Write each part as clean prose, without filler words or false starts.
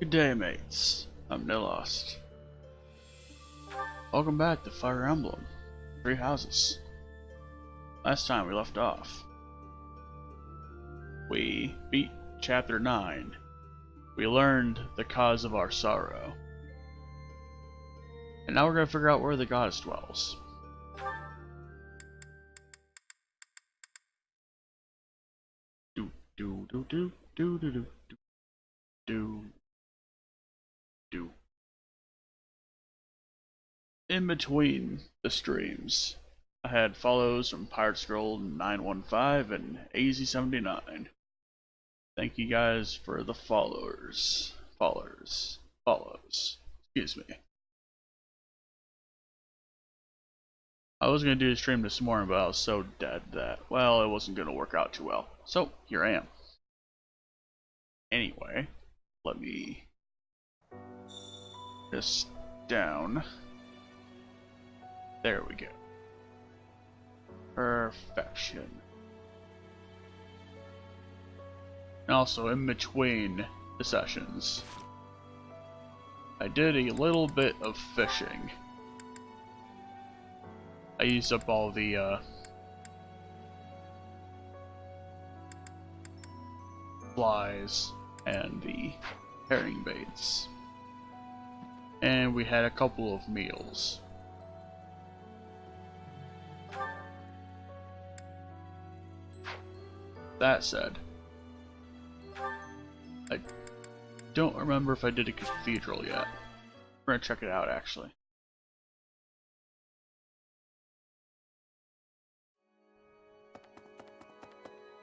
Good day, mates. I'm Nilost. Welcome back to Fire Emblem. Three houses. Last time we left off, we beat Chapter 9. We learned the cause of our sorrow. And now we're going to figure out where the goddess dwells. Do do do do do do do do do. In between the streams, I had follows from Pirate Scroll 915 and AZ79. Thank you guys for the follows. Excuse me. I was going to do the stream this morning, but I was so dead that, well, it wasn't going to work out too well. So, here I am. Anyway, let me just down. There we go. Perfection. And also, in between the sessions, I did a little bit of fishing. I used up all the flies and the herring baits. And we had a couple of meals. That said, I don't remember if I did a cathedral yet. We're gonna check it out actually.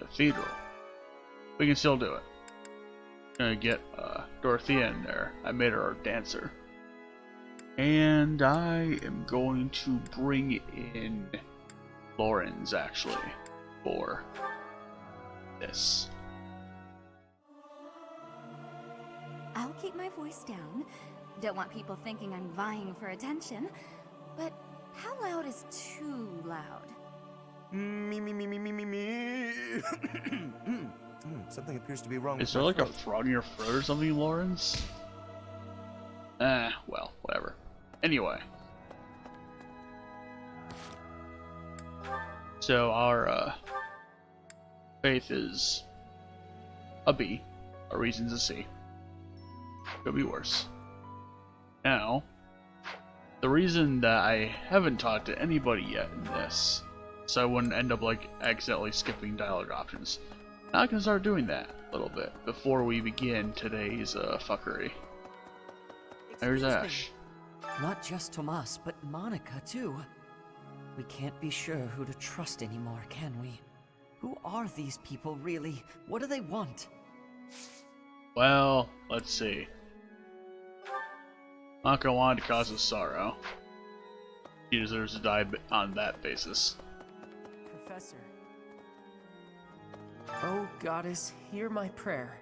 Cathedral. We can still do it. Gonna get Dorothea in there. I made her our dancer. And I am going to bring in Lorenz actually for this. I'll keep my voice down. Don't want people thinking I'm vying for attention. But how loud is too loud? Me. Something appears to be wrong. Is there like a frog in your throat or something, Lorenz? Well, whatever. Anyway. So our faith is a B. Our reason's a C. Could be worse. Now, the reason that I haven't talked to anybody yet in this, so I wouldn't end up like accidentally skipping dialogue options. Now I can start doing that a little bit before we begin today's fuckery. There's Ash. Not just Tomas, but Monica too. We can't be sure who to trust anymore, can we? Who are these people really? What do they want? Well, let's see. Monica wanted to cause us sorrow. She deserves to die on that basis. Professor. Oh, Goddess, hear my prayer.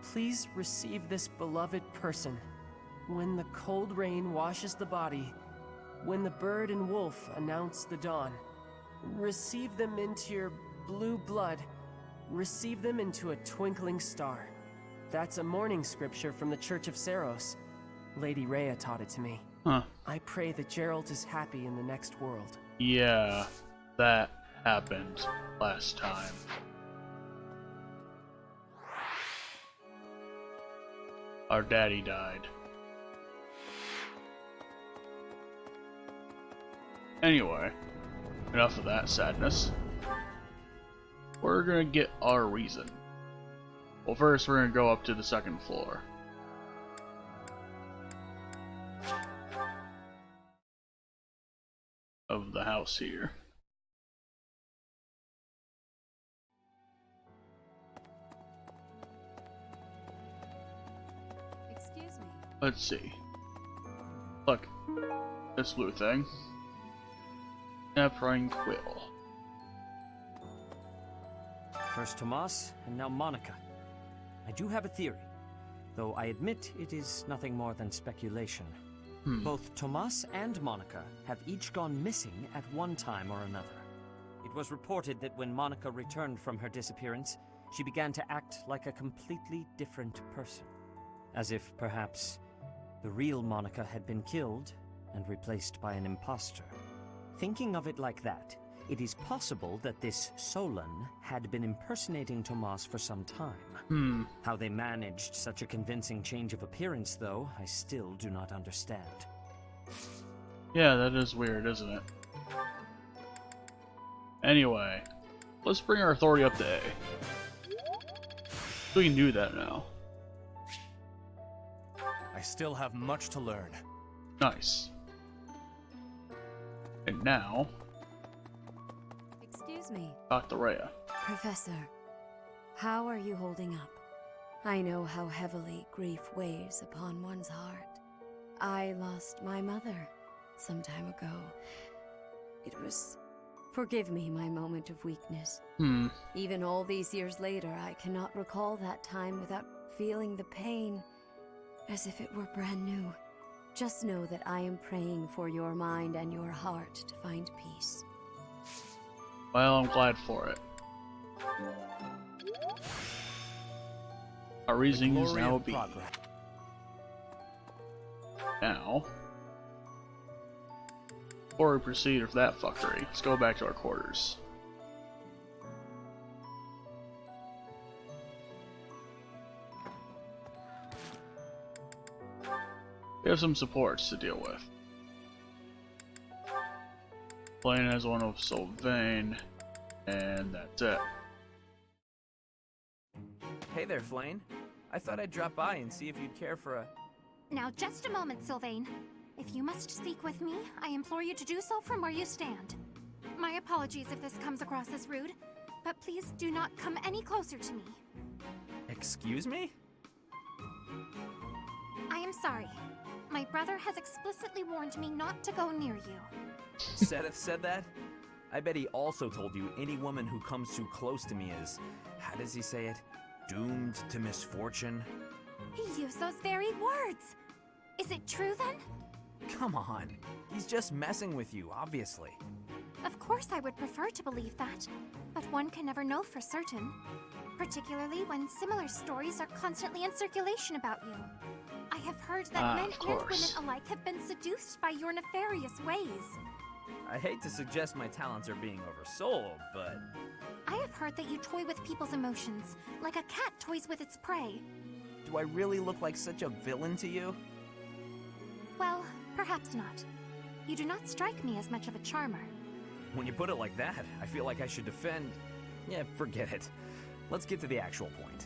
Please receive this beloved person. When the cold rain washes the body, when the bird and wolf announce the dawn, receive them into your blue blood, receive them into a twinkling star. That's a morning scripture from the Church of Saros. Lady Rhea taught it to me. Huh. I pray that Geralt is happy in the next world. Yeah, that happened last time. Our daddy died. Anyway, enough of that sadness. We're gonna get our reason. Well, first we're gonna go up to the second floor. Of the house here. Excuse me. Let's see. Look, this blue thing. Quill. First Tomas, and now Monica. I do have a theory, though I admit it is nothing more than speculation. Both Tomas and Monica have each gone missing at one time or another. It was reported that when Monica returned from her disappearance, she began to act like a completely different person. as if perhaps the real Monica had been killed and replaced by an imposter. Thinking of it like that, it is possible that this Solon had been impersonating Tomas for some time. How they managed such a convincing change of appearance, though, I still do not understand. Yeah, that is weird, isn't it? Anyway, let's bring our authority up to A. We can do that now. I still have much to learn. Nice. And now, Excuse me, Dr. Rhea. Professor. How are you holding up? I know how heavily grief weighs upon one's heart. I lost my mother some time ago. It was... Forgive me my moment of weakness. Even all these years later, I cannot recall that time without feeling the pain as if it were brand new. Just know that I am praying for your mind and your heart to find peace. Well, I'm glad for it. Our reasoning is Glory now of B. progress. Now, before we proceed with that fuckery, let's go back to our quarters. We have some supports to deal with. Playing as one of Sylvain, and that's it. Hey there, Flayn. I thought I'd drop by and see if you'd care for a... Now, just a moment, Sylvain. If you must speak with me, I implore you to do so from where you stand. My apologies if this comes across as rude, but please do not come any closer to me. Excuse me? I am sorry. My brother has explicitly warned me not to go near you. Seth said that? I bet he also told you any woman who comes too close to me is, how does he say it? Doomed to misfortune? He used those very words. Is it true then? Come on. He's just messing with you, obviously. Of course I would prefer to believe that, but one can never know for certain. Particularly when similar stories are constantly in circulation about you. I have heard that men and women alike have been seduced by your nefarious ways. I hate to suggest my talents are being oversold, but... I have heard that you toy with people's emotions, like a cat toys with its prey. do I really look like such a villain to you? Well, perhaps not. You do not strike me as much of a charmer. When you put it like that, I feel like I should defend... Yeah, forget it. Let's get to the actual point.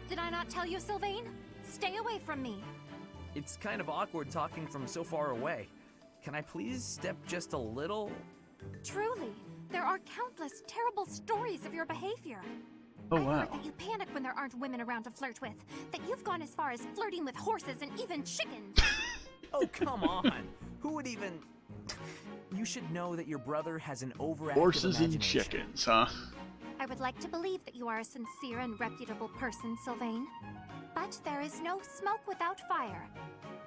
Did I not tell you, Sylvain? Stay away from me. It's kind of awkward talking from so far away. Can I please step just a little? Truly, there are countless terrible stories of your behavior. Oh, I've wow. heard that you panic when there aren't women around to flirt with, that you've gone as far as flirting with horses and even chickens. Oh, come on. Who would even... You should know that your brother has an overactive Horses and imagination. chickens, huh? I would like to believe that you are a sincere and reputable person, Sylvain. But there is no smoke without fire.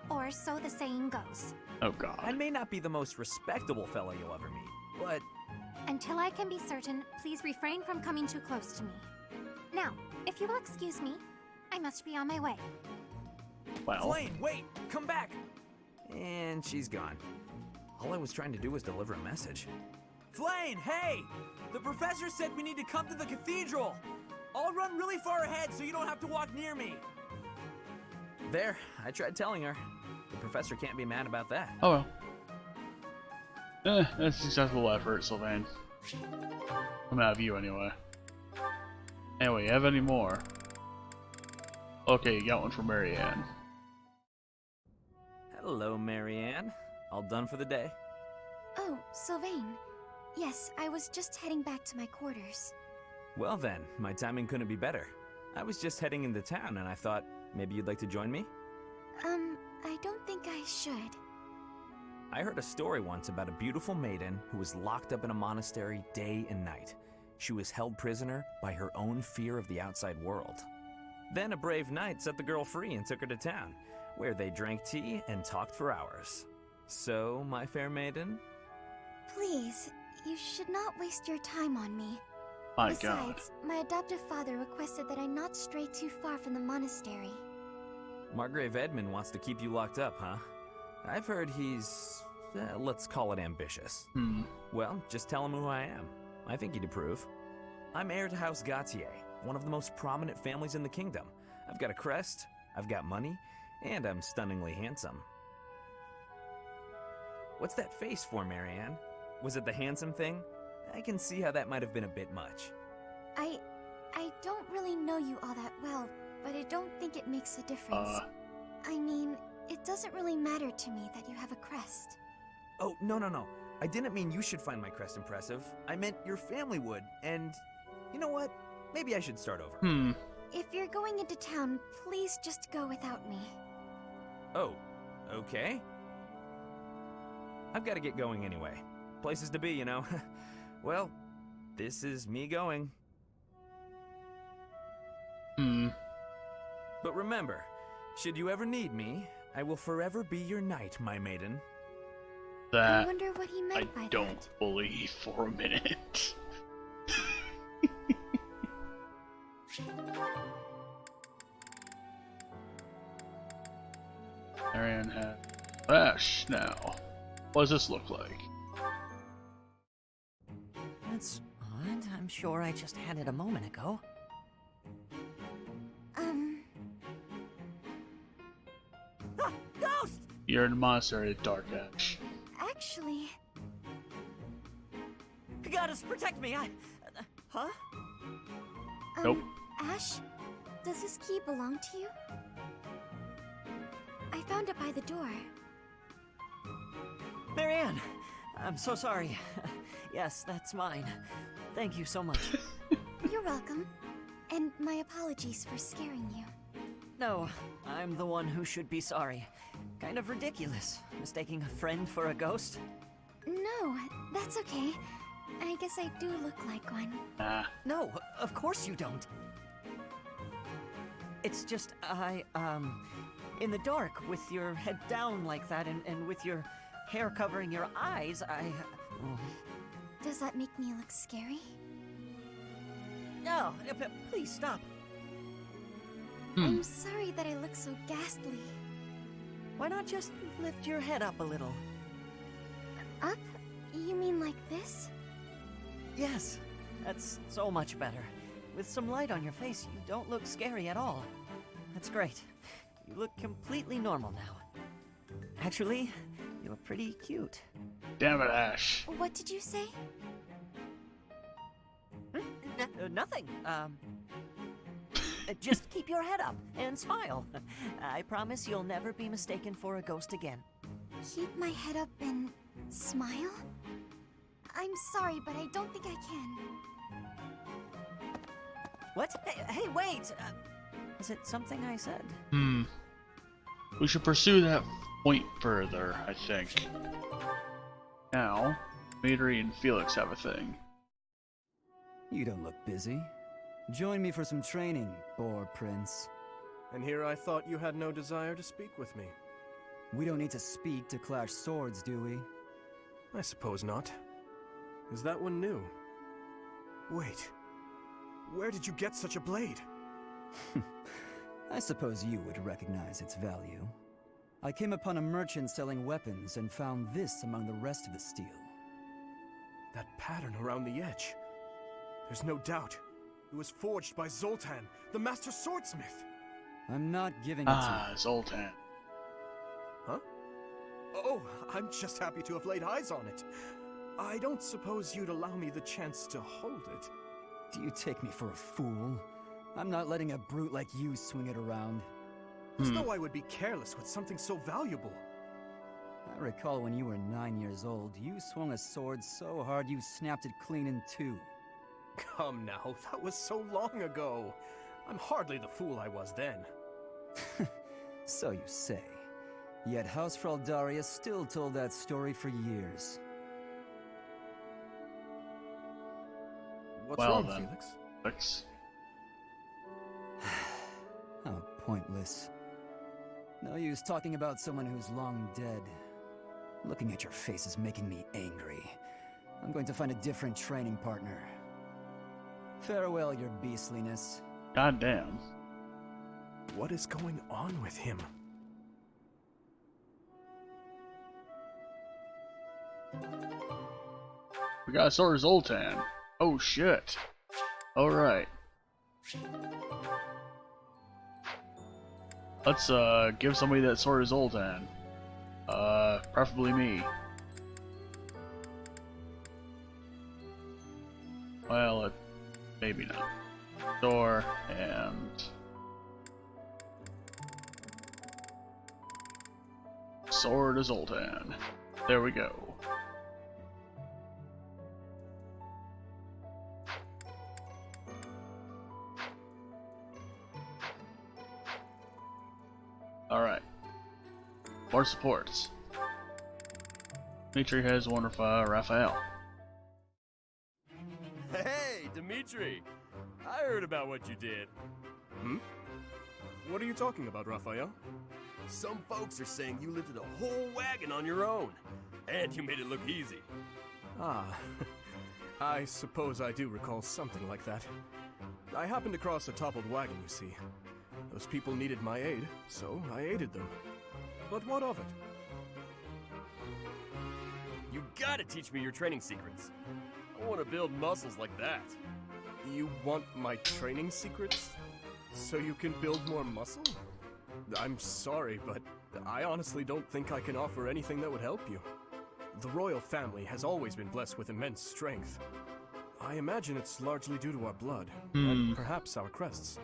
Or so the saying goes. Oh god. I may not be the most respectable fellow you'll ever meet, but... Until I can be certain, please refrain from coming too close to me. Now, if you will excuse me, I must be on my way. Well, Flayn, wait! Come back! And she's gone. All I was trying to do was deliver a message. Flayn, hey! The professor said we need to come to the cathedral! I'll run really far ahead so you don't have to walk near me! There, I tried telling her. The professor can't be mad about that. oh well. That's a successful effort, Sylvain. Coming out of you anyway. Anyway, you have any more? Okay, you got one from Marianne. Hello, Marianne. All done for the day? Oh, Sylvain. Yes, I was just heading back to my quarters. Well then, my timing couldn't be better. I was just heading into town and I thought maybe you'd like to join me? I don't think I should. I heard a story once about a beautiful maiden who was locked up in a monastery day and night. She was held prisoner by her own fear of the outside world. Then a brave knight set the girl free and took her to town, where they drank tea and talked for hours. So, my fair maiden? Please, you should not waste your time on me. My Besides, my adoptive father requested that I not stray too far from the monastery. Margrave Edmund wants to keep you locked up, huh? I've heard he's, let's call it ambitious. Well, just tell him who I am. I think he'd approve. I'm heir to House Gautier, one of the most prominent families in the kingdom. I've got a crest, I've got money, and I'm stunningly handsome. What's that face for, Marianne? Was it the handsome thing? I can see how that might have been a bit much. I don't really know you all that well, but I don't think it makes a difference. I mean, it doesn't really matter to me that you have a crest. Oh, no. I didn't mean you should find my crest impressive. I meant your family would, and you know what? Maybe I should start over. If you're going into town, please just go without me. Oh, okay. I've got to get going anyway. Places to be, you know. Well, this is me going. But remember, should you ever need me, I will forever be your knight, my maiden. I wonder what he meant by I don't believe for a minute. Marianne has Ash now. What does this look like? That's odd. I'm sure I just had it a moment ago. Ghost! You're in the monastery at Dark Ash. Actually, Goddess, protect me! Huh? Nope. Ash, does this key belong to you? I found it by the door. Marianne! I'm so sorry. Yes, that's mine. Thank you so much. You're welcome. And my apologies for scaring you. No, I'm the one who should be sorry. Kind of ridiculous, mistaking a friend for a ghost. No, that's okay. I guess I do look like one. No, of course you don't. It's just, in the dark, with your head down like that, and with your hair covering your eyes, Does that make me look scary? No, please stop. I'm sorry that I look so ghastly. Why not just lift your head up a little? Up? You mean like this? Yes, that's so much better. With some light on your face, you don't look scary at all. That's great. You look completely normal now. Actually, you're pretty cute. Damn it, Ash. What did you say? Nothing. Just keep your head up and smile. I promise you'll never be mistaken for a ghost again. Keep my head up and smile? I'm sorry, but I don't think I can. What? Hey, wait! Is it something I said? We should pursue that point further, I think. Now, Maitri and Felix have a thing. You don't look busy. Join me for some training, Boar Prince. And here I thought you had no desire to speak with me. We don't need to speak to clash swords, do we? I suppose not. Is that one new? Wait. Where did you get such a blade? I suppose you would recognize its value. I came upon a merchant selling weapons and found this among the rest of the steel. That pattern around the edge. There's no doubt. It was forged by Zoltan, the master swordsmith. I'm not giving it to you. Zoltan. Huh? Oh, I'm just happy to have laid eyes on it. I don't suppose you'd allow me the chance to hold it. Do you take me for a fool? I'm not letting a brute like you swing it around. As though I would be careless with something so valuable. I recall when you were 9 years old, you swung a sword so hard you snapped it clean in two. Come now, that was so long ago. I'm hardly the fool I was then. So you say. Yet House Fraldarius still told that story for years. What's Well, wrong, then. Felix? Felix. How pointless. No use talking about someone who's long dead. Looking at your face is making me angry. I'm going to find a different training partner. Farewell, your beastliness. God damn. What is going on with him? We got Sword Zoltan. Oh shit. Alright. Let's give somebody that Sword Zoltan. Preferably me. Well, maybe not. Door and Sword of Zoltan. There we go. Alright. More supports. Dimitri has one of Raphael. Hey, Dimitri! I heard about what you did. Hmm? What are you talking about, Raphael? Some folks are saying you lifted a whole wagon on your own, and you made it look easy. Ah, I suppose I do recall something like that. I happened across a toppled wagon, you see. Those people needed my aid, so I aided them. But what of it? You gotta teach me your training secrets. I want to build muscles like that. You want my training secrets? So you can build more muscle? I'm sorry, but I honestly don't think I can offer anything that would help you. The royal family has always been blessed with immense strength. I imagine it's largely due to our blood, and perhaps our crests.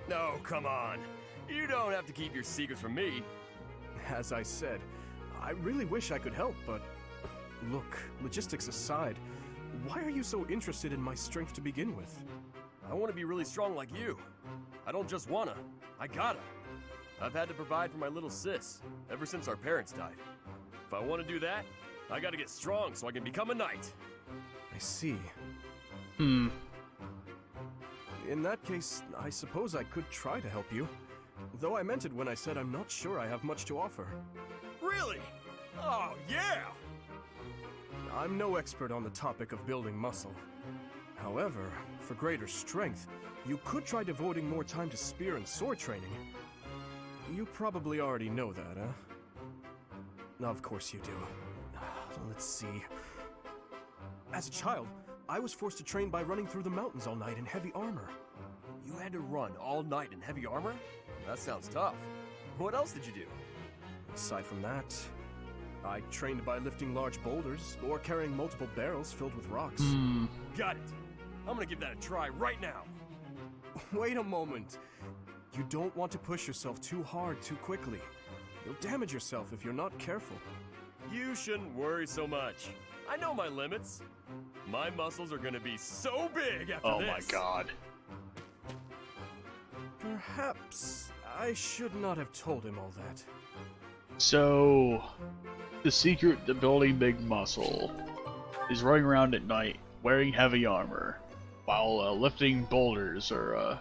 No, come on. You don't have to keep your secrets from me. As I said, I really wish I could help, but... Look, logistics aside, why are you so interested in my strength to begin with? I want to be really strong like you. I don't just wanna, I gotta. I've had to provide for my little sis ever since our parents died. If I want to do that, I gotta get strong so I can become a knight. I see. Hmm. In that case, I suppose I could try to help you. Though I meant it when I said I'm not sure I have much to offer. Really? Oh, yeah! I'm no expert on the topic of building muscle. However, for greater strength, you could try devoting more time to spear and sword training. You probably already know that, huh? Of course you do. Let's see. As a child, I was forced to train by running through the mountains all night in heavy armor. You had to run all night in heavy armor? That sounds tough. What else did you do? Aside from that, I trained by lifting large boulders or carrying multiple barrels filled with rocks. Got it. I'm gonna give that a try right now. Wait a moment. You don't want to push yourself too hard too quickly. You'll damage yourself if you're not careful. You shouldn't worry so much. I know my limits. My muscles are gonna be so big after this. Oh my god. Perhaps I should not have told him all that. So, the secret to building big muscle is running around at night wearing heavy armor while lifting boulders or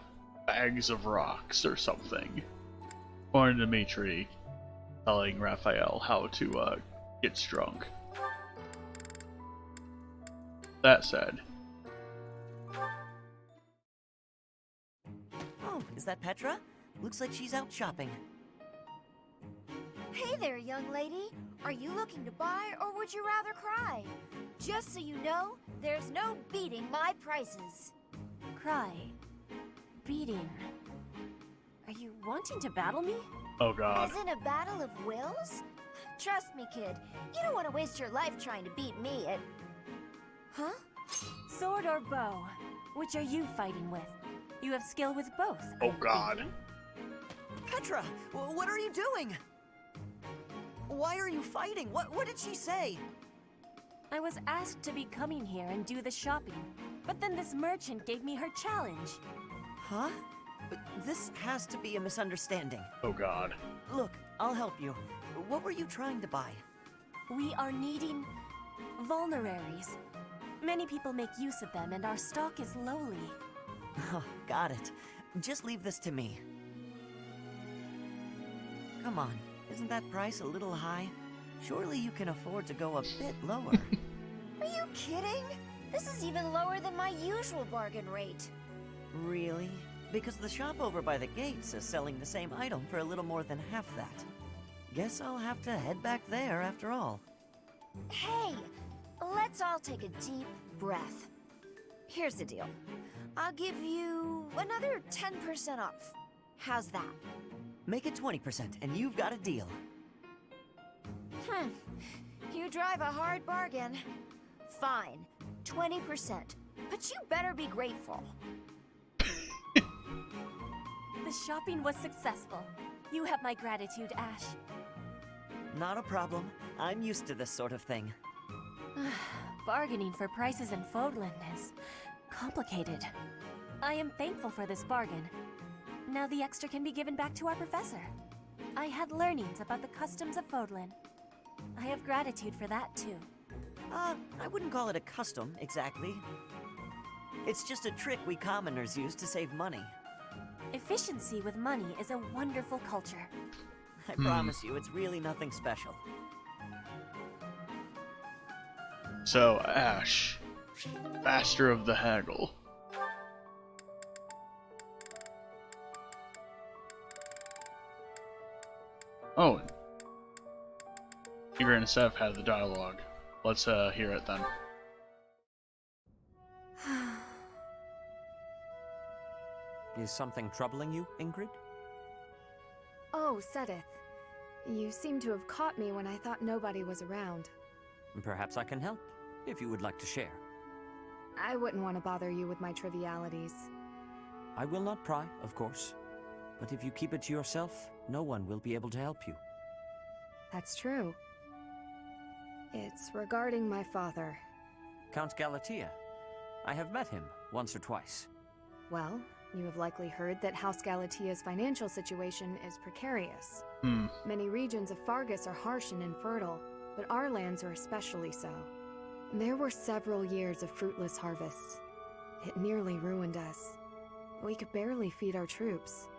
bags of rocks or something. Or Dimitri telling Raphael how to get strong. That said. Oh, is that Petra? Looks like she's out shopping. Hey there, young lady. Are you looking to buy, or would you rather cry? Just so you know, there's no beating my prices. Cry. Beating. Are you wanting to battle me? Oh god. As in a battle of wills? Trust me, kid. You don't want to waste your life trying to beat me at... Huh? Sword or bow? Which are you fighting with? You have skill with both. Oh god. Petra, what are you doing? Why are you fighting? What did she say? I was asked to be coming here and do the shopping, but then this merchant gave me her challenge. Huh? This has to be a misunderstanding. Oh god. Look, I'll help you. What were you trying to buy? We are needing vulneraries. Many people make use of them, and our stock is lowly. Oh, got it. Just leave this to me. Come on, isn't that price a little high? Surely you can afford to go a bit lower. Are you kidding? This is even lower than my usual bargain rate. Really? Because the shop over by the gates is selling the same item for a little more than half that. Guess I'll have to head back there after all. Hey, let's all take a deep breath. Here's the deal. I'll give you another 10% off. How's that? Make it 20% and you've got a deal. You drive a hard bargain. Fine, 20%. But you better be grateful. The shopping was successful. You have my gratitude, Ash. Not a problem. I'm used to this sort of thing. Bargaining for prices in Fodlan is complicated. I am thankful for this bargain. Now the extra can be given back to our professor. I had learnings about the customs of Fodlan. I have gratitude for that, too. I wouldn't call it a custom, exactly. It's just a trick we commoners use to save money. Efficiency with money is a wonderful culture. I promise you, it's really nothing special. So, Ash, master of the haggle. Oh, Ingrid and Seth had the dialogue. Let's hear it then. Is something troubling you, Ingrid? Oh, Sedith. You seem to have caught me when I thought nobody was around. Perhaps I can help, if you would like to share. I wouldn't want to bother you with my trivialities. I will not pry, of course. But if you keep it to yourself, no one will be able to help you. That's true. It's regarding my father. Count Galatea. I have met him once or twice. Well, you have likely heard that House Galatea's financial situation is precarious. Many regions of Fargus are harsh and infertile, but our lands are especially so. There were several years of fruitless harvests. It nearly ruined us. We could barely feed our troops.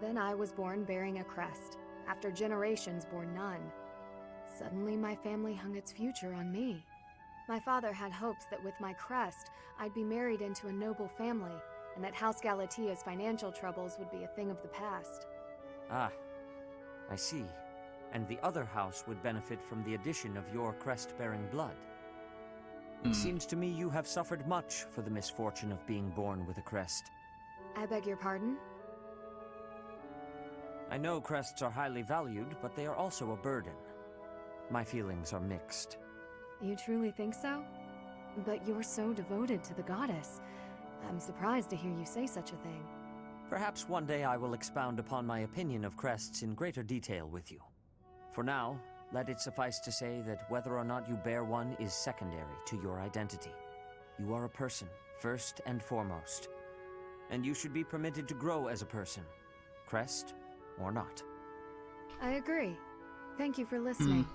Then I was born bearing a crest, after generations bore none. Suddenly my family hung its future on me. My father had hopes that with my crest, I'd be married into a noble family, and that House Galatea's financial troubles would be a thing of the past. Ah, I see. And the other house would benefit from the addition of your crest-bearing blood. It seems to me you have suffered much for the misfortune of being born with a crest. I beg your pardon? I know crests are highly valued, but they are also a burden. My feelings are mixed. You truly think so? But you're so devoted to the goddess. I'm surprised to hear you say such a thing. Perhaps one day I will expound upon my opinion of crests in greater detail with you. For now, let it suffice to say that whether or not you bear one is secondary to your identity. You are a person, first and foremost. And you should be permitted to grow as a person, crest or not. I agree. Thank you for listening.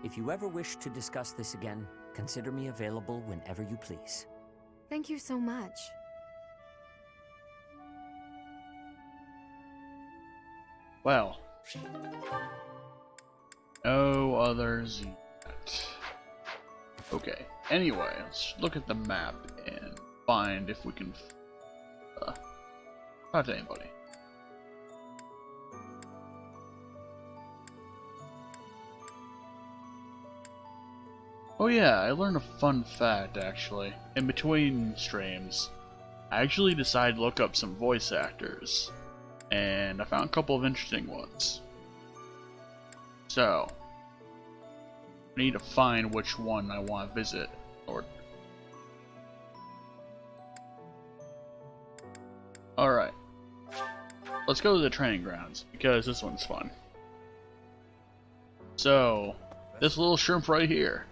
If you ever wish to discuss this again, consider me available whenever you please. Thank you so much. Well, no others yet. Okay, anyway, let's look at the map and find if we can talk to anybody. Oh yeah, I learned a fun fact actually. In between streams, I actually decided to look up some voice actors, and I found a couple of interesting ones. So, I need to find which one I want to visit, or... Alright. Let's go to the training grounds, because this one's fun. So, this little shrimp right here.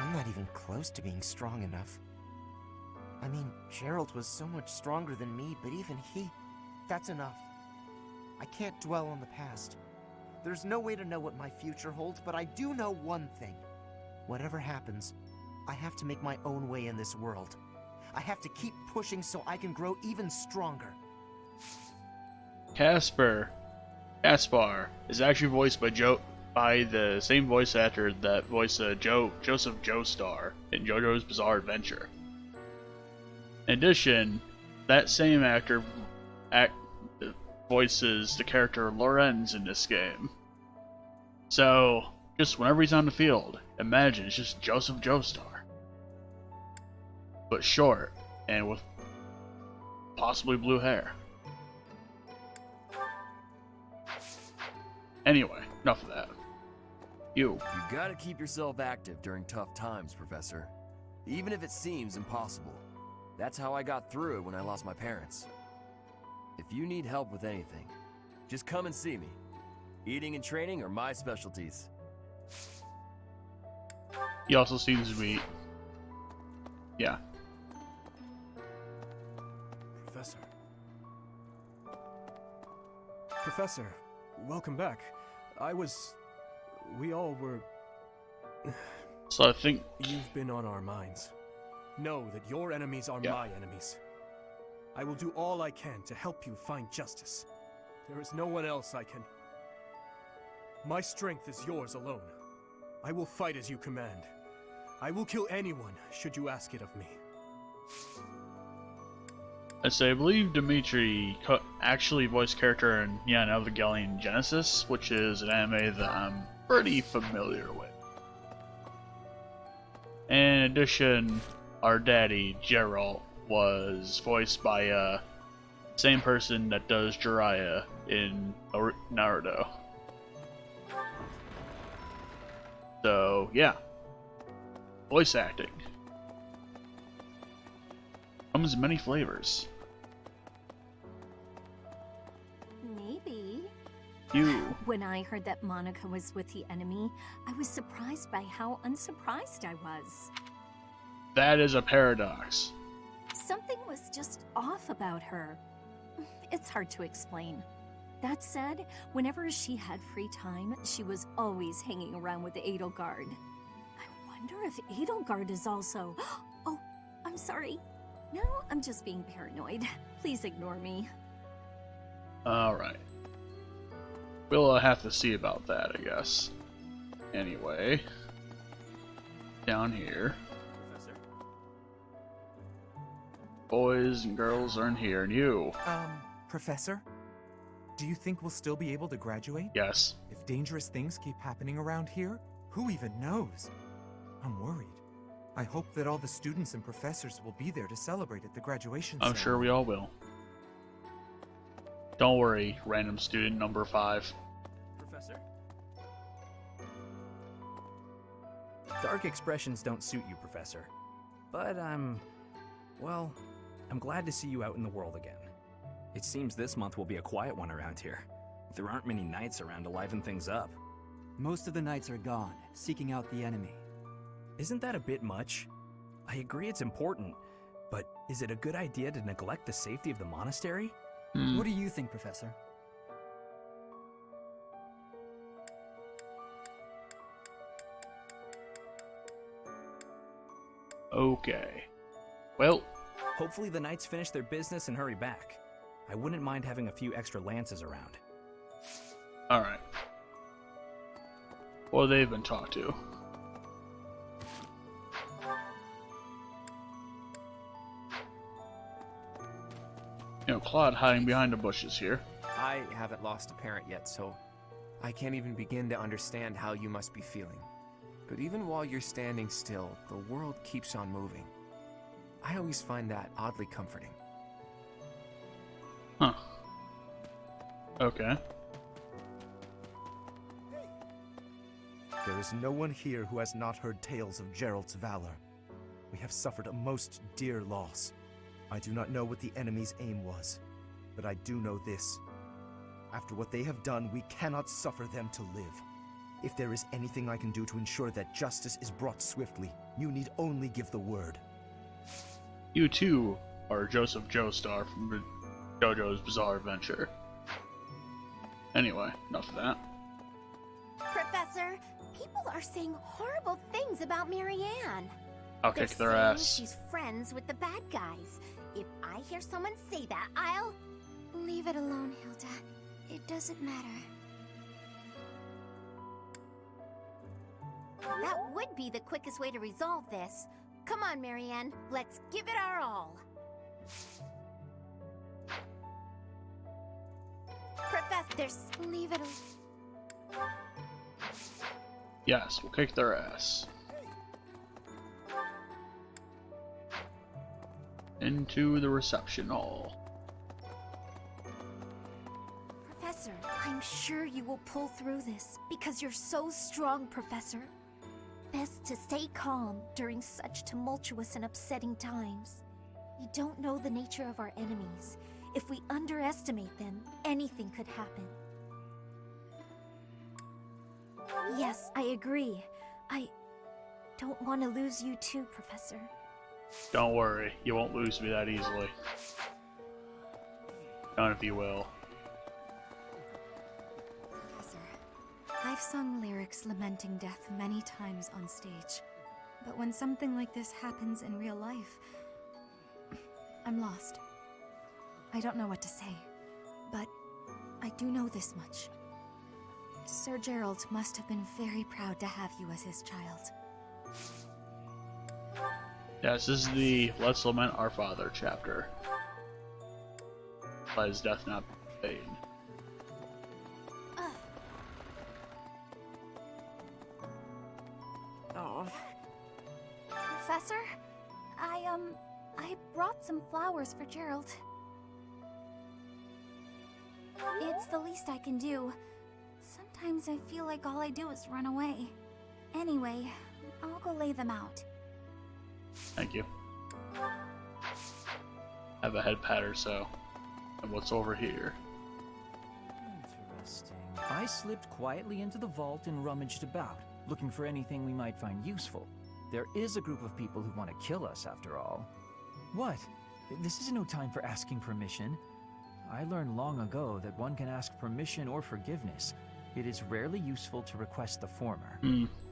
I'm not even close to being strong enough. I mean, Gerald was so much stronger than me, but even that's enough. I can't dwell on the past. There's no way to know what my future holds, but I do know one thing. Whatever happens, I have to make my own way in this world. I have to keep pushing so I can grow even stronger. Caspar is actually voiced by the same voice actor that voiced Joseph Joestar in JoJo's Bizarre Adventure. In addition, that same actor voices the character Lorenz in this game. So, just whenever he's on the field, imagine it's just Joseph Joestar. But short, and with possibly blue hair. Anyway, enough of that. You gotta keep yourself active during tough times, Professor. Even if it seems impossible. That's how I got through it when I lost my parents. If you need help with anything, just come and see me. Eating and training are my specialties. He also seems to be... Yeah. Professor, welcome back. We all were... So I think... You've been on our minds. Know that your enemies are my enemies. I will do all I can to help you find justice. There is no one else I can... My strength is yours alone. I will fight as you command. I will kill anyone, should you ask it of me. I believe Dimitri actually voiced character in Evangelion Genesis, which is an anime that I'm pretty familiar with. In addition, our daddy, Geralt, was voiced by same person that does Jiraiya in Naruto. So, yeah. Voice acting. Comes in many flavors. Maybe. You. When I heard that Monica was with the enemy, I was surprised by how unsurprised I was. That is a paradox. Something was just off about her. It's hard to explain. That said, whenever she had free time, she was always hanging around with the Edelgard. I wonder if Edelgard is also... Oh, I'm sorry. No, I'm just being paranoid. Please ignore me. Alright. We'll have to see about that, I guess. Anyway. Down here. Professor? Boys and girls are in here, and you. Professor? Do you think we'll still be able to graduate? Yes. If dangerous things keep happening around here, who even knows? I'm worried. I hope that all the students and professors will be there to celebrate at the graduation I'm sure we all will. Don't worry, random student number 5. Professor? Dark expressions don't suit you, Professor. But I'm glad to see you out in the world again. It seems this month will be a quiet one around here. There aren't many knights around to liven things up. Most of the knights are gone, seeking out the enemy. Isn't that a bit much? I agree it's important, but is it a good idea to neglect the safety of the monastery? What do you think, Professor? Okay. Well... Hopefully the knights finish their business and hurry back. I wouldn't mind having a few extra lances around. Alright. Well, they've been talked to. Claude hiding behind the bushes here. I haven't lost a parent yet, so I can't even begin to understand how you must be feeling. But even while you're standing still, the world keeps on moving. I always find that oddly comforting. Huh. Okay. There is no one here who has not heard tales of Geralt's valor. We have suffered a most dear loss. I do not know what the enemy's aim was, but I do know this. After what they have done, we cannot suffer them to live. If there is anything I can do to ensure that justice is brought swiftly, you need only give the word. You too are Joseph Joestar from JoJo's Bizarre Adventure. Anyway, enough of that. Professor, people are saying horrible things about Marianne. I'll They're kick their saying ass. She's friends with the bad guys. If I hear someone say that, I'll... Leave it alone, Hilda. It doesn't matter. That would be the quickest way to resolve this. Come on, Marianne. Let's give it our all. Leave it. Yes, we'll kick their ass. Into the reception hall. Professor, I'm sure you will pull through this because you're so strong, Professor. Best to stay calm during such tumultuous and upsetting times. You don't know the nature of our enemies. If we underestimate them, anything could happen. Yes, I agree. I don't want to lose you too, Professor. Don't worry, you won't lose me that easily. None if you will. Professor, I've sung lyrics lamenting death many times on stage. But when something like this happens in real life, I'm lost. I don't know what to say, but I do know this much. Sir Gerald must have been very proud to have you as his child. Yes, this is the Let's Lament Our Father chapter. By his death not paid. Oh. Professor? I brought some flowers for Gerald. It's the least I can do. Sometimes I feel like all I do is run away. Anyway, I'll go lay them out. Thank you. Have a head pat or so. And what's over here? Interesting. I slipped quietly into the vault and rummaged about, looking for anything we might find useful. There is a group of people who want to kill us, after all. What? This is no time for asking permission. I learned long ago that one can ask permission or forgiveness. It is rarely useful to request the former.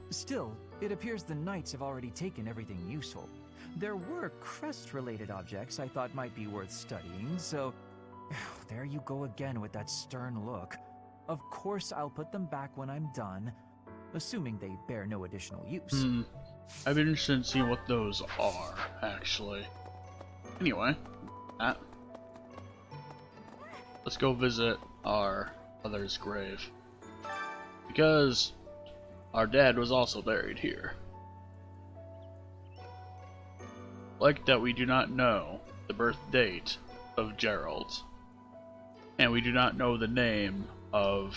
Still, it appears the knights have already taken everything useful. There were crest-related objects I thought might be worth studying, so... There you go again with that stern look. Of course I'll put them back when I'm done, assuming they bear no additional use. I've been interested in seeing what those are, actually. Anyway, let's go visit our mother's grave. Because our dad was also buried here. Like that we do not know the birth date of Gerald. And we do not know the name of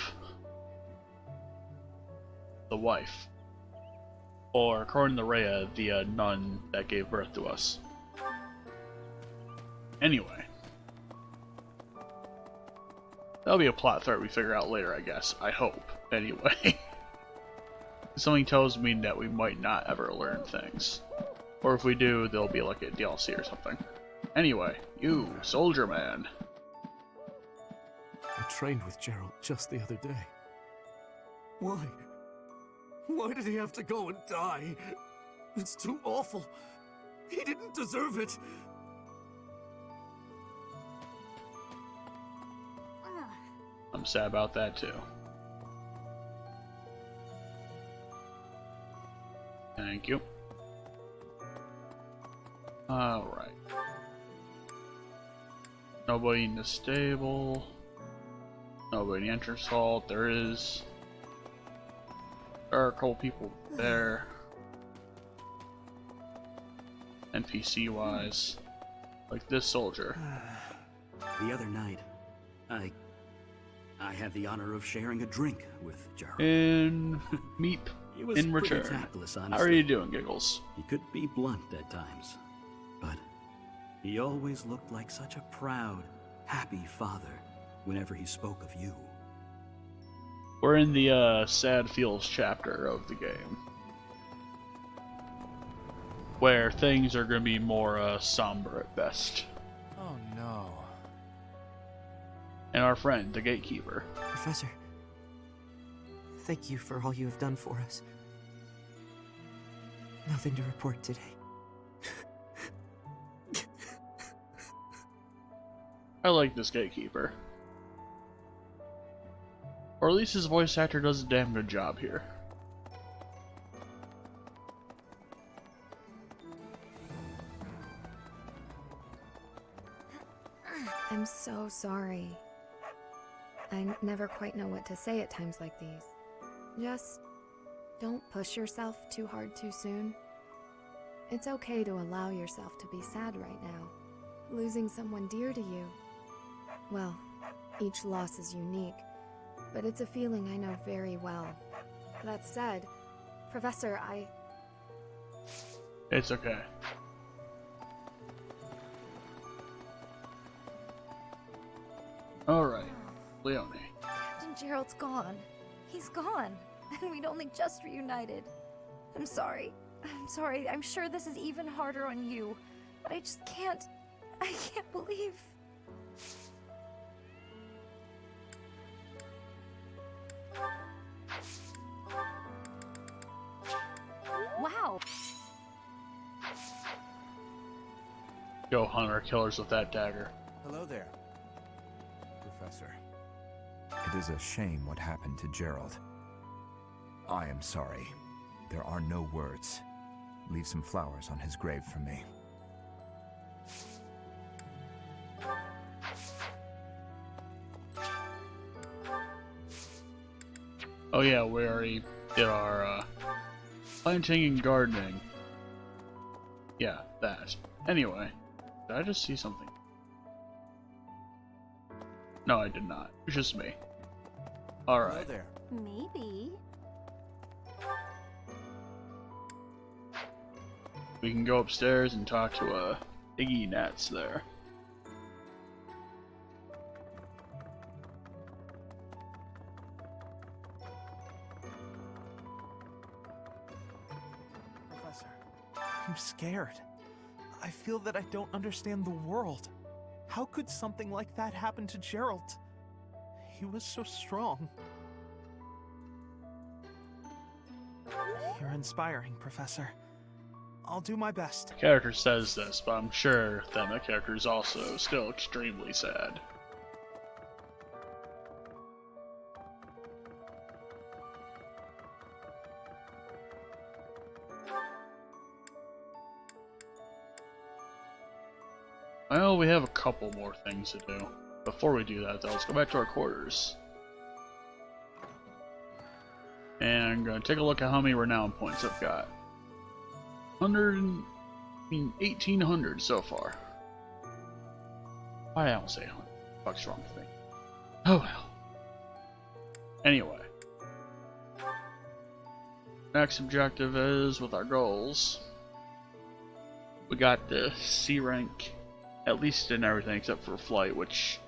the wife. Or, according to Rhea, the nun that gave birth to us. Anyway. That'll be a plot thread we figure out later, I guess. I hope. Anyway. Something tells me that we might not ever learn things. Or if we do, there'll be like a DLC or something. Anyway, you, soldier man. I trained with Gerald just the other day. Why? Why did he have to go and die? It's too awful. He didn't deserve it. I'm sad about that too. Thank you. Alright. Nobody in the stable. Nobody in the entrance hall. There are a couple people there. NPC wise. Like this soldier. The other night, I had the honor of sharing a drink with Gerald. And meep He was in pretty return. tactless, How honestly. are you doing, Giggles? He could be blunt at times, but he always looked like such a proud, happy father whenever he spoke of you. We're in the sad feels chapter of the game. Where things are going to be more somber at best. Oh no. And our friend, the gatekeeper. Professor, thank you for all you have done for us. Nothing to report today. I like this gatekeeper. Or at least his voice actor does a damn good job here. I'm so sorry. I never quite know what to say at times like these. Just don't push yourself too hard too soon. It's okay to allow yourself to be sad right now. Losing someone dear to you. Well, each loss is unique, but it's a feeling I know very well. That said, Professor, It's okay. Alright, Leone. Captain Gerald's gone. He's gone. And we'd only just reunited. I'm sorry. I'm sorry. I'm sure this is even harder on you. But I just can't... I can't believe... Wow. Go hunter killers with that dagger. Hello there, Professor. It is a shame what happened to Gerald. I am sorry. There are no words. Leave some flowers on his grave for me. Oh yeah, we already did our planting and gardening. Yeah, that. Anyway, did I just see something? No, I did not. It was just me. Alright. Hello there. Maybe. We can go upstairs and talk to Iggy Nats there. Professor, I'm scared. I feel that I don't understand the world. How could something like that happen to Gerald? He was so strong. You're inspiring, Professor. I'll do my best. The character says this, but I'm sure that the character is also still extremely sad. Well, we have a couple more things to do. Before we do that, though, let's go back to our quarters. And I'm going to take a look at how many renown points I've got. 1,800 so far. I don't say 100. Fuck's wrong with me. Oh well. Anyway. Next objective is with our goals. We got the C rank, at least in everything except for flight, which,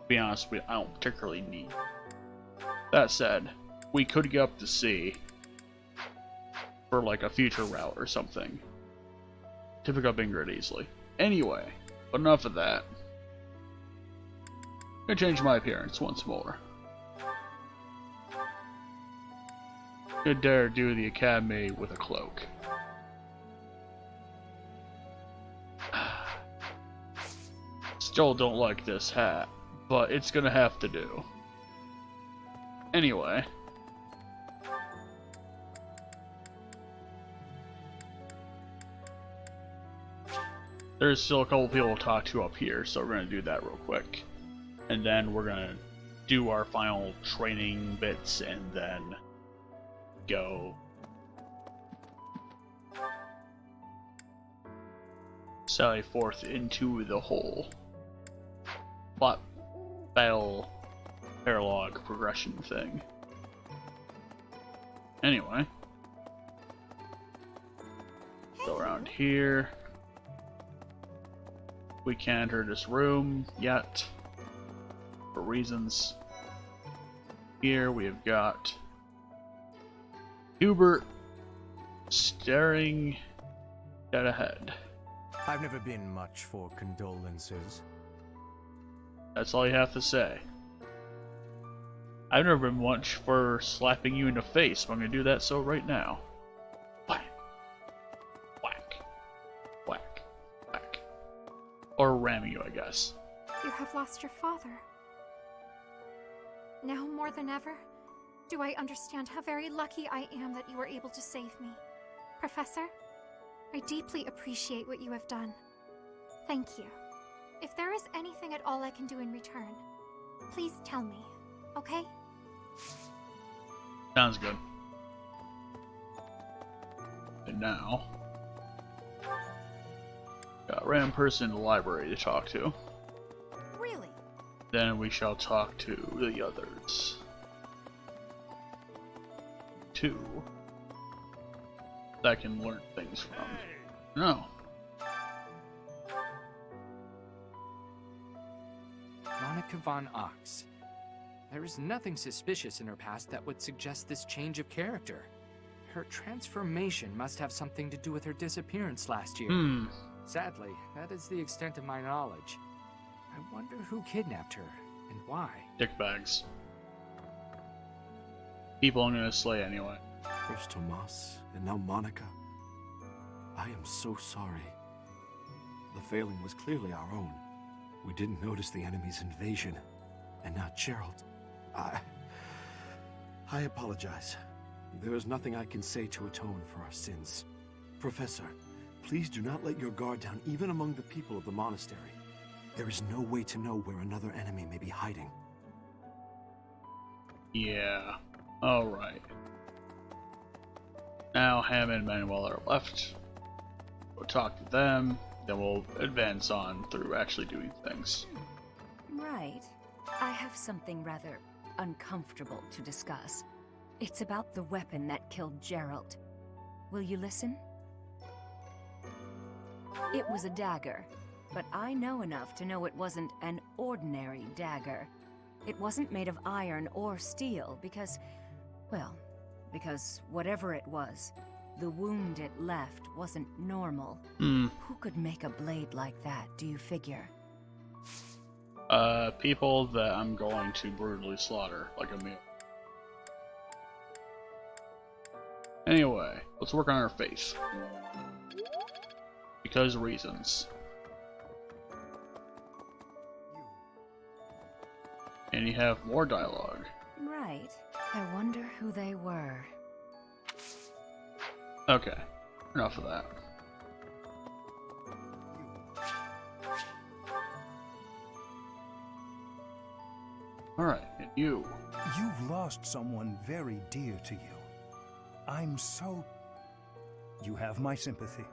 to be honest, I don't particularly need. That said, we could get up to C for like a future route or something to pick up Ingrid easily. Anyway, but enough of that. I'm gonna change my appearance once more. Good dare do the academy with a cloak. Still don't like this hat, but it's gonna have to do. Anyway. There's still a couple people to talk to up here, so we're gonna do that real quick. And then we're gonna do our final training bits and then go sally forth into the whole plot battle paralog progression thing. Anyway, go around here. We can't enter this room yet for reasons. Here we have got Hubert staring dead ahead. I've never been much for condolences. That's all you have to say. I've never been much for slapping you in the face, but I'm gonna do that so right now. Whack. Whack. Whack. Whack. Or ramming you, I guess. You have lost your father. Now more than ever, do I understand how very lucky I am that you were able to save me. Professor, I deeply appreciate what you have done. Thank you. If there is anything at all I can do in return, please tell me. okay? Sounds good. And now, got a random person in the library to talk to. Really? Then we shall talk to the others. 2 that I can learn things from. No. Monica von Ox. There is nothing suspicious in her past that would suggest this change of character. Her transformation must have something to do with her disappearance last year. Sadly, that is the extent of my knowledge. I wonder who kidnapped her, and why. Dickbags. People I'm gonna slay anyway. First Tomas, and now Monica. I am so sorry. The failing was clearly our own. We didn't notice the enemy's invasion, and now Gerald. I apologize. There is nothing I can say to atone for our sins. Professor, please do not let your guard down even among the people of the monastery. There is no way to know where another enemy may be hiding. Yeah. Alright. Now Ham and Manuel are left. We'll talk to them, then we'll advance on through actually doing things. Right. I have something rather uncomfortable to discuss. It's about the weapon that killed Gerald. Will you listen? It was a dagger, but I know enough to know it wasn't an ordinary dagger. It wasn't made of iron or steel because, well, because whatever it was, the wound it left wasn't normal. Who could make a blade like that, do you figure? People that I'm going to brutally slaughter, like a meal. Anyway, let's work on our faith. Because reasons. And you have more dialogue. Right. I wonder who they were. Okay, enough of that. Alright, and you. You've lost someone very dear to you. I'm so... You have my sympathy.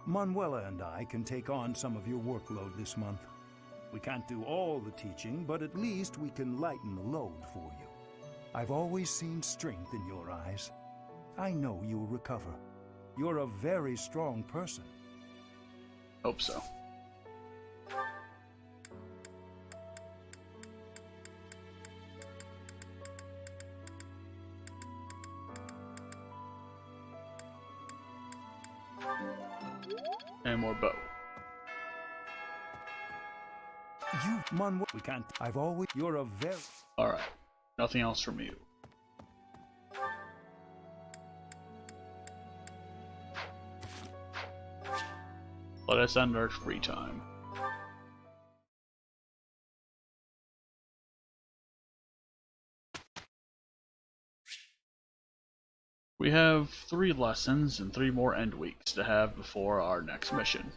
Manuela and I can take on some of your workload this month. We can't do all the teaching, but at least we can lighten the load for you. I've always seen strength in your eyes. I know you'll recover. You're a very strong person. Hope so. And more bow. You, Manuel, we can't. I've always. You're a very. Alright. Nothing else from you. Let us end our free time. We have 3 lessons and 3 more end weeks to have before our next mission.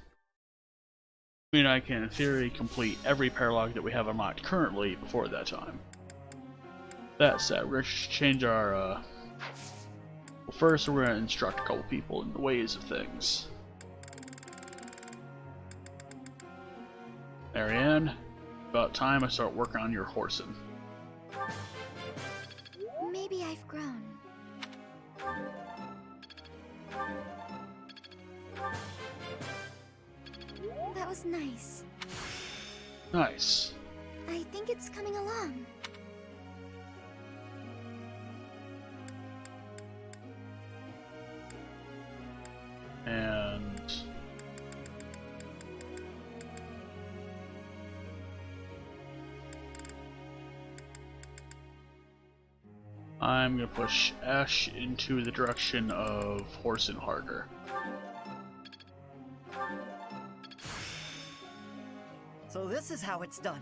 I mean, I can in theory complete every paralog that we have unlocked currently before that time. That said, we're going to change our, well, first we're going to instruct a couple people in the ways of things. Marianne, about time I start working on your horsing. Maybe I've grown. That was nice. Nice. I think it's coming along. And I'm gonna push Ash into the direction of Horse and Harder. So this is how it's done.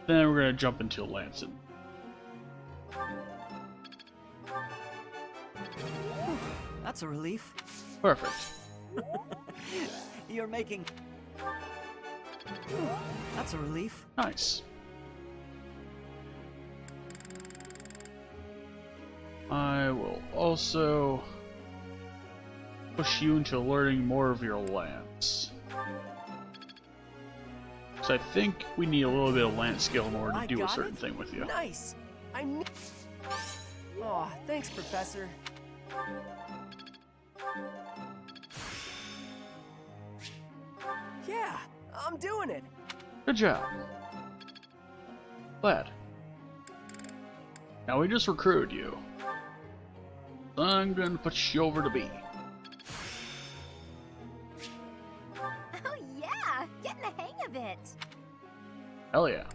Then we're gonna jump into Lancin. That's a relief. Perfect. You're making... That's a relief. Nice. I will also push you into learning more of your lands. So I think we need a little bit of land skill in order to do a certain thing with you. Nice. Oh, thanks, Professor. Yeah, I'm doing it. Good job. Glad. Now we just recruited you. So I'm gonna put you over to B. Oh yeah, getting the hang of it. Hell yeah.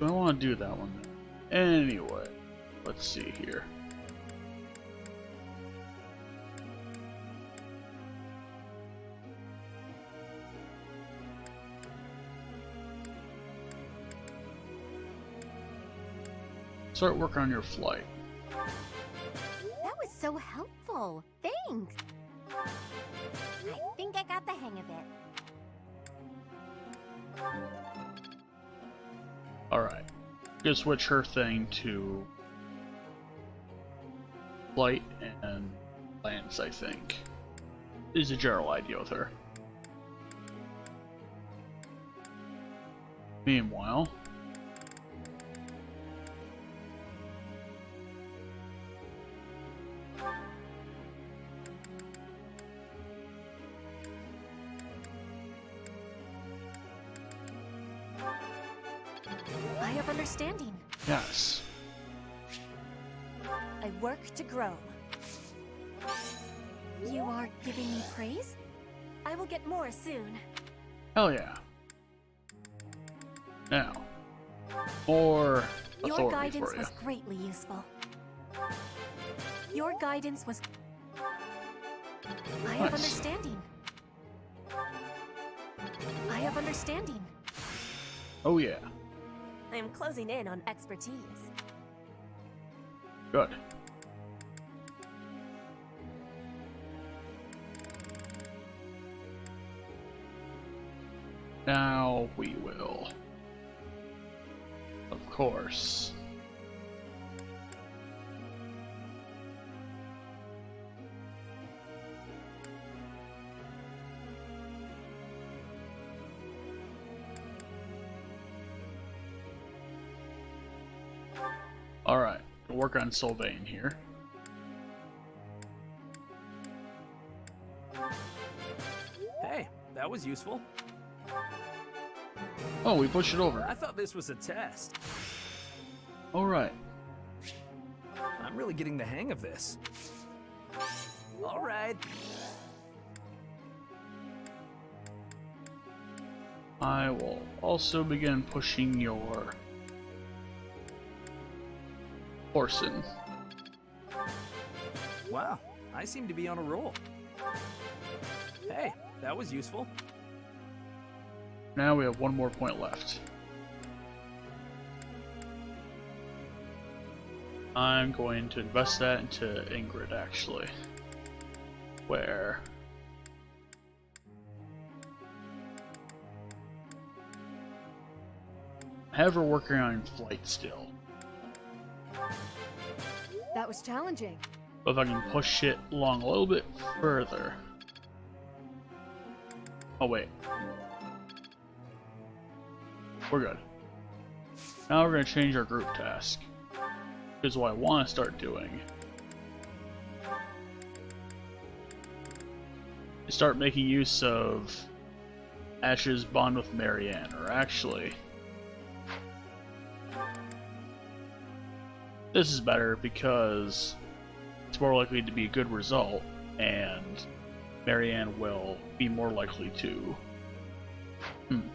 I don't want to do that one then. Anyway, let's see here. Start working on your flight. That was so helpful. Thanks. I think I got the hang of it. Alright. Gonna switch her thing to flight and lands, I think. Is a general idea with her. Meanwhile, I have understanding. yes. I work to grow. You are giving me praise? I will get more soon. Hell yeah. Now, more Your authority guidance for you. was greatly useful. Your guidance was... I have Nice. understanding. I have understanding. Oh yeah, I am closing in on expertise. good. Now we will, of course, alright, we'll work on Sylvain here. Hey, that was useful. Oh, we pushed it over. I thought this was a test. Alright. I'm really getting the hang of this. All right. I will also begin pushing your Orson. Wow, I seem to be on a roll. Hey, that was useful. Now we have one more point left. I'm going to invest that into Ingrid, actually. Where... have her working on flight still. That was challenging. But if I can push it along a little bit further... oh wait. We're good. Now we're going to change our group task. Because what I want to start doing is start making use of Ash's bond with Marianne, or actually... this is better because it's more likely to be a good result, and Marianne will be more likely to...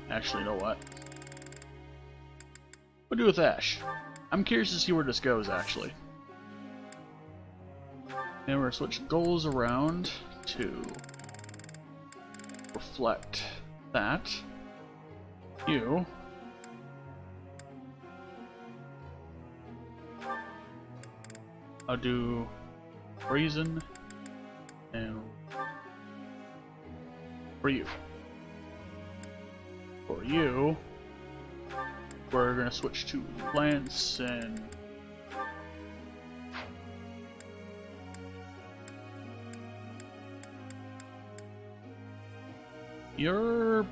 actually, you know what? We'll do with Ash. I'm curious to see where this goes, actually. And we're going to switch goals around to reflect that. You. I'll do reason and for you. For you, we're gonna switch to Lance and you're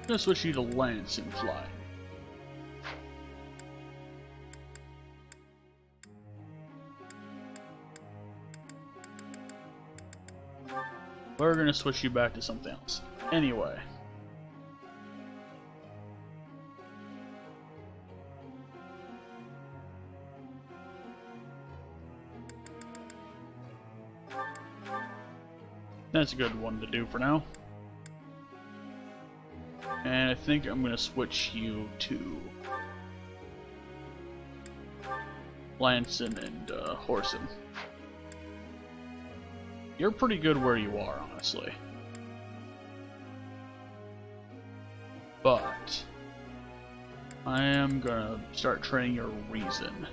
gonna switch you to Lance and Fly. We're gonna switch you back to something else. Anyway. That's a good one to do for now. And I think I'm gonna switch you to Lanson and Horson. You're pretty good where you are, honestly. But I am gonna start training your reason.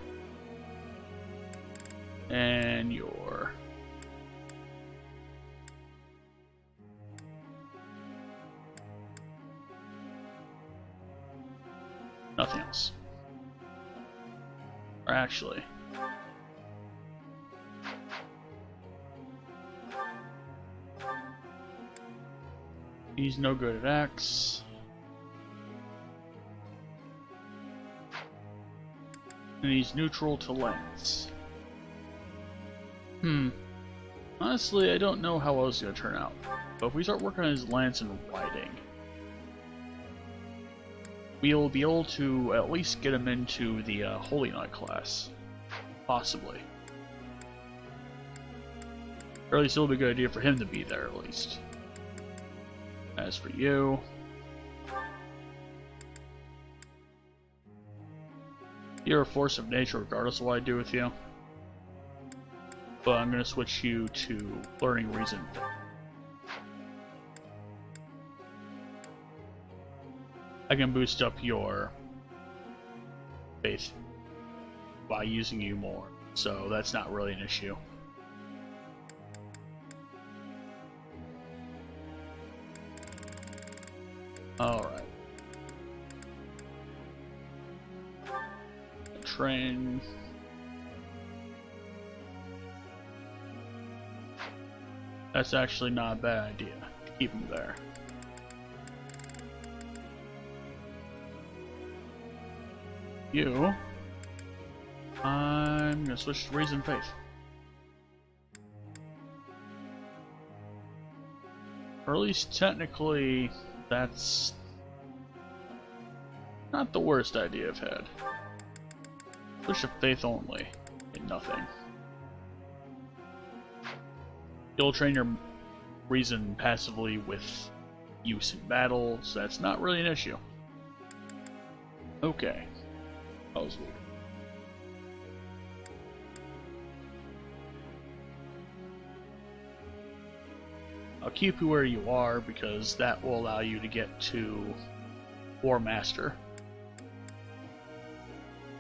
And your nothing else. Or actually, he's no good at Axe. And he's neutral to Lance. Honestly, I don't know how else it's gonna turn out. But if we start working on his Lance and Riding, we'll be able to at least get him into the Holy Knight class. Possibly. Or at least it'll be a good idea for him to be there, at least. As for you, you're a force of nature regardless of what I do with you. But I'm going to switch you to Learning Reason. I can boost up your faith by using you more, so that's not really an issue. Alright. Train. That's actually not a bad idea to keep him there. You, I'm gonna switch to Reason Faith. Or at least technically, that's not the worst idea I've had. Switch to Faith only, and nothing. You'll train your Reason passively with use in battle, so that's not really an issue. Okay. That was weird. I'll keep you where you are because that will allow you to get to War Master.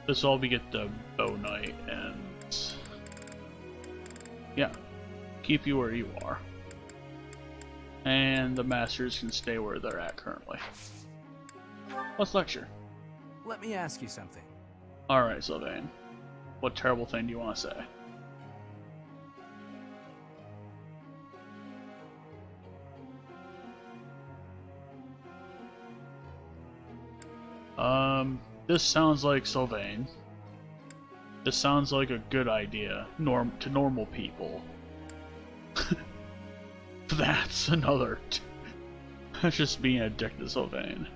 This will be get the Bow Knight and yeah, keep you where you are. And the Masters can stay where they're at currently. Let's lecture. Let me ask you something. Alright, Sylvain. What terrible thing do you want to say? This sounds like Sylvain. This sounds like a good idea to normal people. That's another. That's just being a dick to Sylvain.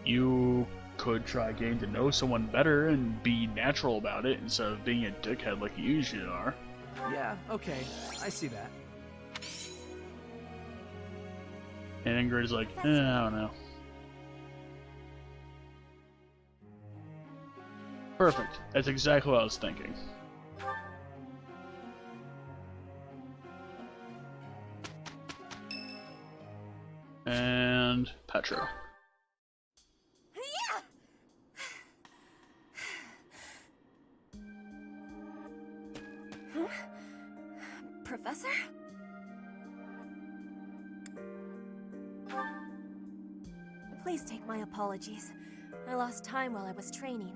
You could try getting to know someone better and be natural about it instead of being a dickhead like you usually are. Yeah, okay, I see that. And Ingrid's like, I don't know. Perfect. That's exactly what I was thinking. And Petra. Professor? Please take my apologies. I lost time while I was training.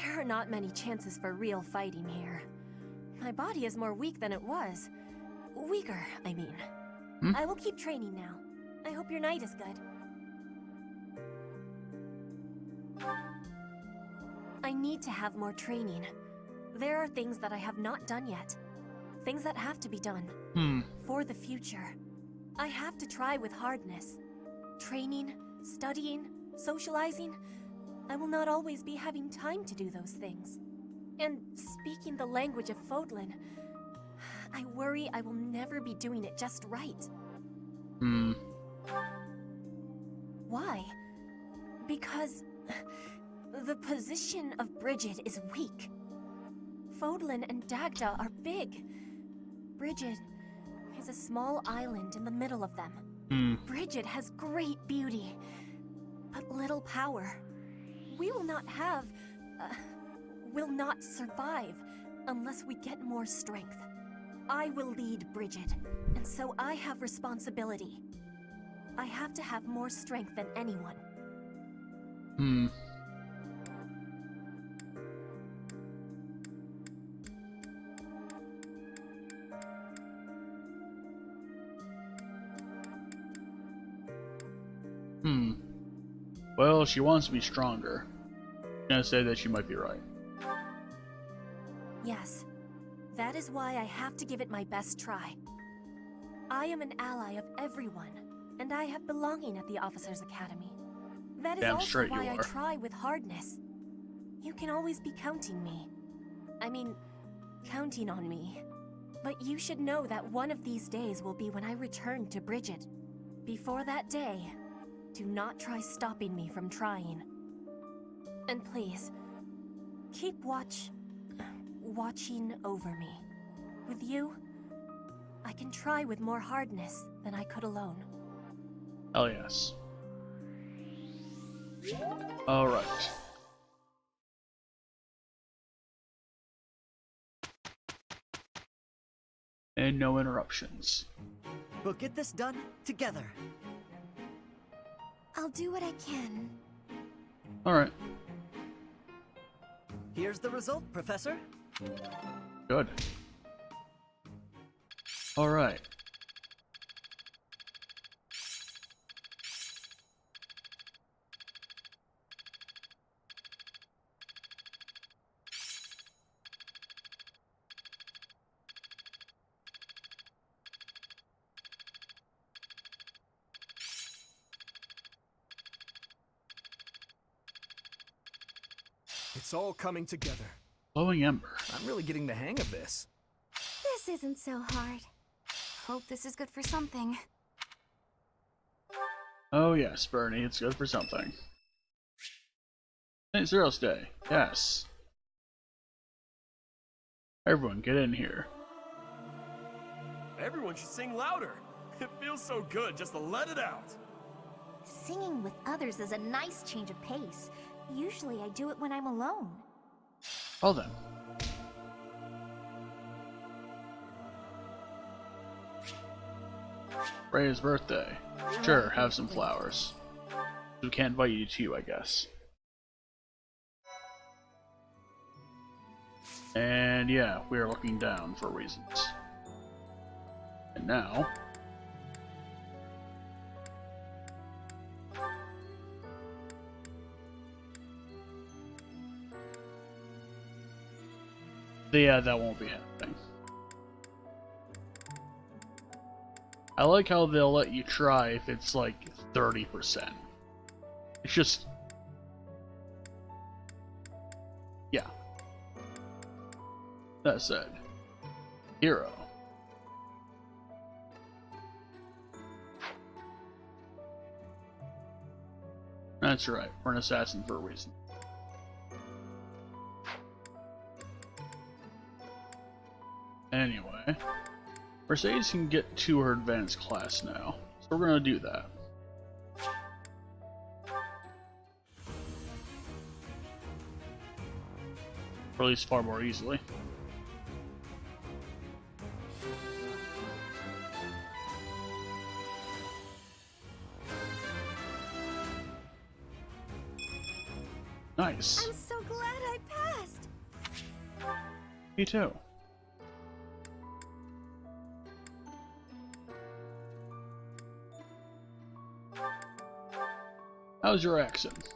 There are not many chances for real fighting here. My body is more weak than it was. Weaker, I mean. I will keep training now. I hope your night is good. I need to have more training. There are things that I have not done yet. Things that have to be done. For the future. I have to try with hardness. Training, studying, socializing. I will not always be having time to do those things. And speaking the language of Fodlan, I worry I will never be doing it just right. Why? Because the position of Bridget is weak. Fodlan and Dagda are big. Bridget is a small island in the middle of them. Bridget has great beauty, but little power. We will not survive unless we get more strength. I will lead Bridget, and so I have responsibility. I have to have more strength than anyone. Well, she wants to be stronger. I'm gonna say that she might be right. Yes, that is why I have to give it my best try. I am an ally of everyone, and I have belonging at the Officers' Academy. That is Damn also straight why you I are. try with hardness. You can always be counting me. I mean, counting on me. But you should know that one of these days will be when I return to Bridget. Before that day, do not try stopping me from trying. And please, keep watching over me. With you, I can try with more hardness than I could alone. Hell yes. Alright. And no interruptions. We'll get this done together. I'll do what I can. Alright. Here's the result, Professor. Good. Alright. It's all coming together. Glowing Ember. I'm really getting the hang of this. This isn't so hard. Hope this is good for something. Oh yes, Bernie, it's good for something. St. Cyril's Day, yes. Everyone get in here. Everyone should sing louder. It feels so good just to let it out. Singing with others is a nice change of pace. Usually I do it when I'm alone. Well then. Ray's birthday. Sure, have some flowers. We can't invite you to, I guess. And yeah, we are looking down for reasons. And now... yeah, that won't be happening. I like how they'll let you try if it's like 30%. It's just... yeah. That said, hero. That's right, we're an assassin for a reason. Anyway, Mercedes can get to her advanced class now, so we're gonna do that. Or at least far more easily. Nice. I'm so glad I passed. Me too. How's your accent?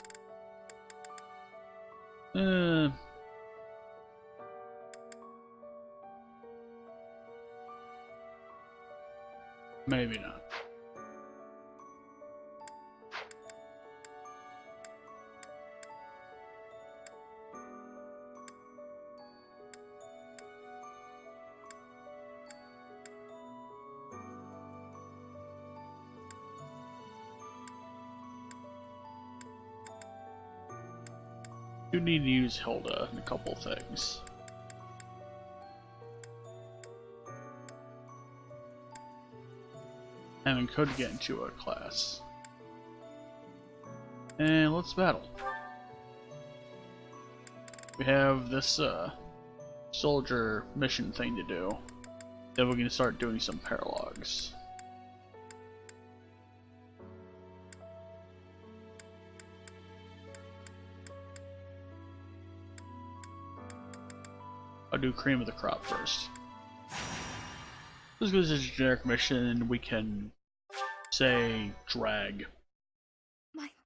Maybe not. You need to use Hilda in a couple things. And could get into a class. And let's battle. We have this soldier mission thing to do. Then we're gonna start doing some paralogs. I'll do cream of the crop first. This goes as a generic mission. We can say drag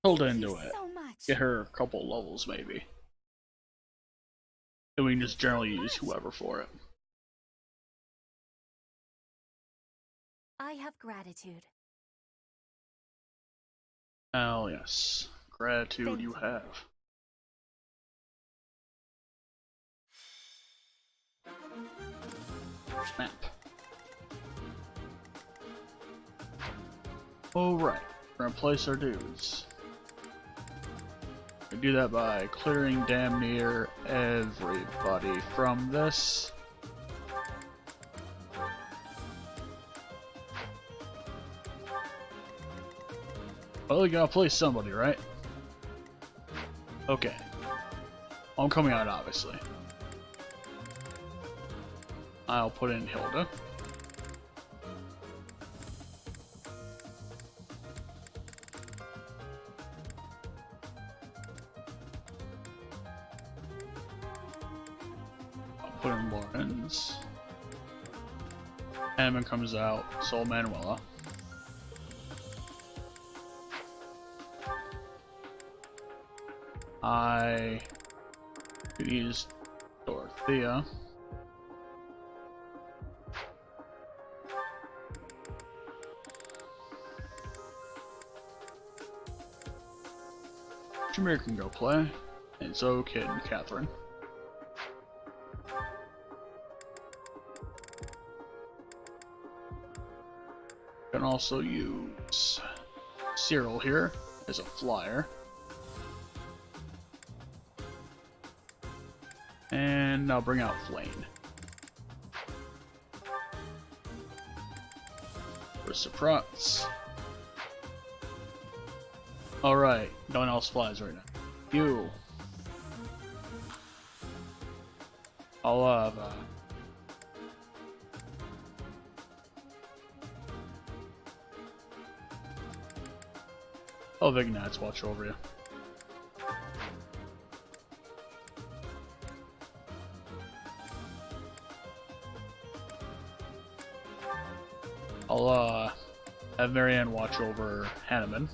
Hilda into it. Get her a couple levels maybe. And we can just generally use whoever for it. I have gratitude. Oh yes. Gratitude you have. Map. Alright, we're gonna place our dudes. We do that by clearing damn near everybody from this. Well, we gotta place somebody, right? Okay. I'm coming out, obviously. I'll put in Hilda. I'll put in Lawrence. Hammond comes out, Sol Manuela. I could use Dorothea. Jameer can go play, and so can Catherine. Can also use Cyril here as a flyer. And I'll bring out Flane. For surprise. Alright, no one else flies right now. You. I'll have I'll have Ignatz watch over you. I'll have Marianne watch over Hanneman.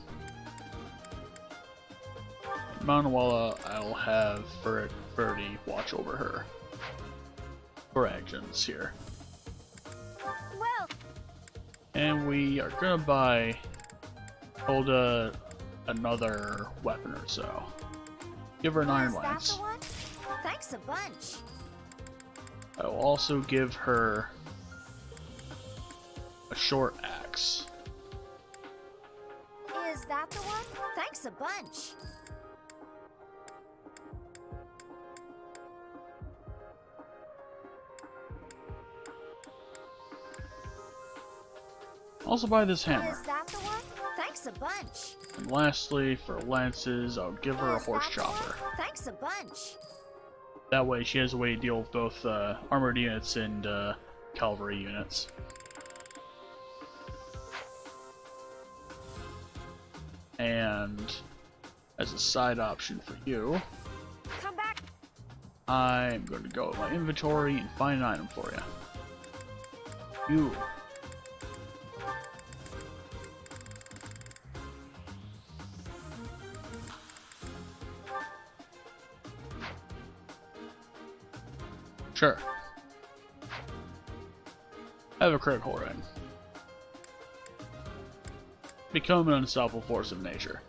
Manuela, I'll have Ferdy watch over her. For actions here. Well. And we are gonna buy Hilda another weapon or so. Give her an Iron Lance. Is that the one? Thanks a bunch. I will also give her a short axe. Is that the one? Thanks a bunch. Also buy this hammer. Is that the one? Thanks a bunch. And lastly, for lances, I'll give her a horse chopper. Thanks a bunch. That way she has a way to deal with both armored units and cavalry units. And as a side option for you, I'm going to go with my inventory and find an item for you. You. Sure. Have a critical ring. Become an unstoppable force of nature.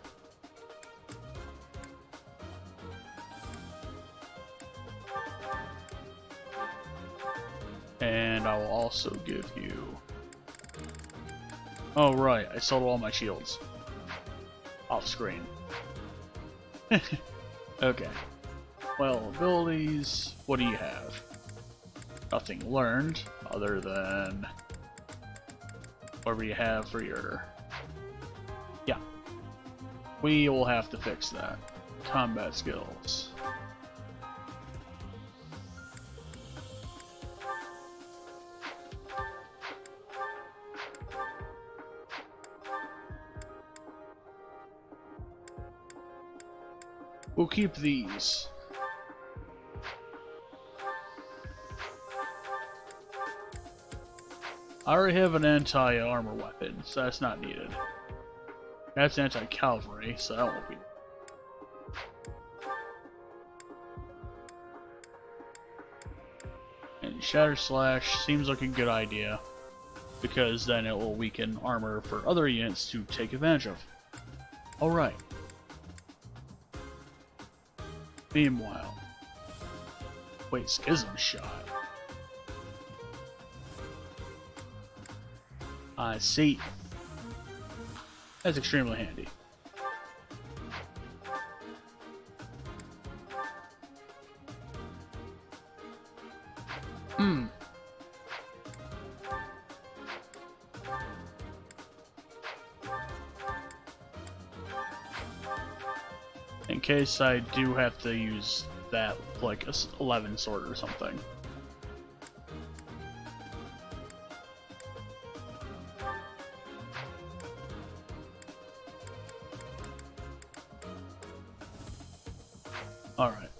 And I will also give you... Oh right, I sold all my shields. Off screen. Okay. Well, abilities, what do you have? Nothing learned, other than whatever you have for your... Yeah. We will have to fix that. Combat skills. We'll keep these. I already have an anti-armor weapon, so that's not needed. That's anti-cavalry, so that won't be. And Shatter Slash seems like a good idea, because then it will weaken armor for other units to take advantage of. Alright. Meanwhile... Wait, Schism Shot. I see. That's extremely handy. In case I do have to use that, like a 11 sword or something. Alright.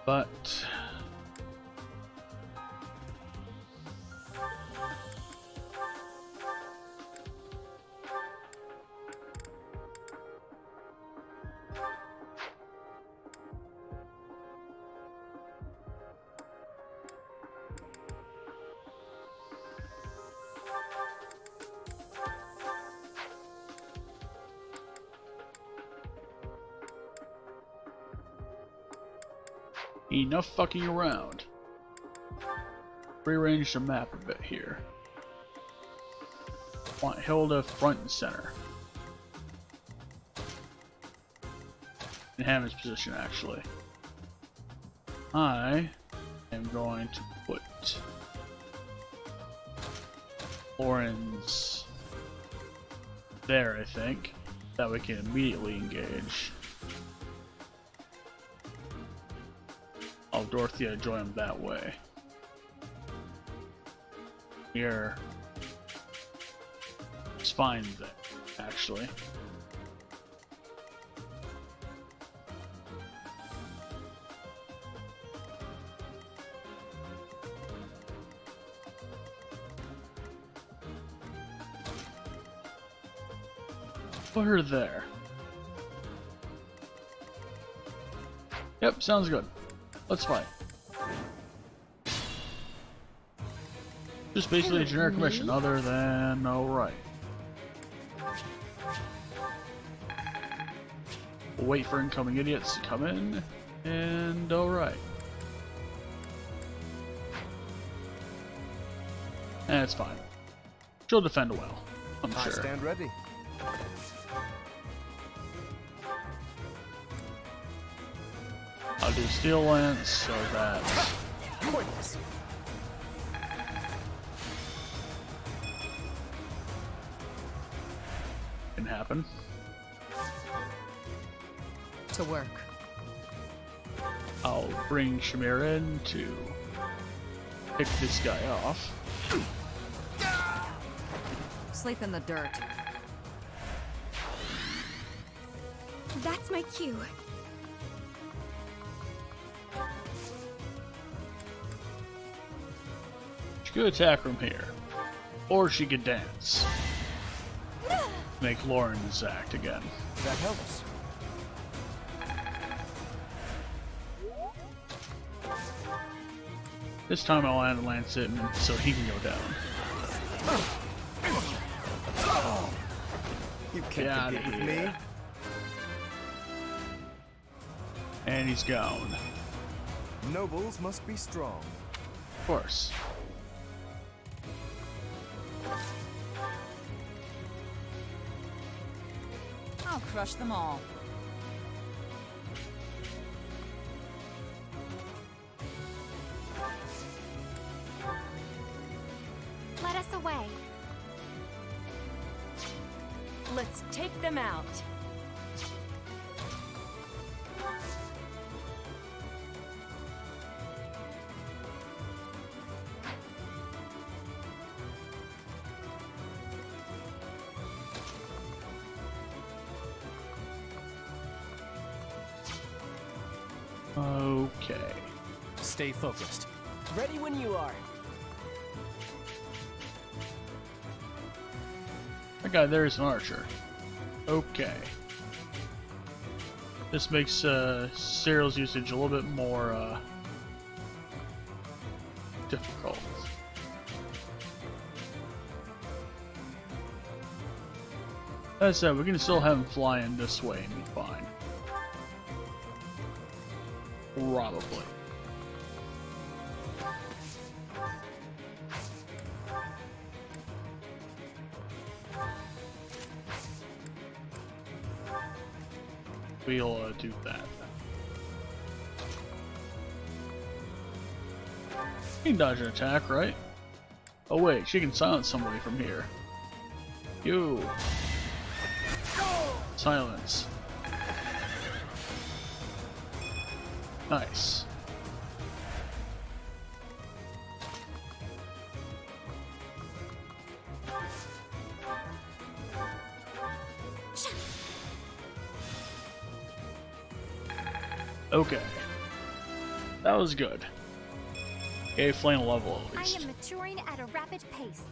But... enough fucking around. Rearrange the map a bit here. Want Hilda front and center. In Hammond's position, actually. I am going to put Lauren's there, I think. That we can immediately engage. I'll Dorothea join him that way. Here. It's fine then, actually. Put her there. Yep, sounds good. Let's fight. Just basically a generic mission, other than alright. We'll wait for incoming idiots to come in, and alright. And it's fine. She'll defend well, I'm sure. I stand ready. I'll do Steel Lance so that can happen. To work. I'll bring Shamir in to pick this guy off. sleep in the dirt. That's my cue. She could attack from here. Or she could dance. Make Lauren's act again. That helps. This time I'll land Lance it so he can go down. You can't compete with me. And he's gone. Nobles must be strong. Of course. I'll crush them all. Let us away. Let's take them out. Okay. Stay focused. Ready when you are. That guy there is an archer. Okay. This makes Cyril's usage a little bit more difficult. That said, we can still have him fly in this way and be fine. Probably. We'll do that. She can dodge an attack, right? Oh wait, she can silence somebody from here. You. Silence. Nice. Okay. That was good. Gave Flame a level at I least. am maturing at a rapid pace.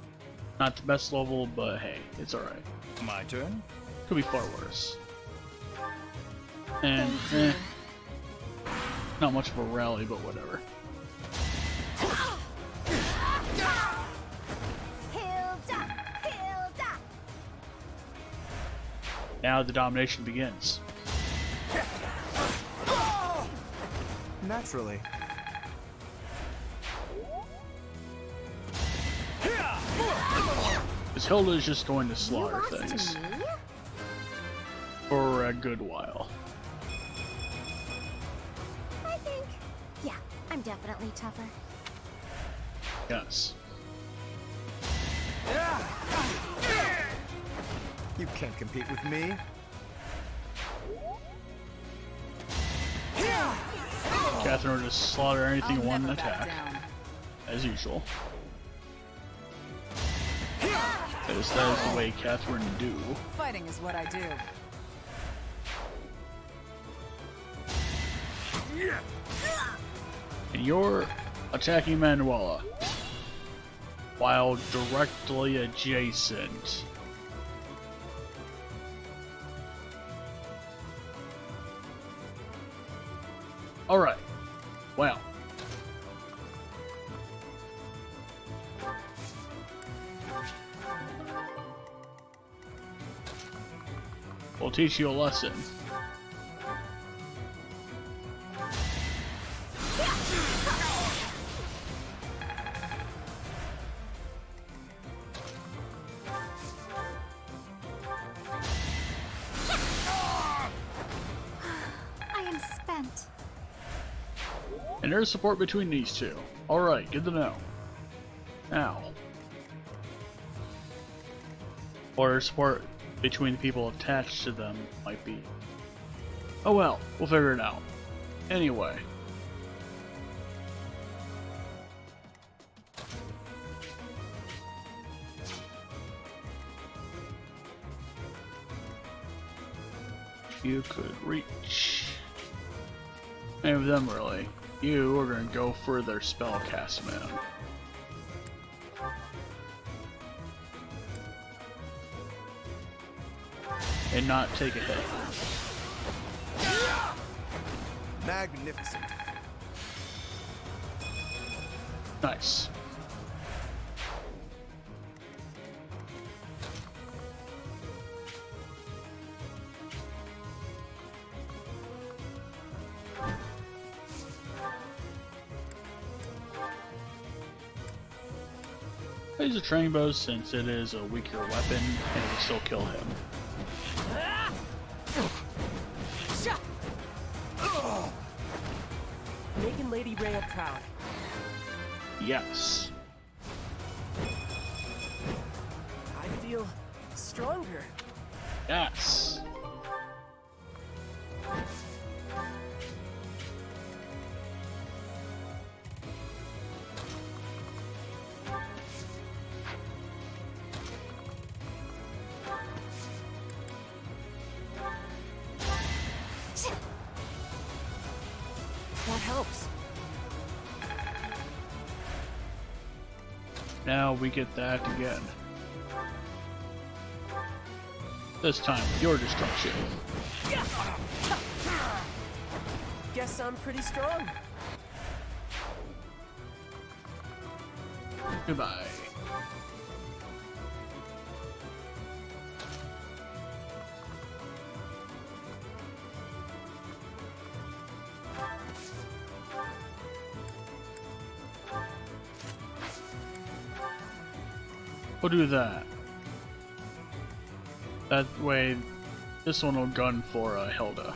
Not the best level, but hey, it's alright. My turn? Could be far worse. And, not much of a rally, but whatever. Hilda! Hilda! Now the domination begins. Naturally. Because Hilda is just going to slaughter You lost things. to me? For a good while. I think, yeah, I'm definitely tougher. Yes. You can't compete with me. Catherine will just slaughter anything in one never back attack. down. As usual. That is the way Catherine do. Fighting is what I do. And you're attacking Manuela. While directly adjacent. Alright. Well. We'll teach you a lesson. I am spent. And there's support between these two. Alright, good to know. Now. Or support between the people attached to them might be. Oh well, we'll figure it out. Anyway. You could reach. Any of them really. You are going to go for their spellcast man. And not take a hit. Magnificent. Nice. I use a training bow since it is a weaker weapon and it will still kill him. Making Lady Rhea proud. Yes. I feel stronger. Yes. That helps. Now we get that again. This time with your destruction. Guess I'm pretty strong. Goodbye. We'll do that. That way, this one will gun for Hilda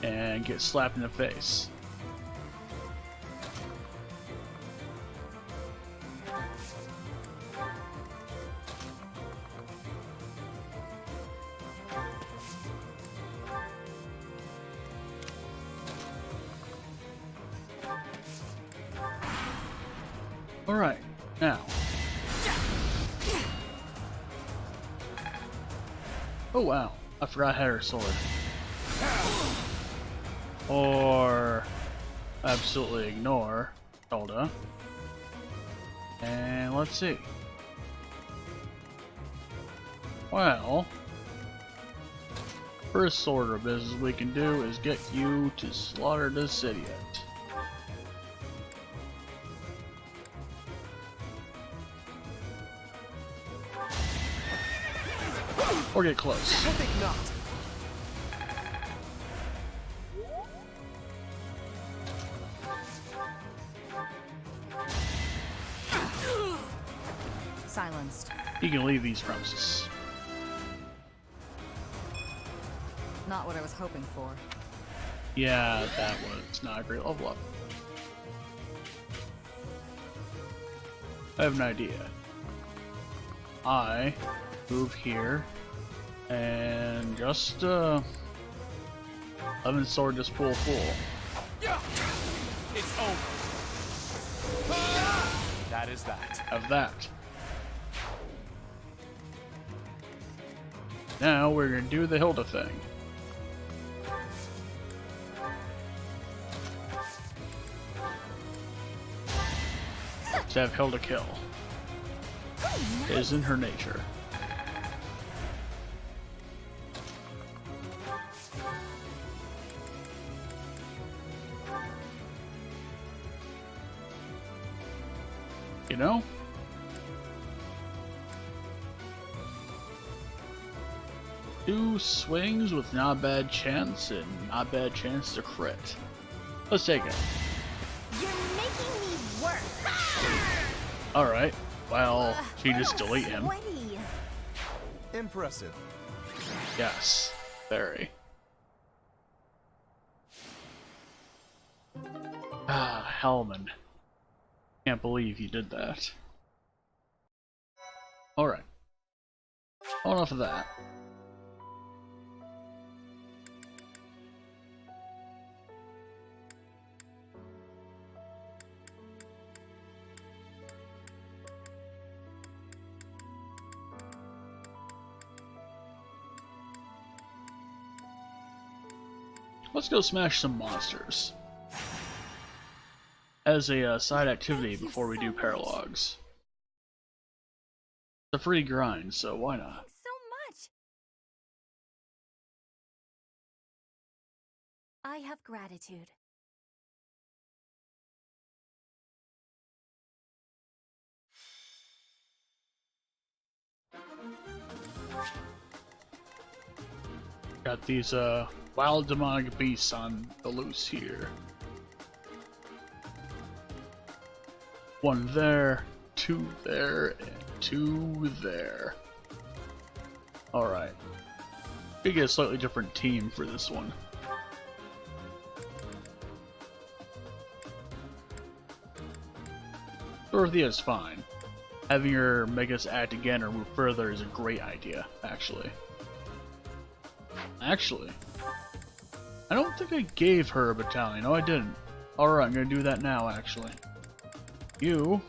and get slapped in the face. Alright, now. Oh wow, I forgot I had her sword. Or absolutely ignore Hilda. And let's see. Well, first order of business we can do is get you to slaughter this idiot. Or get close. I think not. Silenced. You can leave these premises. Not what I was hoping for. Yeah, that was not a great level up. I have an idea. I move here and just Lemon Sword just pull full. It's over. That is that. Of that. Now we're gonna do the Hilda thing. To have Hilda kill. It is in her nature. You know? Two swings with not bad chance and not bad chance to crit. Let's take it. You're making me work. Alright, well, she just delete him. Sweaty. Impressive. Yes, very. Ah, Hellman. Can't believe you did that. Alright. Enough of that. let's go smash some monsters. As a side activity before we do paralogs. It's a free grind, so why not? Thanks so much. I have gratitude. Got these wild demonic beasts on the loose here. One there, two there, and two there. Alright. We get a slightly different team for this one. Dorothea's fine. Having her make us act again or move further is a great idea, actually. Actually, I don't think I gave her a battalion. No, I didn't. Alright, I'm gonna do that now, actually. You...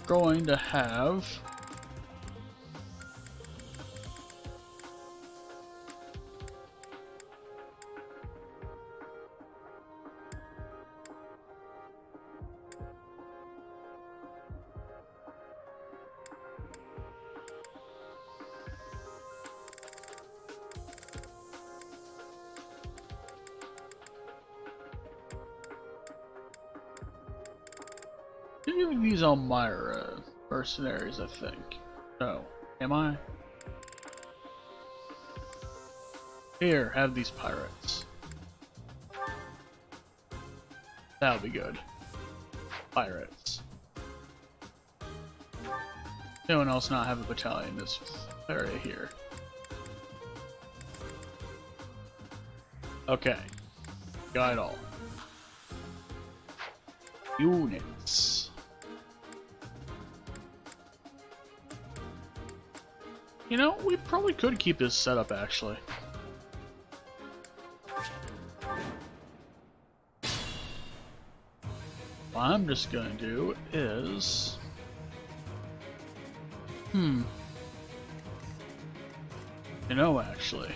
going to have... These Elmira mercenaries, I think. No. Am I? Here, have these pirates. That'll be good. Pirates. Anyone else not have a battalion in this area here? Okay. Got it all. Units. You know, we probably could keep this set up, actually. What I'm just gonna do is... You know, actually.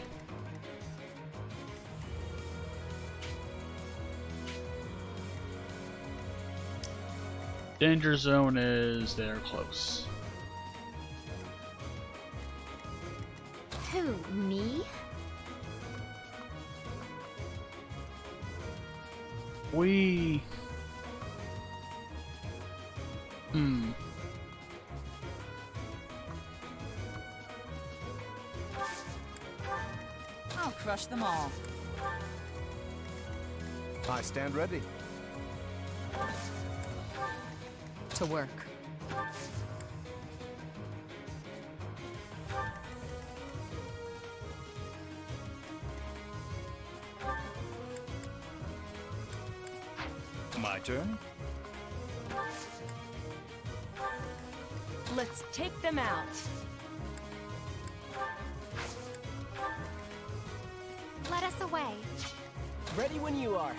Danger zone is there close. Who, me? We... I'll crush them all. I stand ready. To work. My turn? Let's take them out. Let us away. Ready when you are.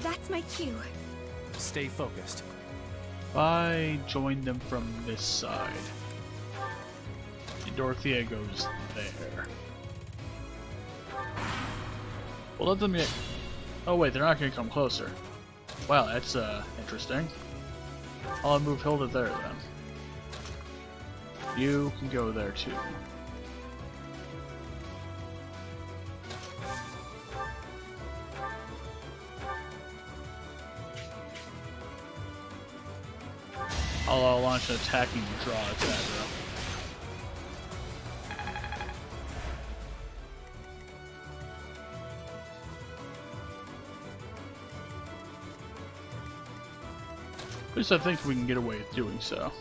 That's my cue. Stay focused. If I join them from this side, and Dorothea goes there. We'll let them get... Oh wait, they're not going to come closer. Wow, that's interesting. I'll move Hilda there then. You can go there too. I'll launch an attacking draw at that aggro. At least I think we can get away with doing so.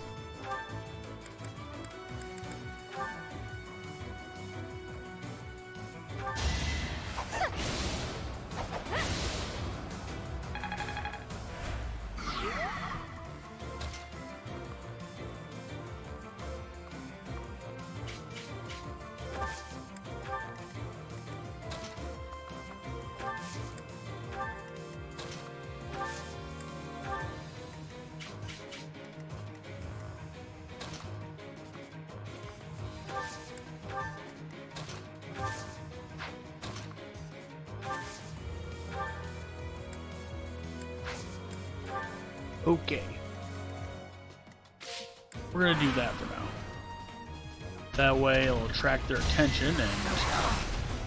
Okay. We're gonna do that for now. That way it'll attract their attention and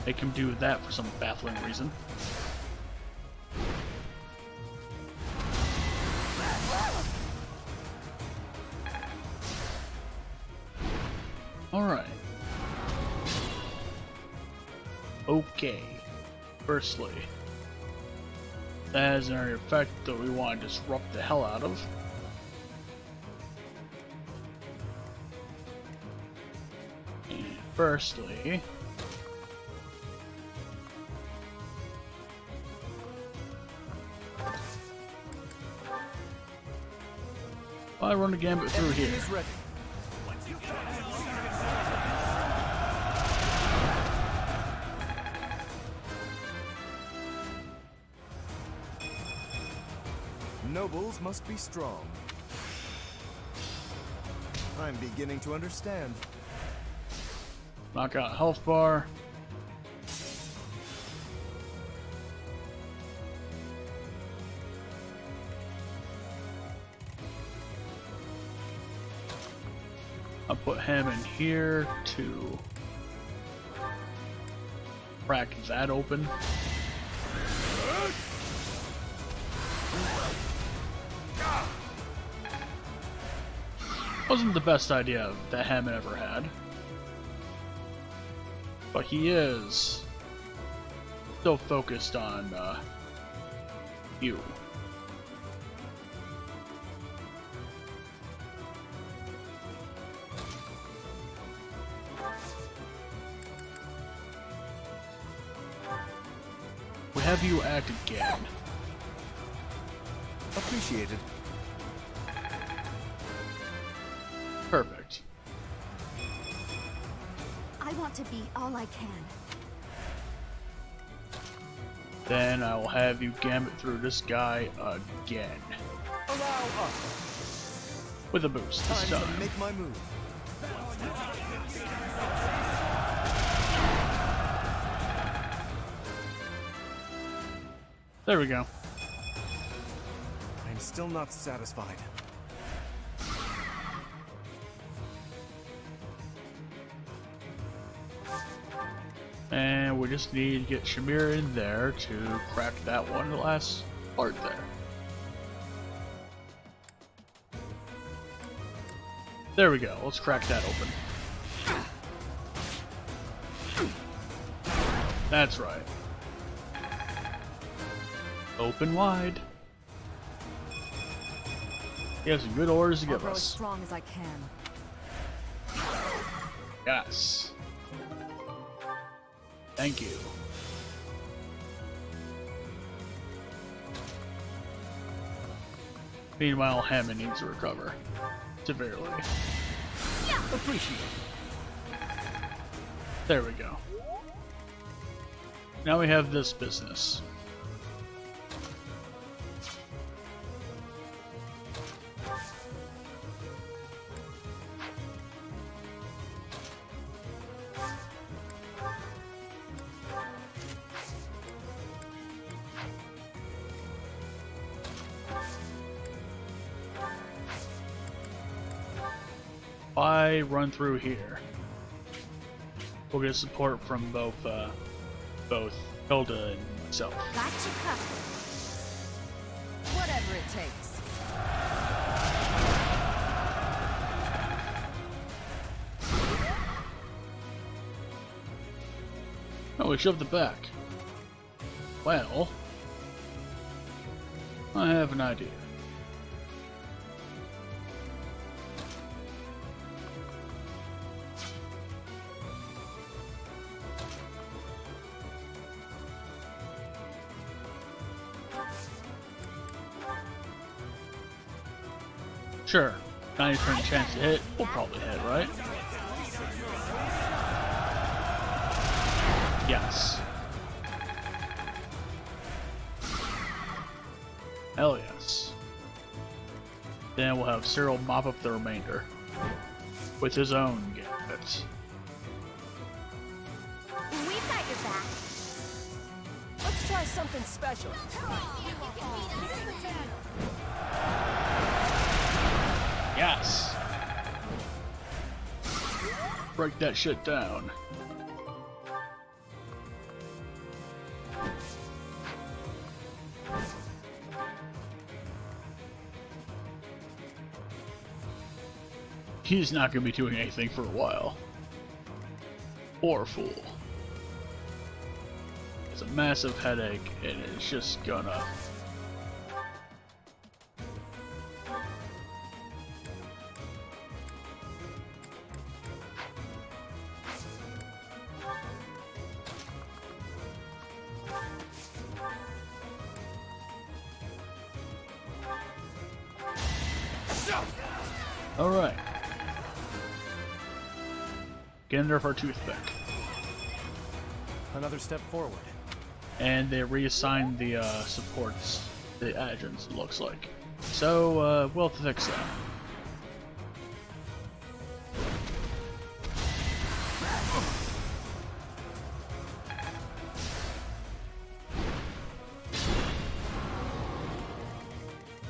make them do that for some baffling reason. Alright. Okay. Firstly, that has an area effect that we want to disrupt the hell out of. And firstly, I run the gambit through here. Nobles must be strong. I'm beginning to understand. Knock out health bar. I'll put him in here to crack that open. Wasn't the best idea that Hammond ever had. But he is still focused on you. We have you act again. Appreciated. Perfect. I want to be all I can. Then I will have you gambit through this guy again. Allow up. With a boost this time. To make my move. There we go. I'm still not satisfied. And we just need to get Shamir in there to crack that one last part there. There we go. Let's crack that open. That's right. Open wide. He has some good orders to give I'll grow us. as strong as I can. Yes. Thank you. Meanwhile, Hammond needs to recover severely. Appreciate it. There we go. Now we have this business. I run through here. We'll get support from both Hilda and myself. Gotcha covered. Whatever it takes. Oh, we shoved it back. Well, I have an idea. Sure, 90% chance to hit. We'll probably hit, right? Yes. Hell yes. Then we'll have Cyril mop up the remainder with his own gambit. We've got your back. Let's try something special. Yes! Break that shit down. He's not going to be doing anything for a while. Poor fool. It's a massive headache, and it's just gonna... Alright. Get in there for a toothpick. Another step forward. And they reassigned the supports, the adjutants, it looks like. So, we'll have to fix that.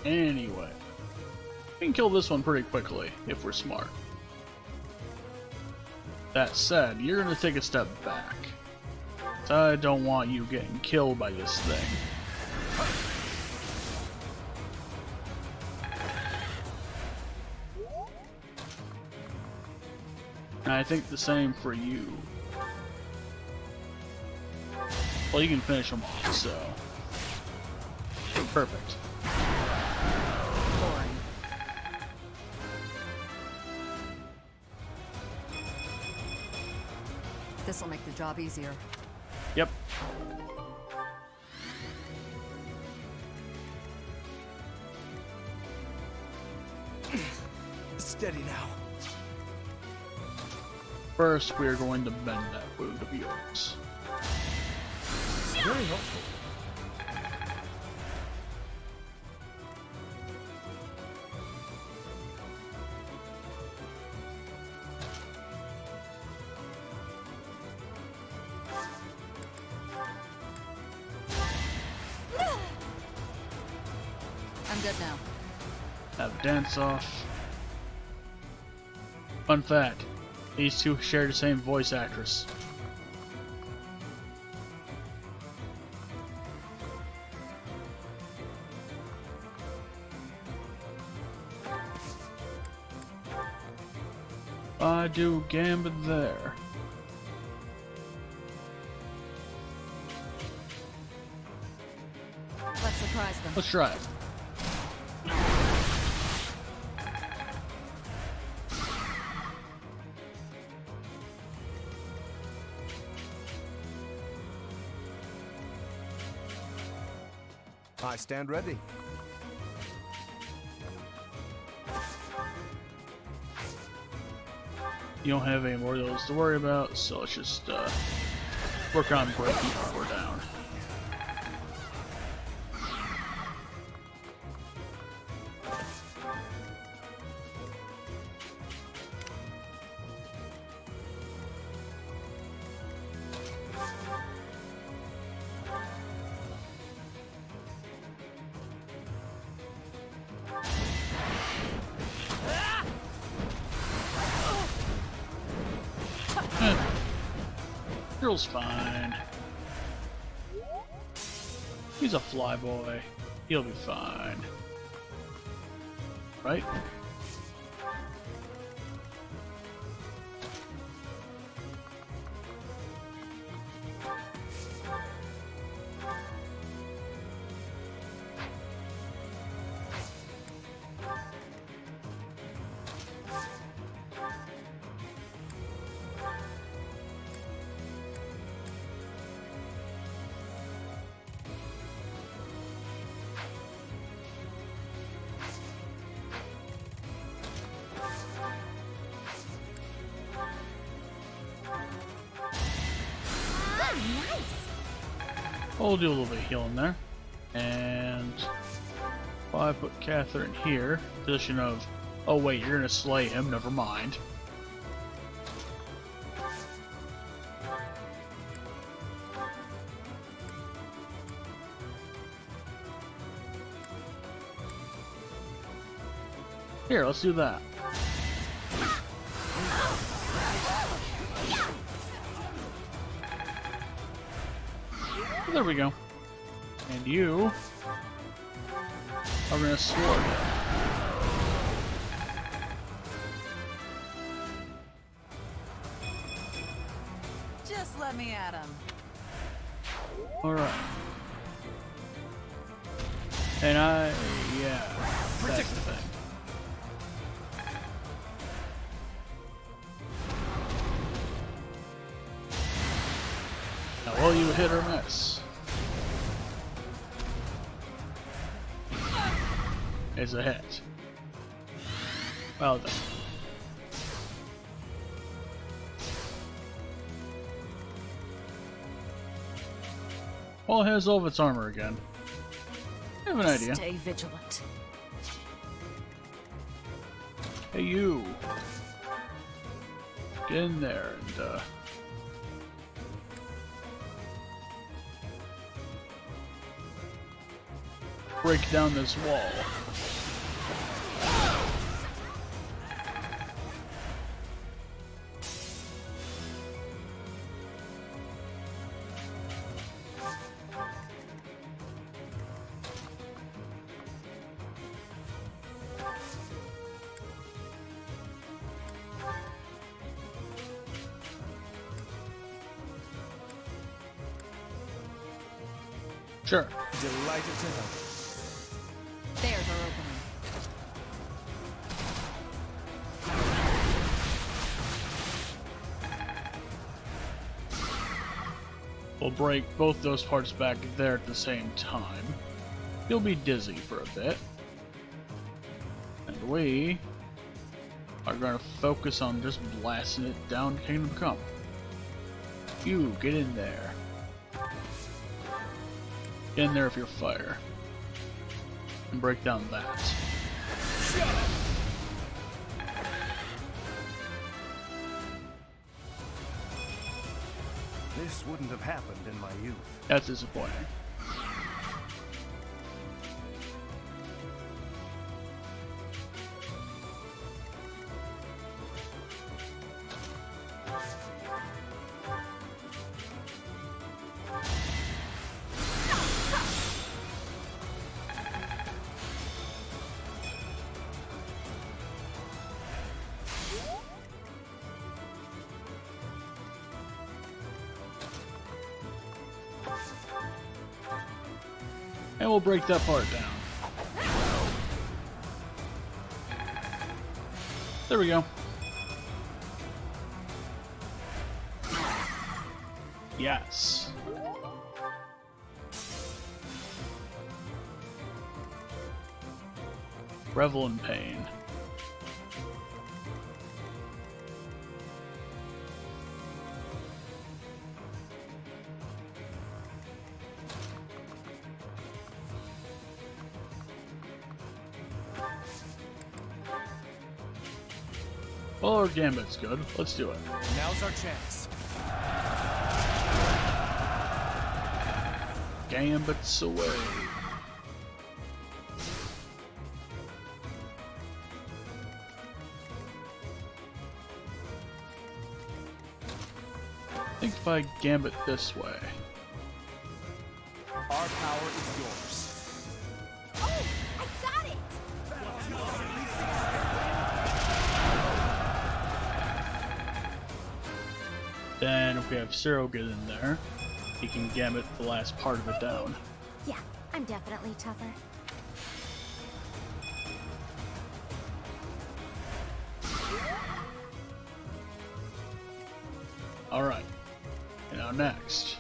Anyway, we can kill this one pretty quickly if we're smart. That said, you're gonna take a step back. I don't want you getting killed by this thing. And I think the same for you. Well, you can finish them off, so... Perfect. Boring. This'll make the job easier. Yep. Steady now. First, we are going to bend that wound of yours. Very helpful. I'm good now. Have a dance off. Fun fact, these two share the same voice actress. I do gambit there. Let's surprise them. Let's try it. I stand ready. You don't have any more of those to worry about, so let's just work on breaking before we're down. Girl's fine. He's a flyboy. He'll be fine. Right? We'll do a little bit of healing there. And if I put Catherine here, position of, oh wait, you're gonna slay him, never mind. Here, let's do that. There we go. And you are gonna sword it. Just let me at him. Alright. And yeah, that's the thing. Now, will you hit or miss? It's a hit. Well done. Well, it has all of its armor again. I have an idea. Stay vigilant. Hey, you. Get in there and, break down this wall. Sure. Delighted to help. There's our opening. We'll break both those parts back there at the same time. You'll be dizzy for a bit. And we are going to focus on just blasting it down Kingdom Come. You, get in there. Get in there with your fire. And break down that. This wouldn't have happened in my youth. That's disappointing. And we'll break that part down. There we go. Yes. Revel in pain. Well, our gambit's good. Let's do it. Now's our chance. Gambits away. I think if I gambit this way. Our power is yours. Oh, I got it! Then if we have Cyril get in there, he can gambit the last part of it down. Yeah, I'm definitely tougher. Alright. And now next.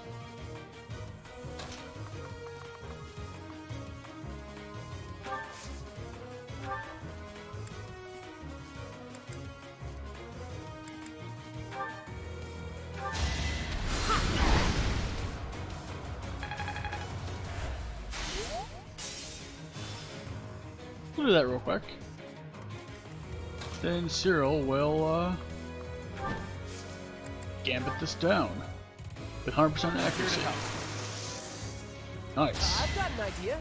We'll do that real quick. Then Cyril will gambit this down with 100% accuracy. Nice. I've got an idea.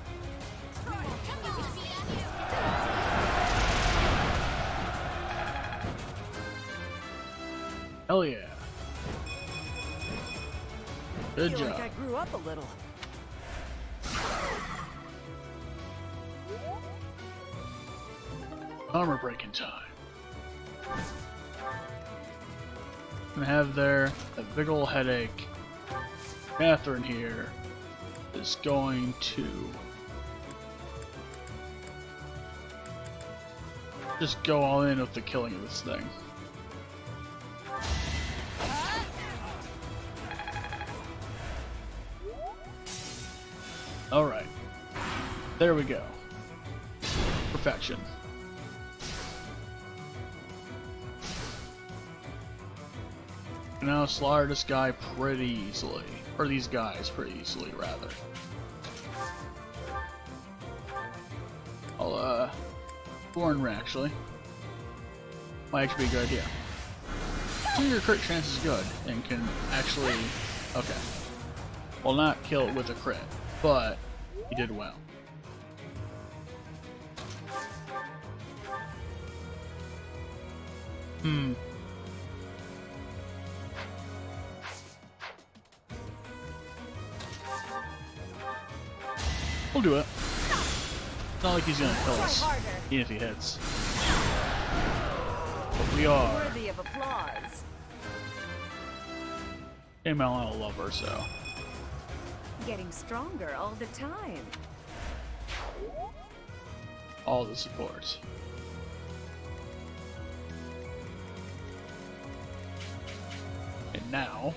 Hell yeah. Good feel job. like I grew up a little. Armor breaking time. Gonna have there a big ol' headache. Catherine here is going to just go all in with the killing of this thing. Alright. There we go. Perfection. Now slaughter this guy pretty easily. Or these guys pretty easily, rather. I'll, Warn actually. Might actually be a good idea. So your crit chance is good, and can actually... Okay. Well, not kill it with a crit, but he did well. We'll do it. It's not like he's gonna kill us, even if he hits. But we are. Worthy of applause. Came out on a lover, so. Getting stronger all the time. All the support. And now.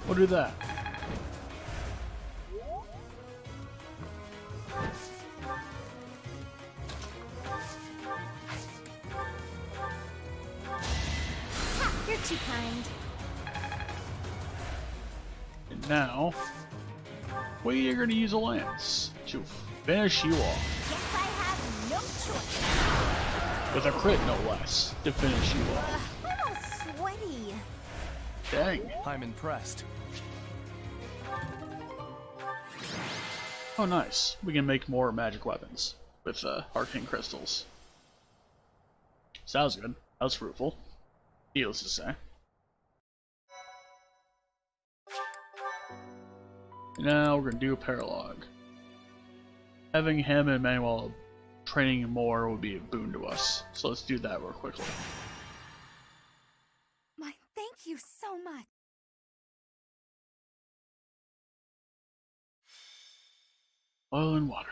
We'll do that. You're too kind. And now, we are going to use a lance to finish you off. Guess I have no choice. With a crit, no less, to finish you off. I'm all sweaty. Dang. I'm impressed. Oh, nice. We can make more magic weapons with arcane crystals. Sounds good. That was fruitful. Needless to say. Now we're gonna do a paralogue. Having him and Manuel training more would be a boon to us. So let's do that real quickly. My thank you so much. Oil and water.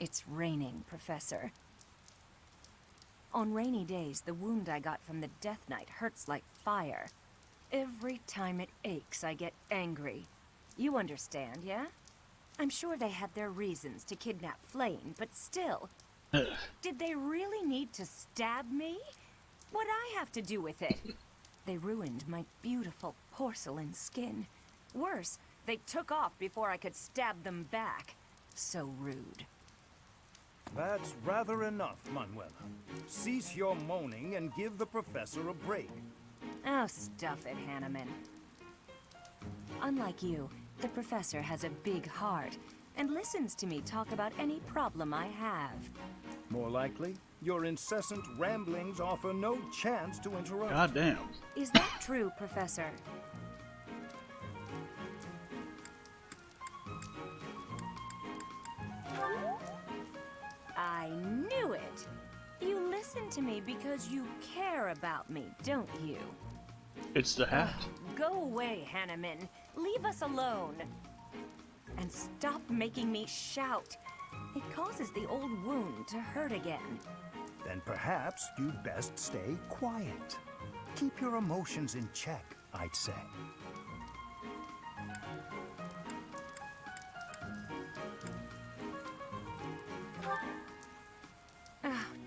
It's raining, Professor. On rainy days, the wound I got from the Death Knight hurts like fire. Every time it aches, I get angry. You understand, yeah? I'm sure they had their reasons to kidnap Flame, but still. Did they really need to stab me? What'd I have to do with it? They ruined my beautiful porcelain skin. Worse, they took off before I could stab them back. So rude. That's rather enough, Manuela. Cease your moaning and give the professor a break. Oh, stuff it, Hanneman. Unlike you, the professor has a big heart and listens to me talk about any problem I have. More likely, your incessant ramblings offer no chance to interrupt. Goddamn. Is that true, Professor? I knew it! You listen to me because you care about me, don't you? It's the hat. Go away, Hanneman. Leave us alone. And stop making me shout. It causes the old wound to hurt again. Then perhaps you'd best stay quiet. Keep your emotions in check, I'd say.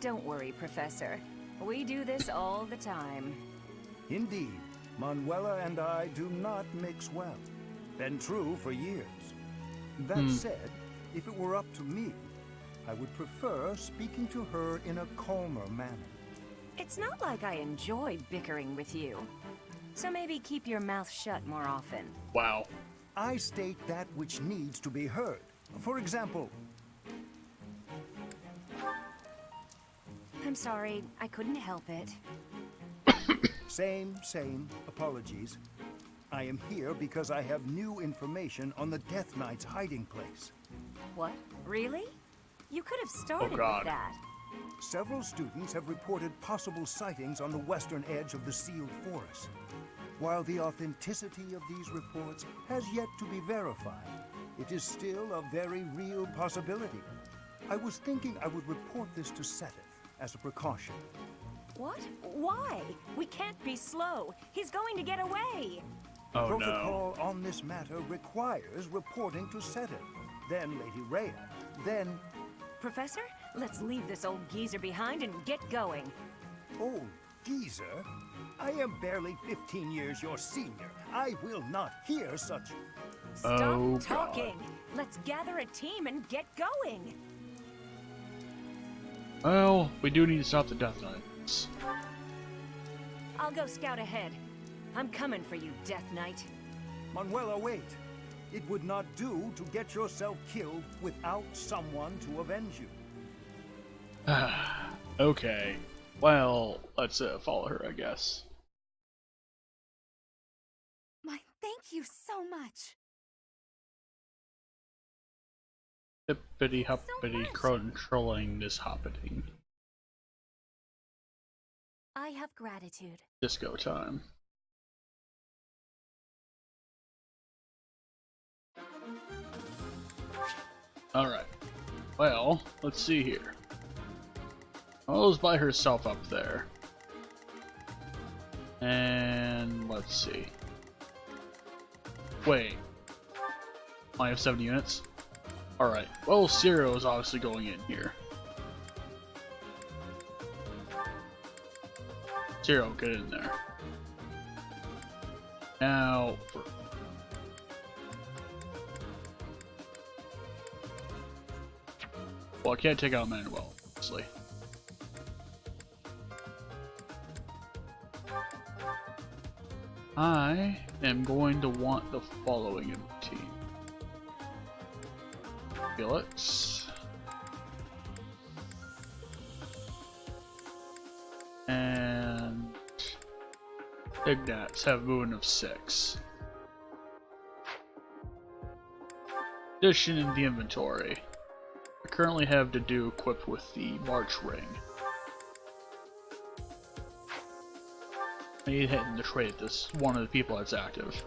Don't worry, Professor. We do this all the time. Indeed, Manuela and I do not mix well. Been true for years. That said, if it were up to me, I would prefer speaking to her in a calmer manner. It's not like I enjoy bickering with you. So maybe keep your mouth shut more often. Wow. I state that which needs to be heard. For example... I'm sorry, I couldn't help it. Same. Apologies. I am here because I have new information on the Death Knight's hiding place. What? Really? You could have started with that. Several students have reported possible sightings on the western edge of the sealed forest. While the authenticity of these reports has yet to be verified, it is still a very real possibility. I was thinking I would report this to Seteth as a precaution. What? Why? We can't be slow. He's going to get away. Oh, Protocol on this matter requires reporting to Seteth, then Lady Rhea, then... Professor, let's leave this old geezer behind and get going. Old geezer? I am barely 15 years your senior. I will not hear such... Stop talking. Let's gather a team and get going. Well, we do need to stop the Death Knights. I'll go scout ahead. I'm coming for you, Death Knight. Manuela, wait. It would not do to get yourself killed without someone to avenge you. Okay. Well, let's follow her, I guess. My thank you so much. Hippity hoppity controlling this hoppiting. I have gratitude. Disco time. Alright. Well, let's see here. Mo's by herself up there. And let's see. Wait. I have 7 units? Alright. Well, Zero is obviously going in here. Zero, get in there. Now, for... Well, I can't take out Manuel, obviously. I am going to want the following in my team. Felix. And Ignats have movement of 6. Addition in the inventory. I currently have to do equipped with the March Ring. I need to hit in the trade this one of the people that's active.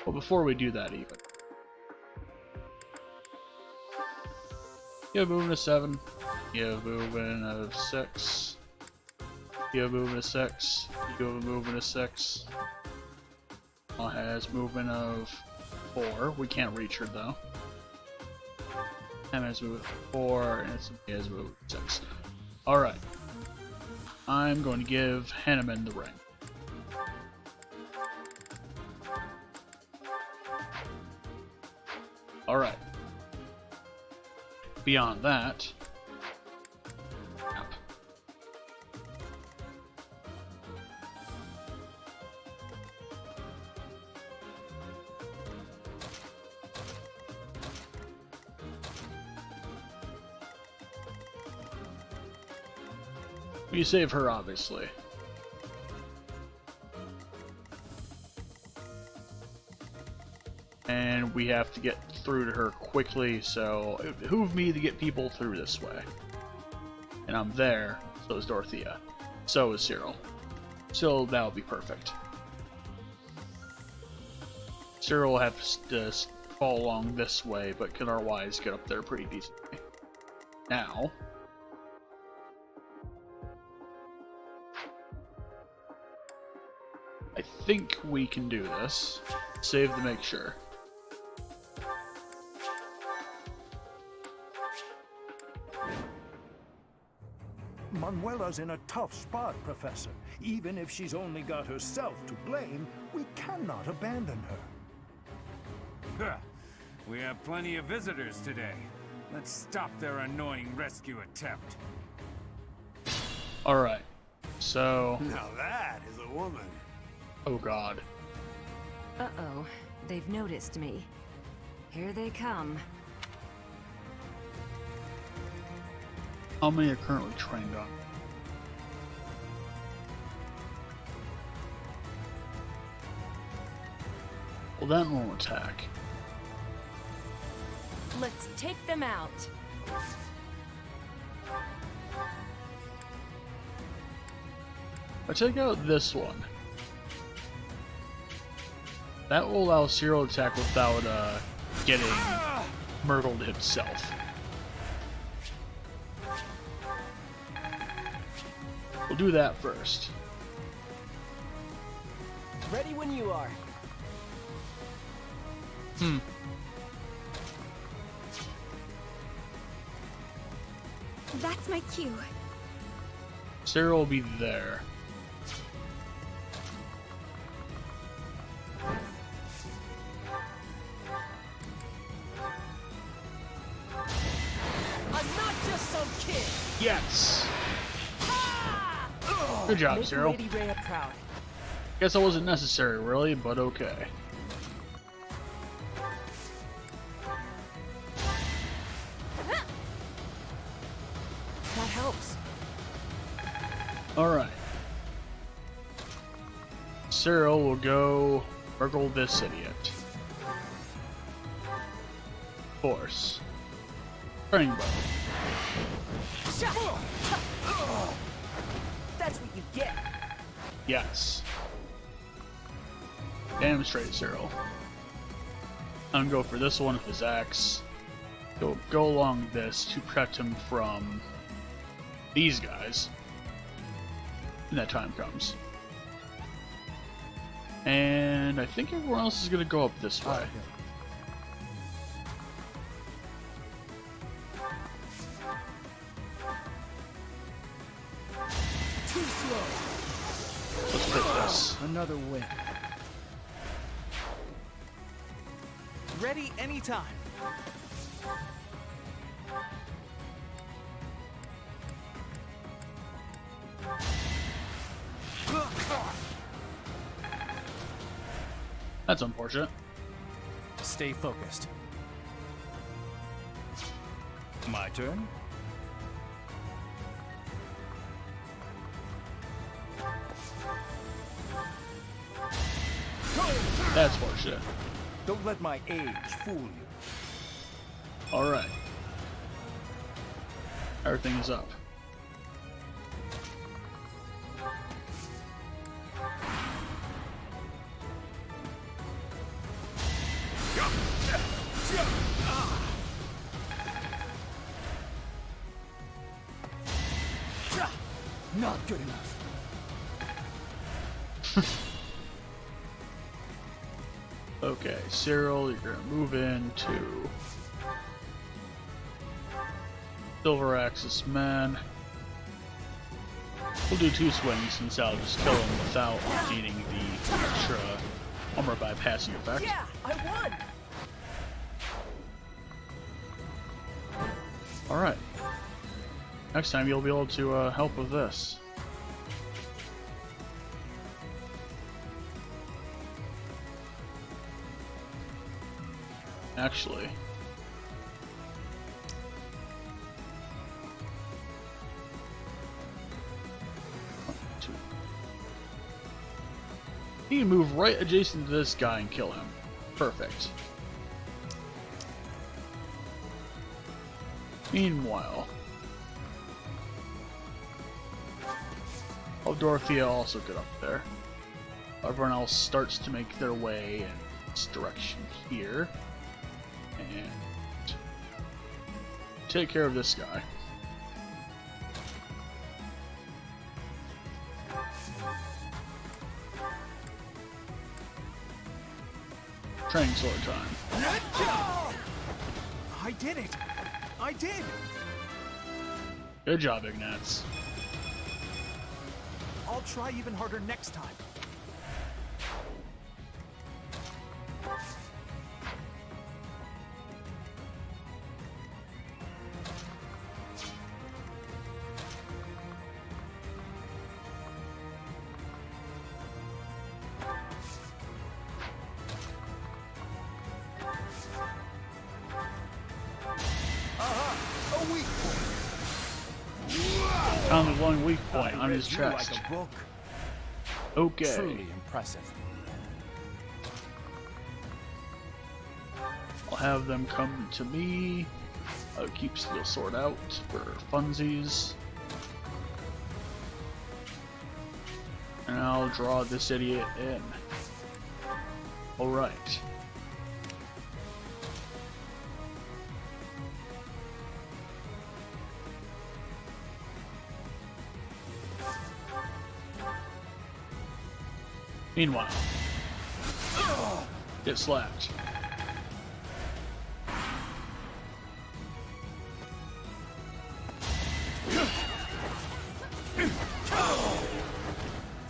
But before we do that even. You have movement of 7. You have movement of 6. You have movement of 6. You have a movement of 6. Has movement of 4. We can't reach her though. Emma has movement of 4, and he has movement of 6. Alright. I'm going to give Hanneman the ring. Alright. Beyond that... Yep. We save her, obviously. And we have to get through to her quickly, so it behooved me to get people through this way. And I'm there, so is Dorothea. So is Cyril. So that'll be perfect. Cyril will have to fall along this way, but can our Ys get up there pretty decently. Now... I think we can do this. Save to make sure. Manuela's in a tough spot, Professor. Even if she's only got herself to blame, we cannot abandon her. We have plenty of visitors today. Let's stop their annoying rescue attempt. Alright. So... Now that is a woman. Oh god. Uh-oh. They've noticed me. Here they come. How many are currently trained on? Well, that won't attack. Let's take them out. I take out this one. That will allow Cyril to attack without getting murgled himself. We'll do that first. Ready when you are. That's my cue. Cyril will be there. I'm not just some kid. Yes. Good job, Make Cyril. Lady Rhea proud. Guess that wasn't necessary, really, but okay. That helps. Alright. Cyril will go burgle this idiot. Force. Turning bow. That's what you get. Yes. Damn straight, Cyril. I'm gonna go for this one with his axe. Go along this to protect him from these guys when that time comes. And I think everyone else is gonna go up this way. Too slow. Let's take this. Another win. Ready anytime. That's unfortunate. Stay focused. My turn. That's fortunate. Don't let my age fool you. Alright. Everything is up. Not good enough. Okay, Cyril, you're gonna move into Silver Axis Man. We'll do 2 swings since I'll just kill him without needing the extra armor bypassing effect. Yeah, I won. Alright. Next time you'll be able to help with this. Actually. You can move right adjacent to this guy and kill him. Perfect. Meanwhile, Dorothea also get up there. Everyone else starts to make their way in this direction here. And take care of this guy. Training sword time. I did it! I did! Good job, Ignatz. I'll try even harder next time. weak point. Found the one weak point on read his you chest. like a book. Okay. Truly impressive. I'll have them come to me. I'll keep Steel Sword out for funsies. And I'll draw this idiot in. Alright. Meanwhile, get slapped.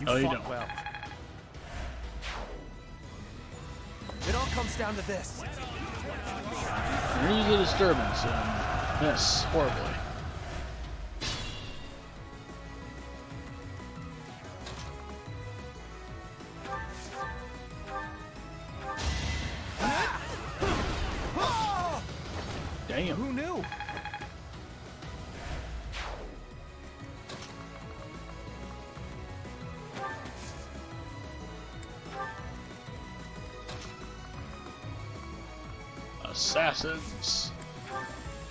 You you fought don't. well. It all comes down to this. There's a disturbance and miss horribly. Damn. Who knew? Assassins!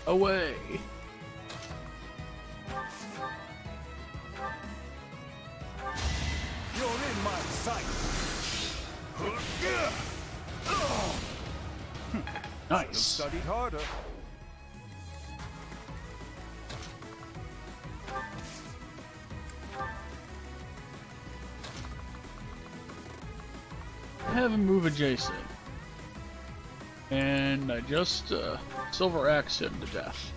Away! You're in my sight. Nice. Studied harder. Have him move adjacent. And I just silver axe him to death.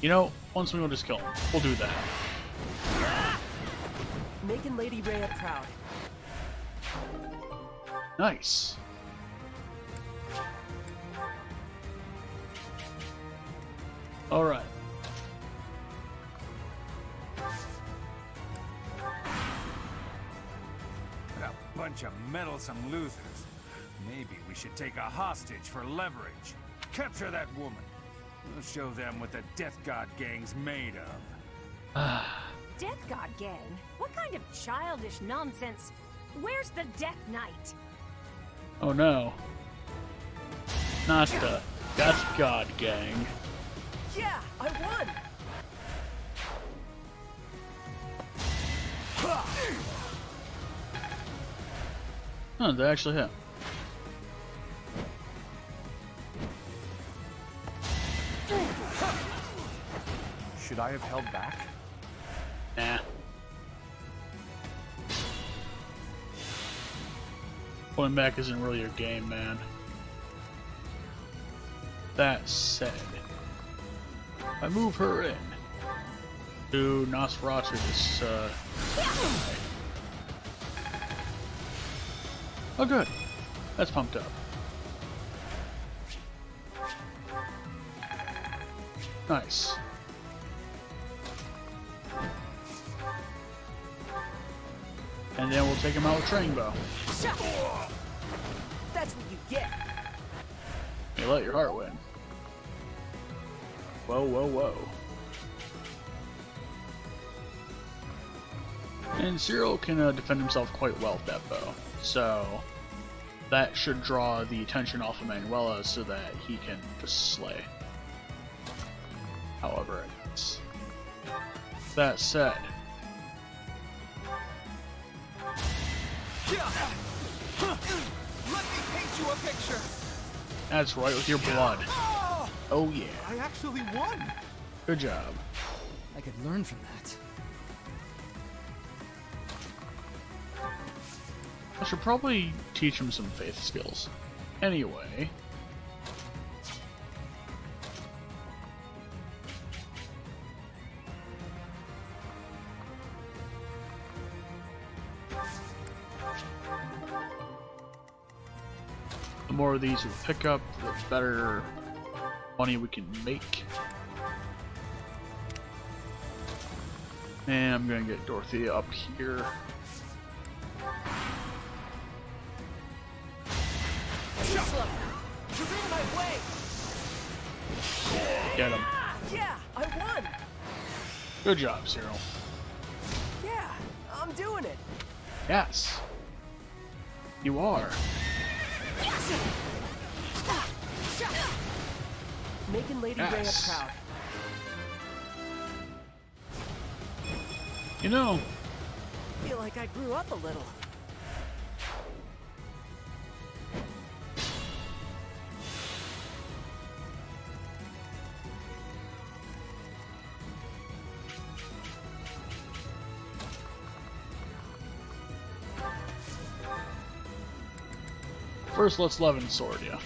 You know, once we'll just kill him. We'll do that. Making Lady Rhea proud. Nice. Alright. What a bunch of meddlesome losers. Maybe we should take a hostage for leverage. Capture that woman. We'll show them what the Death God gang's made of. Death God gang? What kind of childish nonsense? Where's the Death Knight? Oh no. Not the Death God gang. Yeah, I won. Huh, they actually hit. Should I have held back? Nah. Pulling back isn't really your game, man. That said, I move her in to Nosferatu this, Oh good, that's pumped up. Nice. And then we'll take him out with Training Bow. That's what you get. You let your heart win. Whoa, whoa, whoa. And Cyril can defend himself quite well with that bow. So that should draw the attention off of Manuela so that he can just slay. However it is. That said, Let me paint you a picture. that's right, with your blood. Oh yeah. I actually won. Good job. I could learn from that. I should probably teach him some faith skills. Anyway. The more of these we pick up, the better money we can make. And I'm gonna get Dorothea up here. You're in my way. Get him. Yeah, Good job, Cyril. Yeah, I'm doing it. Yes. You are. Making Lady Yes. Rhea proud. You know, Feel like I grew up a little. first let's Levin sword you.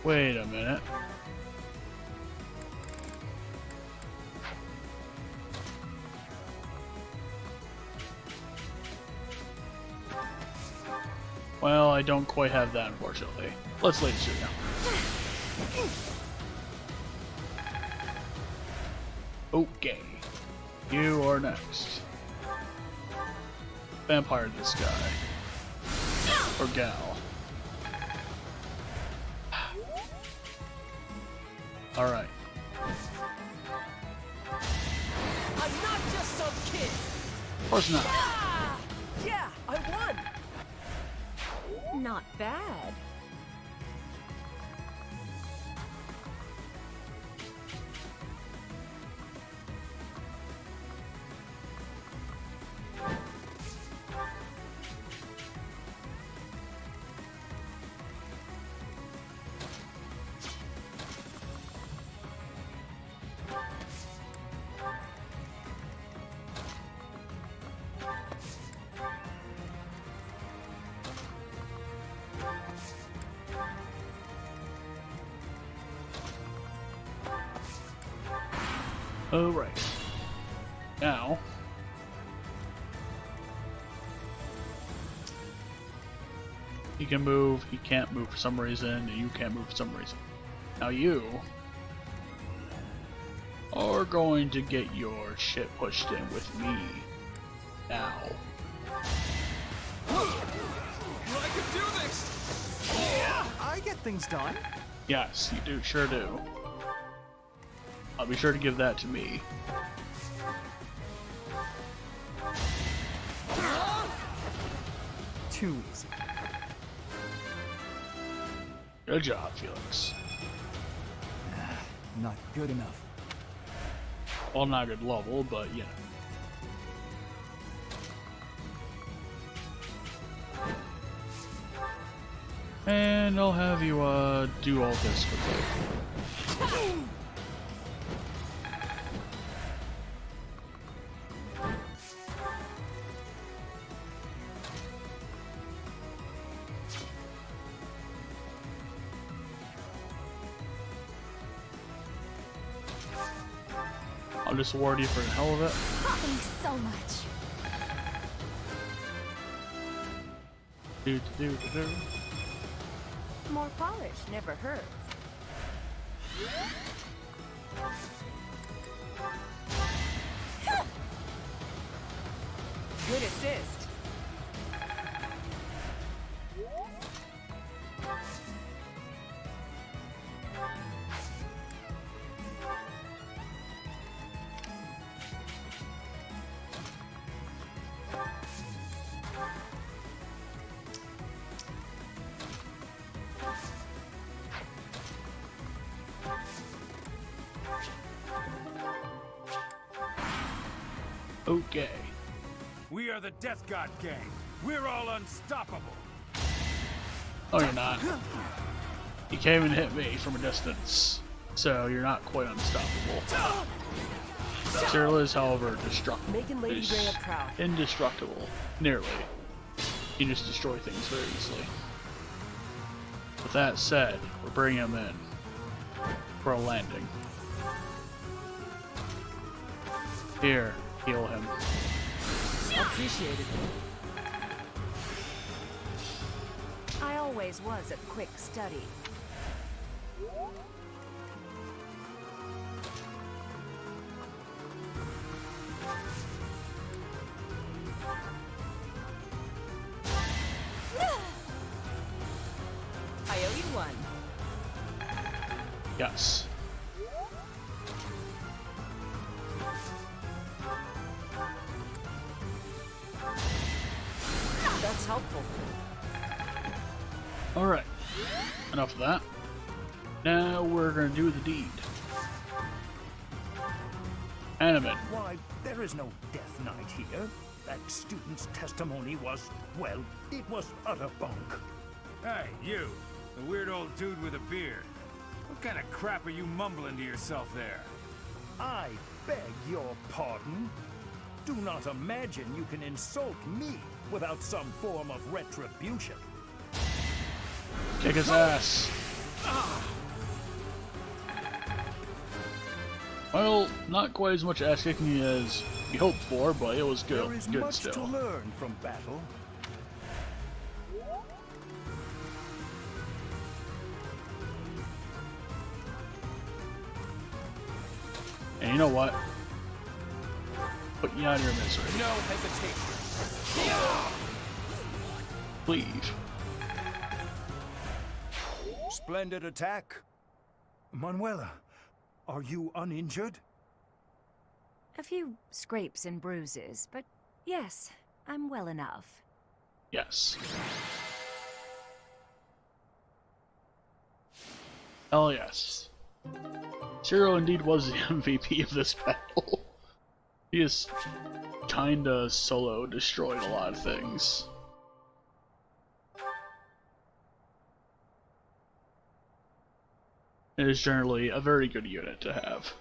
Wait a minute. Well, I don't quite have that, unfortunately. Let's laser you. Okay. You are next. Vampire this guy. Or gal. Alright. I'm not just some kid. Of course not. Yeah, I won. Not bad. Alright. Now. He can move, he can't move for some reason, and you can't move for some reason. Now you are going to get your shit pushed in with me. Now. I can do this! Yeah, I get things done. Yes, you do, sure do. I'll be sure to give that to me. Too easy. Good job, Felix. Not good enough. Well, not good level, but you know. And I'll have you do all this quickly. I'll just award you for the hell of it. Thanks so much. Do. More polish never hurts. Good assist. Okay. We are the Death God Gang. We're all unstoppable. Oh, you're not. You came and hit me from a distance, so you're not quite unstoppable. Cyril is, however, destructible. Making Lady He's Rhea proud. indestructible. Nearly. You just destroy things very easily. With that said, we're bringing him in for a landing. Here, heal him. Appreciate it. I always was a quick study. I owe you one. Yes. That's helpful. Alright. Enough of that. Now we're gonna do the deed. Animate. Why, there is no death knight here. That student's testimony was, well, it was utter bunk. Hey, you, the weird old dude with a beard. What kind of crap are you mumbling to yourself there? I beg your pardon? Do not imagine you can insult me without some form of retribution. Kick his ass. Well, not quite as much ass kicking as we hoped for, but it was good. There is Good much still. to learn from battle. And you know what? Put you out of your misery. No hesitation. Leave. Splendid attack. Manuela, are you uninjured? A few scrapes and bruises, but yes, I'm well enough. Yes. Hell yes. Zero indeed was the MVP of this battle. He is kinda solo destroyed a lot of things. It is generally a very good unit to have.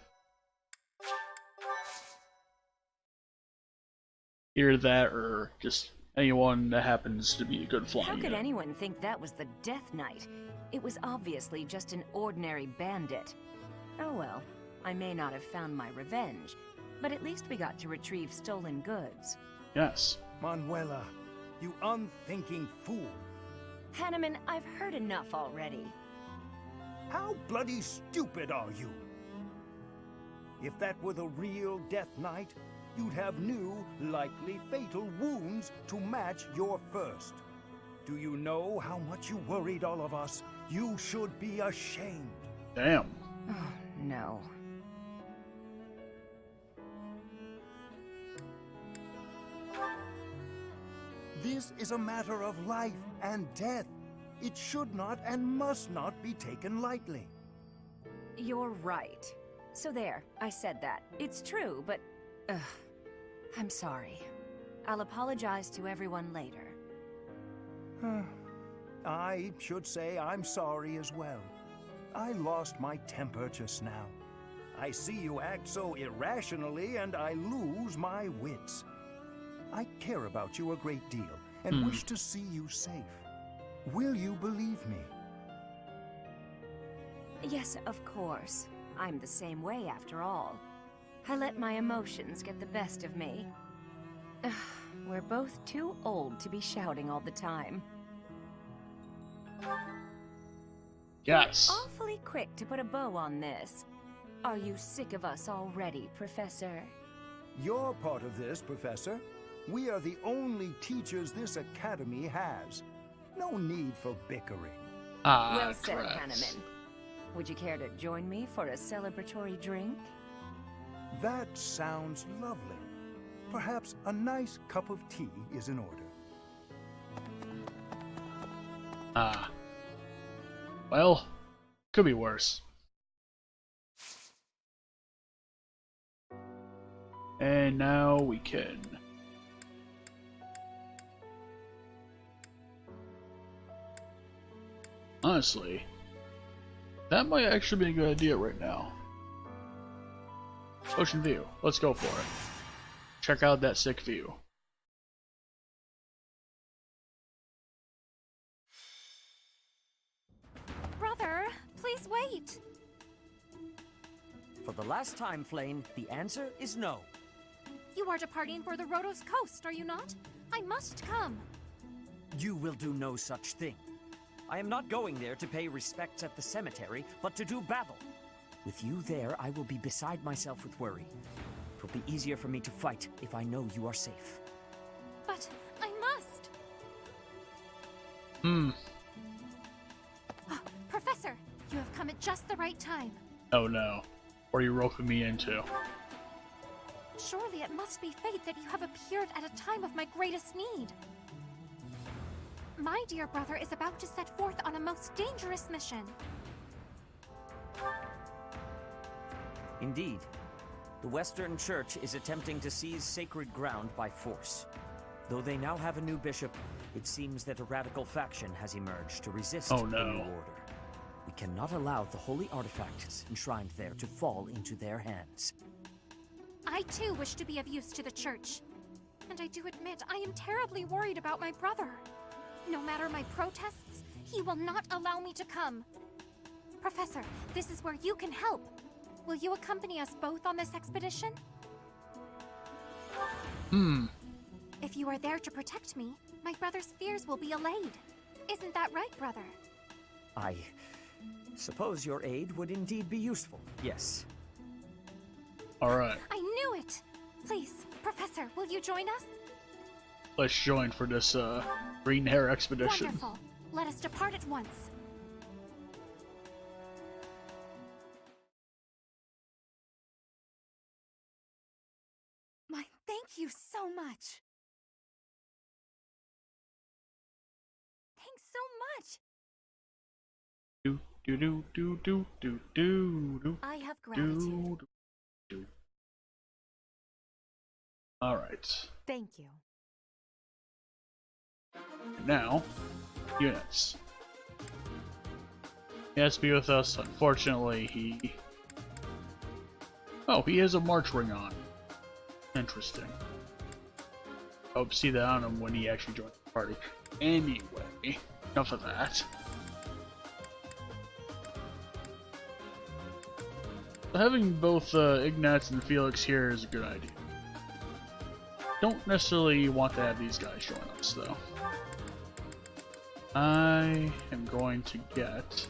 Either that or just anyone that happens to be a good flying How could unit. anyone think that was the Death Knight? It was obviously just an ordinary bandit. Oh well, I may not have found my revenge, but at least we got to retrieve stolen goods. Yes. Manuela, you unthinking fool. Hanneman, I've heard enough already. How bloody stupid are you? If that were the real Death Knight, you'd have new, likely fatal wounds to match your first. Do you know how much you worried all of us? You should be ashamed. Damn. Oh, no. This is a matter of life and death. It should not and must not be taken lightly. You're right. So there, I said that. It's true, but... I'm sorry. I'll apologize to everyone later. I should say I'm sorry as well. I lost my temper just now. I see you act so irrationally and I lose my wits. I care about you a great deal and wish to see you safe. Will you believe me? Yes, of course. I'm the same way after all. I let my emotions get the best of me. We're both too old to be shouting all the time. Yes. You're awfully quick to put a bow on this. Are you sick of us already, Professor? You're part of this, Professor. We are the only teachers this academy has. No need for bickering. Well said, Hanneman. Would you care to join me for a celebratory drink? That sounds lovely. Perhaps a nice cup of tea is in order. Well, could be worse. And now we can. Honestly, that might actually be a good idea right now. Ocean view. Let's go for it. Check out that sick view. Brother, please wait. For the last time, Flame, the answer is no. You are departing for the Rhodos coast, are you not? I must come. You will do no such thing. I am not going there to pay respects at the cemetery, but to do battle. With you there, I will be beside myself with worry. It will be easier for me to fight if I know you are safe. But I must. Hmm. Professor, You have come at just the right time. Oh no. What are you roping me into? Surely it must be fate that you have appeared at a time of my greatest need. My dear brother is about to set forth on a most dangerous mission. Indeed. The Western Church is attempting to seize sacred ground by force. Though they now have a new bishop, it seems that a radical faction has emerged to resist the new order. We cannot allow the holy artifacts enshrined there to fall into their hands. I too wish to be of use to the Church. And I do admit I am terribly worried about my brother. No matter my protests, he will not allow me to come. Professor, this is where you can help. Will you accompany us both on this expedition? If you are there to protect me, my brother's fears will be allayed. Isn't that right, brother? I suppose your aid would indeed be useful, yes. Alright. I knew it! Please, Professor, will you join us? Let's join for this green hair expedition. Wonderful. Let us depart at once. Thank you so much. Thanks so much. Do do do do do do do do. I have gratitude. Do. All right. Thank you. Now, units. He has to be with us. Unfortunately, he has a march ring on. Interesting. Hope to see that on him when he actually joins the party. Anyway, enough of that. So having both Ignatz and Felix here is a good idea. Don't necessarily want to have these guys join us, though. I am going to get...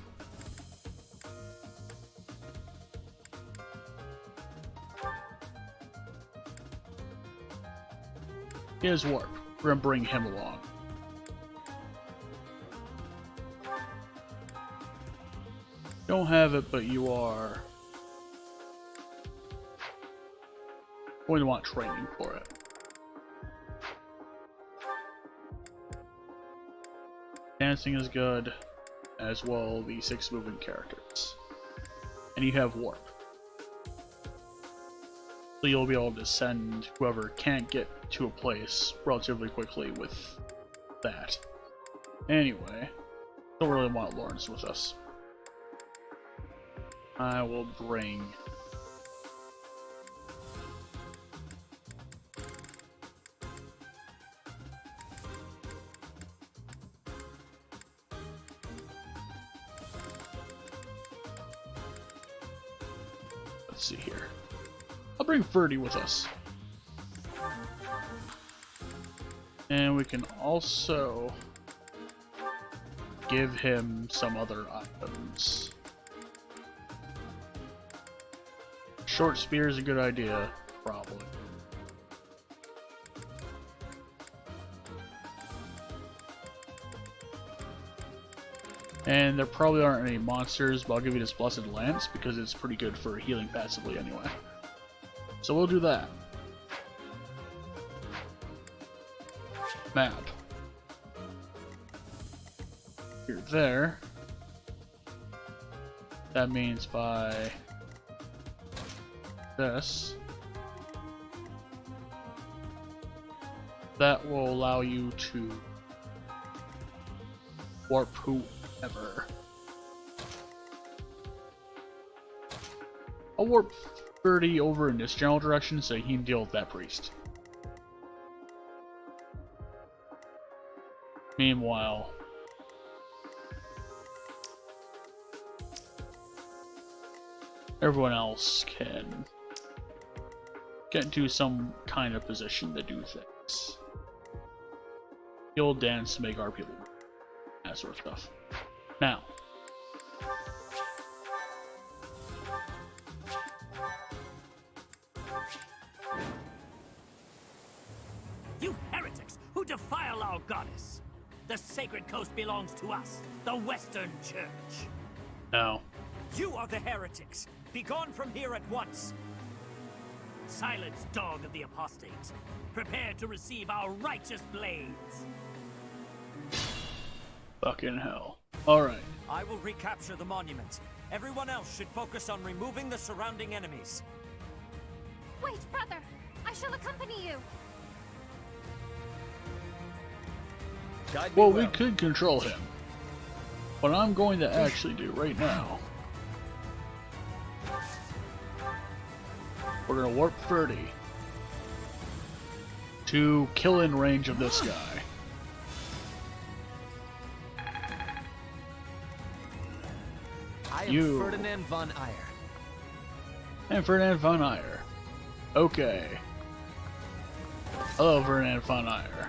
His warp. We're gonna bring him along. Don't have it, but you are going to want training for it. Dancing is good, as well the 6 movement characters. And you have warp. So you'll be able to send whoever can't get to a place relatively quickly with that. Anyway, don't really want Lawrence with us. I will bring... Let's see here. I'll bring Ferdy with us. And we can also give him some other items. Short spear is a good idea, probably. And there probably aren't any monsters, but I'll give you this Blessed Lance because it's pretty good for healing passively anyway. So we'll do that. Map. You're there. That means by this, that will allow you to warp whoever. I'll warp 30 over in this general direction so he can deal with that priest. Meanwhile, everyone else can get into some kind of position to do things. You'll dance to make our people, that sort of stuff. Now, You heretics who defile our goddess! The sacred coast belongs to us, the Western Church. No. You are the heretics! Be gone from here at once! Silence, dog of the apostates! Prepare to receive our righteous blades! Fucking hell. Alright. I will recapture the monument. Everyone else should focus on removing the surrounding enemies. Wait, brother! I shall accompany you! Well, we could control him. What I'm going to actually do right now, we're gonna warp 30 to kill in range of this guy. I am You. Ferdinand von Eyre. And Ferdinand von Eyre. Okay. Hello, Ferdinand von Eyre.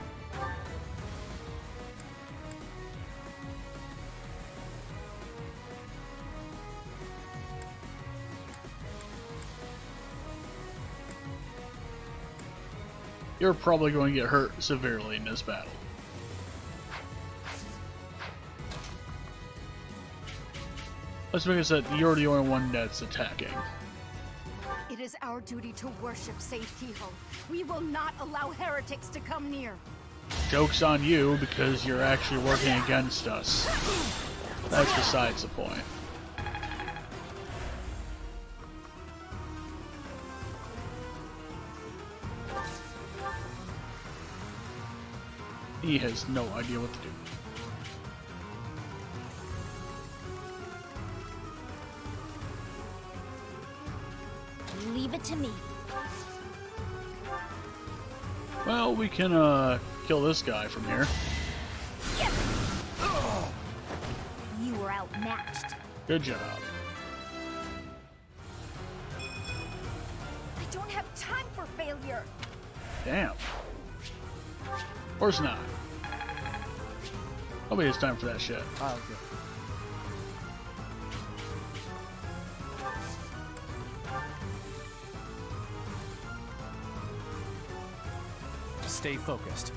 You're probably going to get hurt severely in this battle. Let's make it so that you're the only one that's attacking. It is our duty to worship Saint Kehoe. We will not allow heretics to come near. Joke's on you because you're actually working against us. That's besides the point. He has no idea what to do. Leave it to me. Well, we can kill this guy from here. You were outmatched. Good job. I don't have time for failure. Damn. Of course not. Nobody has time for that shit. Oh, good. Stay focused.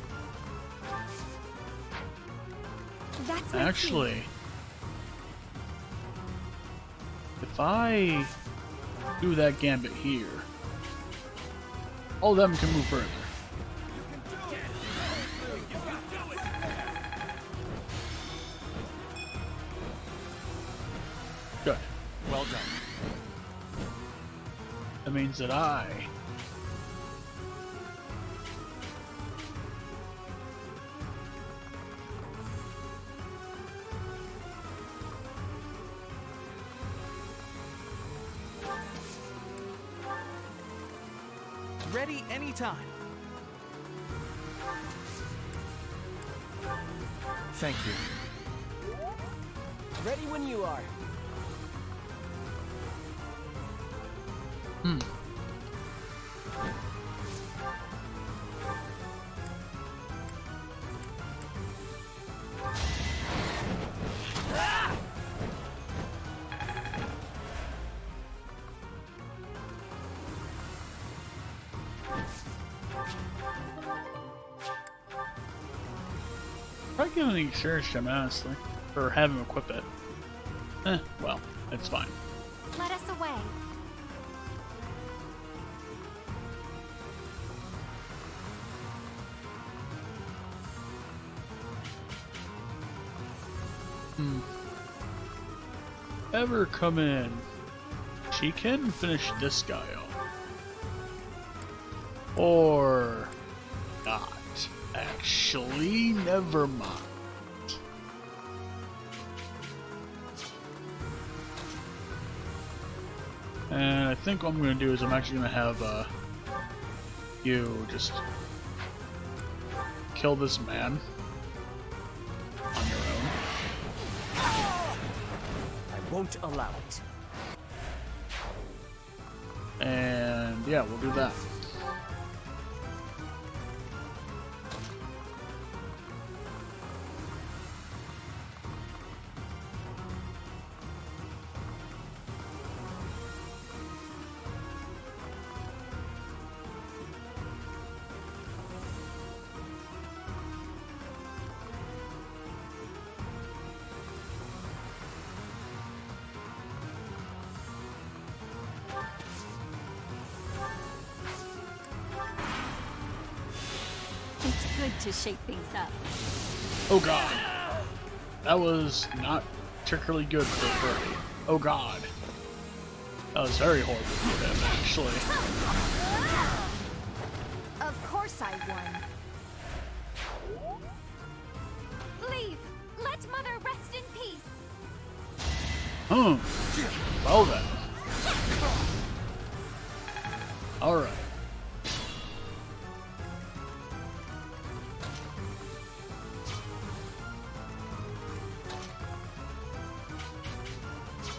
That's Actually, if I do that gambit here, all of them can move further. Good. Well done. That means that I Ready anytime. Thank you. Ready when you are. Hmm. Probably giving the experience to him, honestly, or have him equip it. Well, it's fine. Let us away. Ever come in? She can finish this guy off. Or not. Actually, never mind. And I think what I'm going to do is I'm actually going to have you just kill this man on your own. I won't allow it. And yeah, we'll do that. good to shake things up. Oh god. That was not particularly good for Furry. Oh god. That was very horrible for him, actually. Of course I won. Leave! Let Mother rest in peace! Well then. Alright.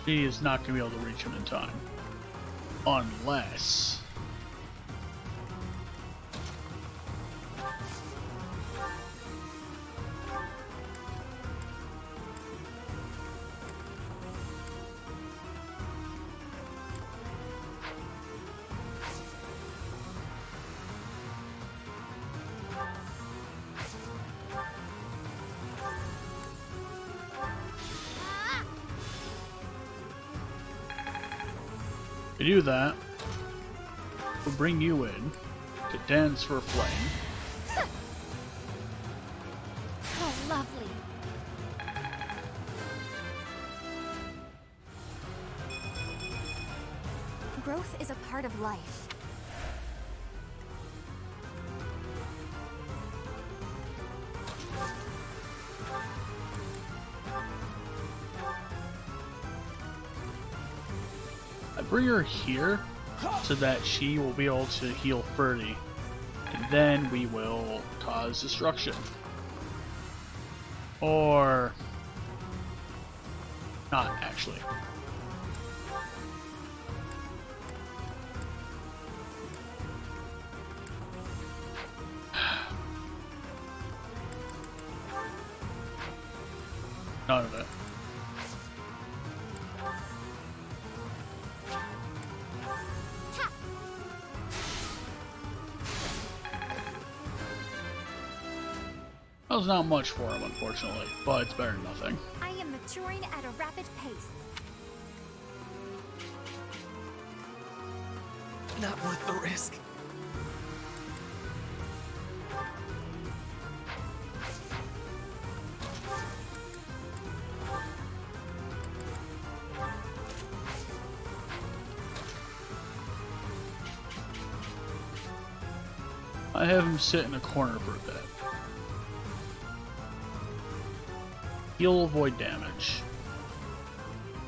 He is not going to be able to reach him in time. Unless... To do that, we'll bring you in to dance for flame. How lovely. Growth is a part of life. I bring her here so that she will be able to heal Ferdy, and then we will cause destruction. Or not, actually. None of it. That was not much for him, unfortunately, but it's better than nothing. I am maturing at a rapid pace. Not worth the risk. I have him sit in a corner for a bit. He'll avoid damage.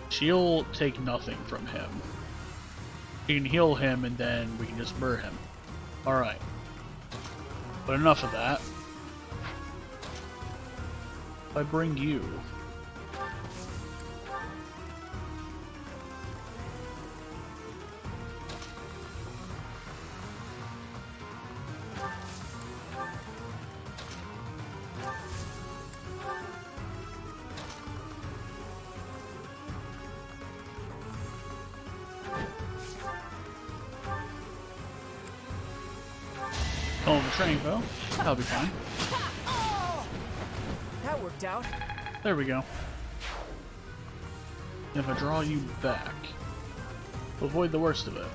She'll take nothing from him. You can heal him and then we can just burn him. Alright. But enough of that. If I bring you... Oh, the training bow. That'll be fine. That worked out. There we go. If I draw you back, we'll avoid the worst of it.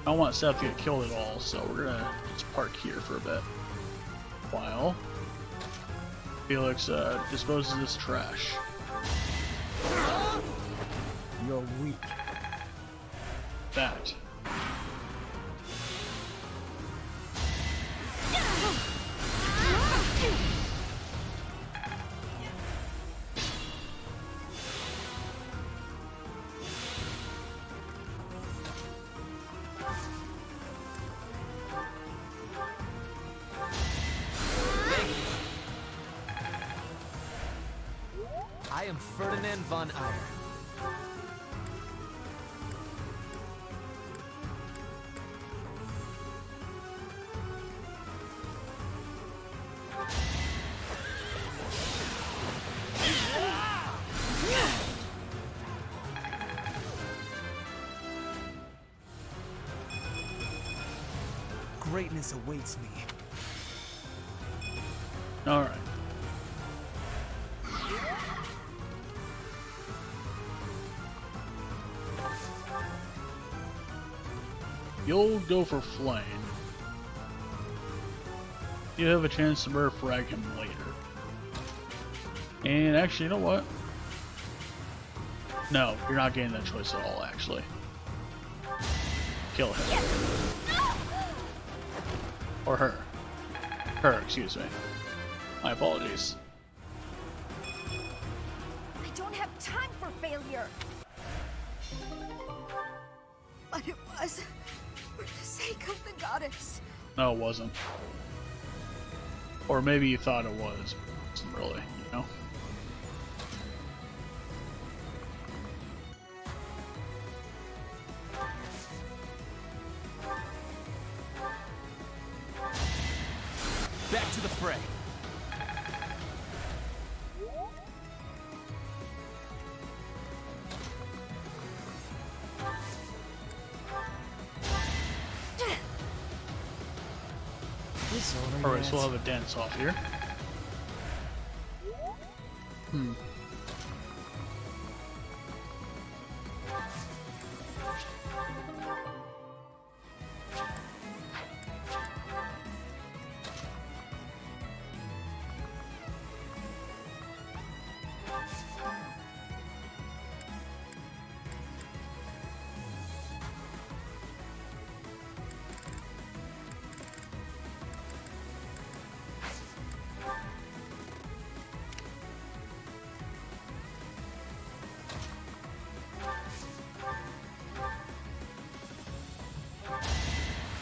I don't want Seth to get killed at all, so we're gonna just park here for a bit. While Felix disposes this trash. You're weak. That. I am Ferdinand von Eyre. Greatness awaits me. Alright. You'll go for flame. You have a chance to murder frag him later. And actually, you know what? No, you're not getting that choice at all, actually. Kill him. Or her. Her, excuse me. My apologies. I don't have time for failure. But it was for the sake of the goddess. No, it wasn't. Or maybe you thought it was, but it wasn't really, you know? Back to the fray. Alright, so we'll have a dance off here. Hmm.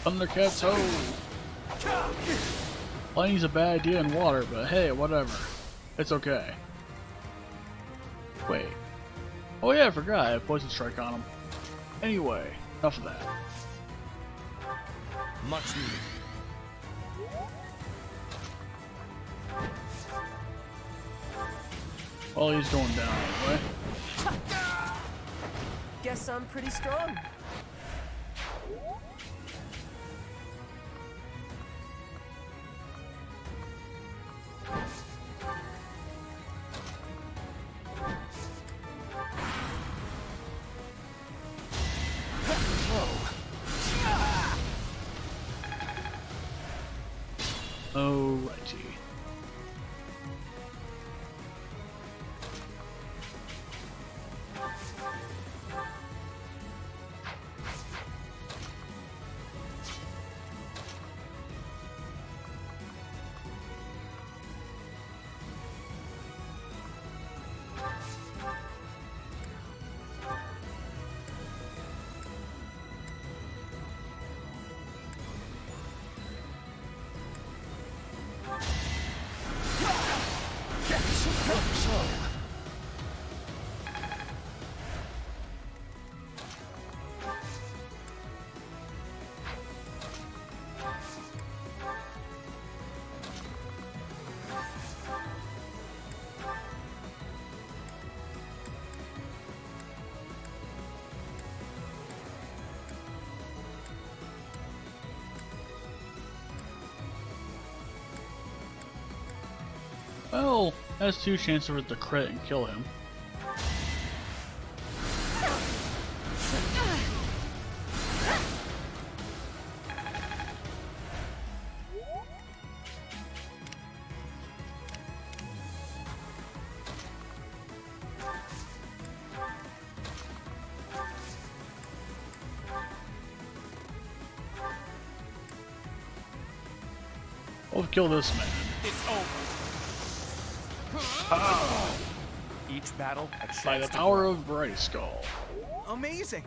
Thundercats, oh! Playing's a bad idea in water, but hey, whatever. It's okay. Wait. Oh yeah, I forgot. I have Poison Strike on him. Anyway, enough of that. Much needed. Well, he's going down anyway. Guess I'm pretty strong. Alrighty. Well, has two chances for it to crit and kill him. We'll kill this man. It's over. Each battle a chance By the to power grow. of Bright Skull. Amazing!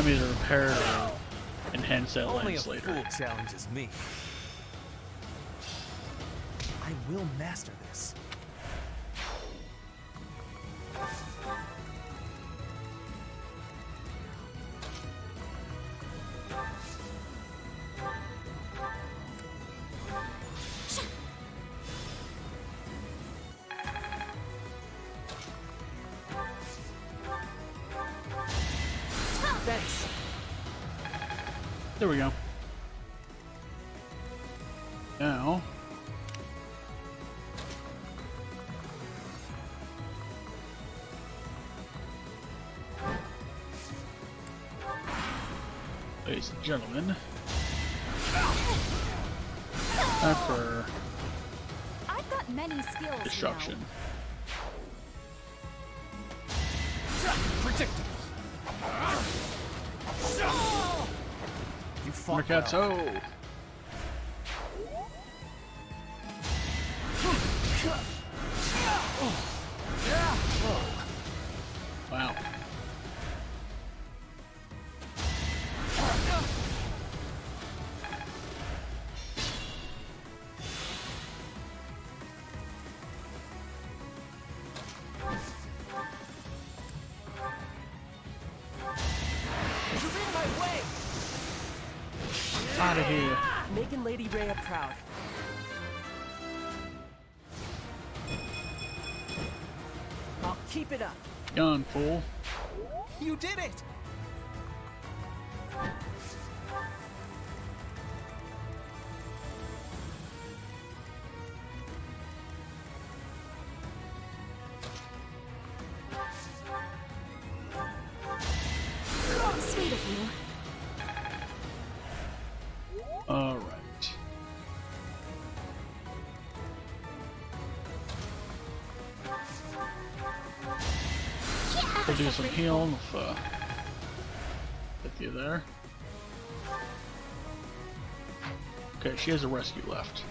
enemies are repaired or enhance that Only lens a later. fool challenges me. I will master this. Thanks. There we go. Now, ladies and gentlemen, time for I've got many skills. destruction. Predictable. You fought well. Mercato! Wow. You're in my way. Out of here. Making Lady Rhea proud. I'll keep it up. Gone, fool. You did it! Sweet of you. Alright. We'll do some healing with with you there. Okay, she has a rescue left.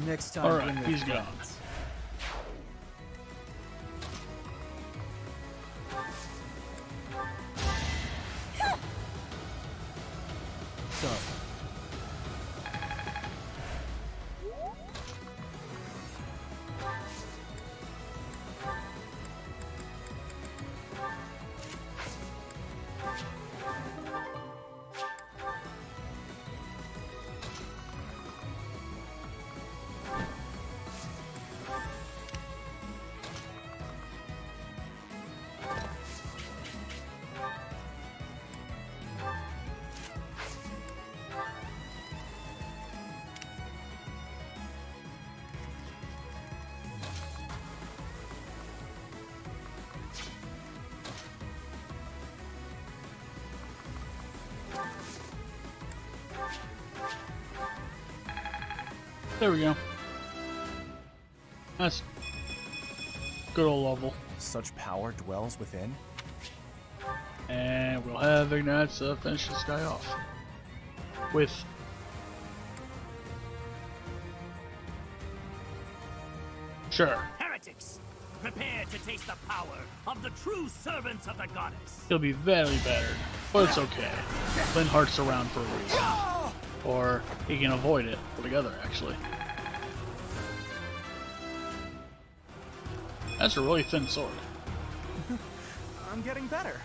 Next time, Alright, bring your he's gone. friends. So, There we go. That's good old level. Such power dwells within. And we'll have Ignites finish this guy off. With sure. Heretics, prepare to taste the power of the true servants of the goddess. He'll be very battered, but it's okay. Flint Heart's around for a reason. Or he can avoid it altogether, actually. That's a really thin sword. I'm getting better.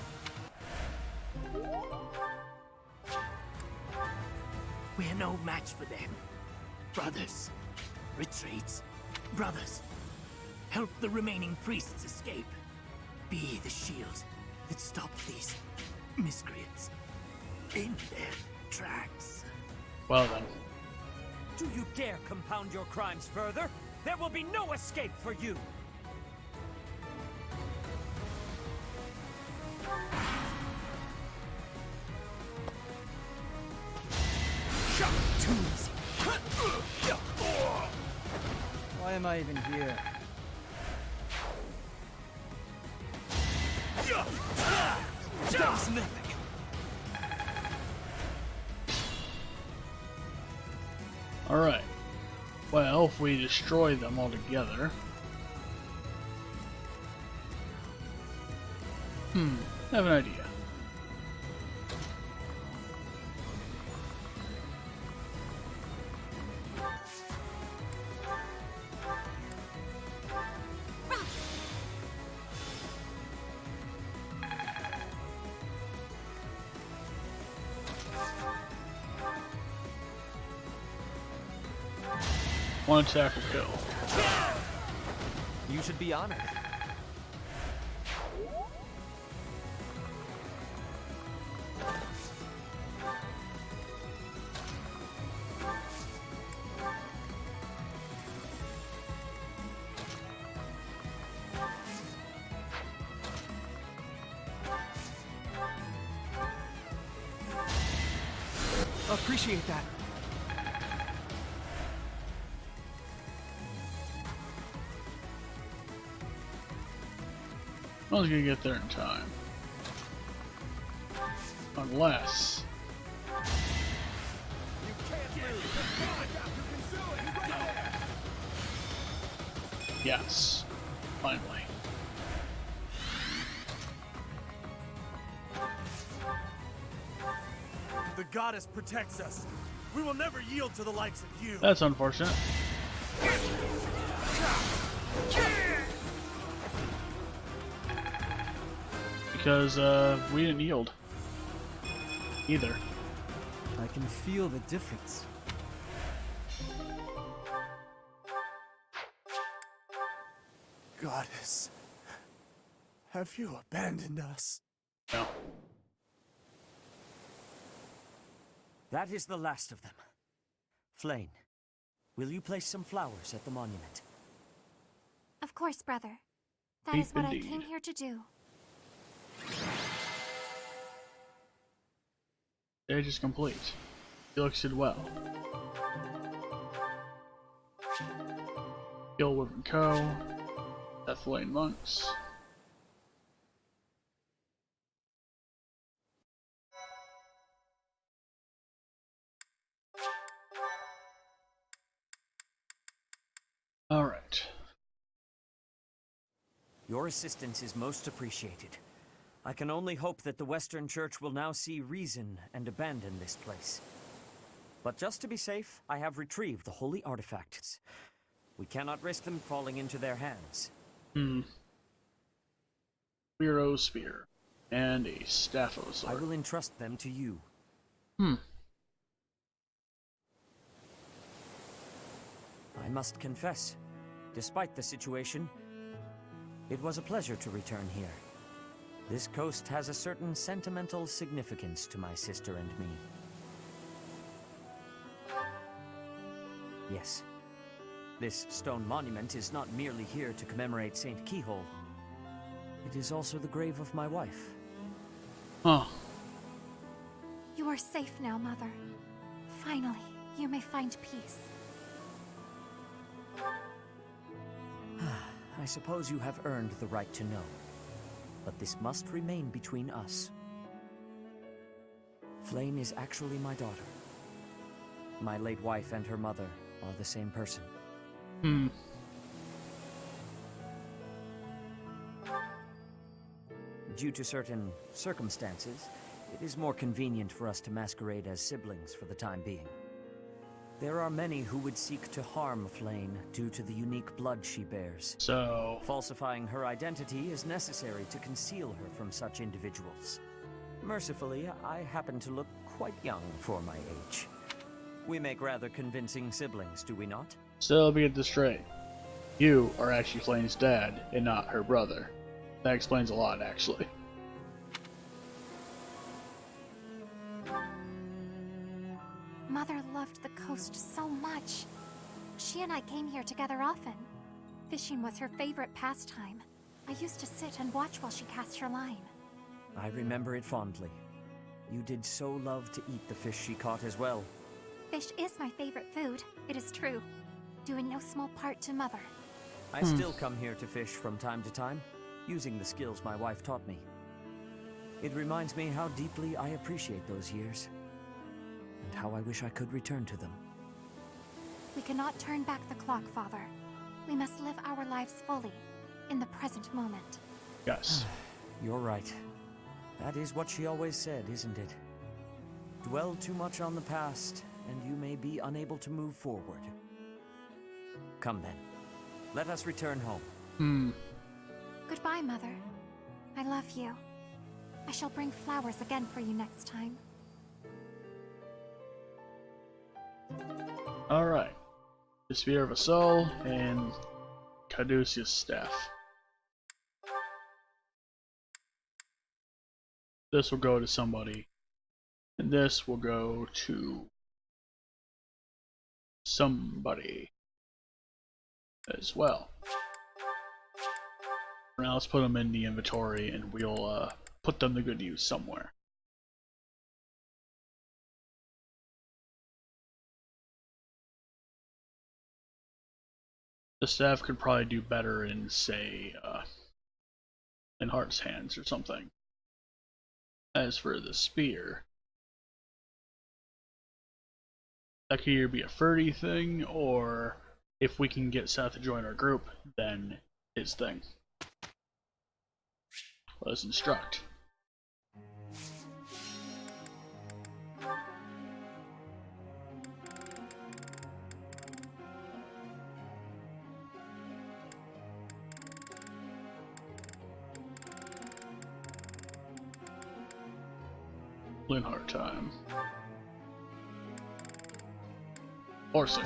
We're no match for them. Brothers, retreat. Brothers, help the remaining priests escape. Be the shield that stops these miscreants in their tracks. Well then. Do you dare compound your crimes further? There will be no escape for you! Too easy. Why am I even here? That's nothing. Alright. Well, if we destroy them all together... I have an idea. One attack will kill. You should be honored. Appreciate that. I was gonna get there in time. Unless... Yes. Finally. The goddess protects us. We will never yield to the likes of you. That's unfortunate. Because, we didn't yield. Either. I can feel the difference. Goddess, have you abandoned us? No. That is the last of them. Flame, will you place some flowers at the monument? Of course, brother. That is what I came here to do. Stage is complete. Felix did well. Kill Wyvern Co. Death Lane Monks. Alright. Your assistance is most appreciated. I can only hope that the Western Church will now see reason and abandon this place. But just to be safe, I have retrieved the holy artifacts. We cannot risk them falling into their hands. Spearo Spear. And a Staphosaur. I will entrust them to you. I must confess, despite the situation, it was a pleasure to return here. This coast has a certain sentimental significance to my sister and me. Yes, this stone monument is not merely here to commemorate Saint Keyhole. It is also the grave of my wife. Huh. You are safe now, Mother. Finally, you may find peace. I suppose you have earned the right to know. But this must remain between us. Flame is actually my daughter. My late wife and her mother are the same person. Due to certain circumstances, it is more convenient for us to masquerade as siblings for the time being. There are many who would seek to harm Flame due to the unique blood she bears. So... falsifying her identity is necessary to conceal her from such individuals. Mercifully, I happen to look quite young for my age. We make rather convincing siblings, do we not? So let me get this straight. You are actually Flame's dad, and not her brother. That explains a lot, actually. Mother loved the coast so much. She and I came here together often. Fishing was her favorite pastime. I used to sit and watch while she cast her line. I remember it fondly. You did so love to eat the fish she caught as well. Fish is my favorite food, it is true. due in no small part to Mother. I still come here to fish from time to time, using the skills my wife taught me. It reminds me how deeply I appreciate those years, and how I wish I could return to them. We cannot turn back the clock, Father. We must live our lives fully, in the present moment. Yes. You're right. That is what she always said, isn't it? Dwell too much on the past, and you may be unable to move forward. Come then. Let us return home. Goodbye, Mother. I love you. I shall bring flowers again for you next time. Alright. The Sphere of a Soul and Caduceus Staff. This will go to somebody. And this will go to somebody as well. Now let's put them in the inventory and we'll put them to good use somewhere. The staff could probably do better in, say, in Heart's Hands or something. As for the spear, that could either be a Ferdy thing, or if we can get Seth to join our group, then his thing. Let us instruct. Linhardt time. Horsing.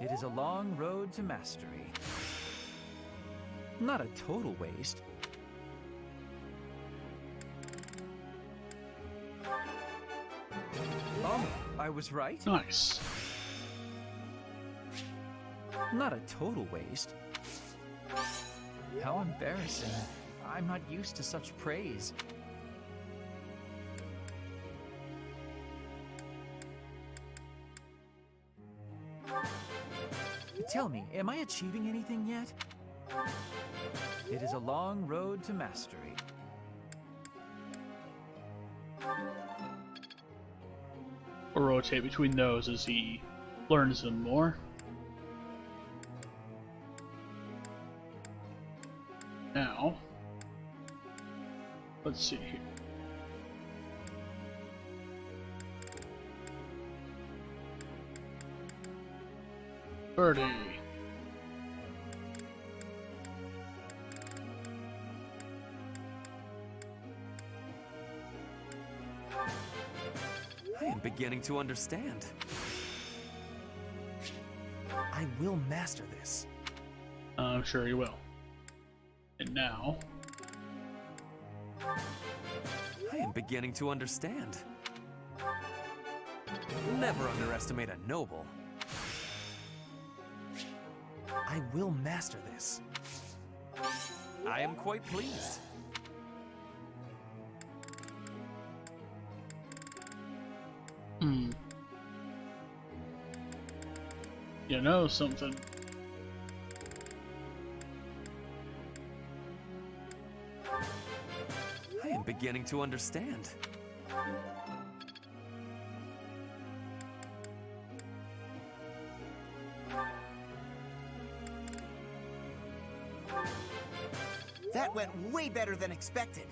It is a long road to mastery. Not a total waste. Oh, I was right. Nice. Not a total waste. How embarrassing. I'm not used to such praise. Tell me, am I achieving anything yet? It is a long road to mastery. We'll rotate between those as he learns them more. Now, let's see here. Birdie. I am beginning to understand. I will master this. I'm sure you will. And now, I am beginning to understand. Never underestimate a noble. I will master this. I am quite pleased. You know something. I am beginning to understand. That went way better than expected.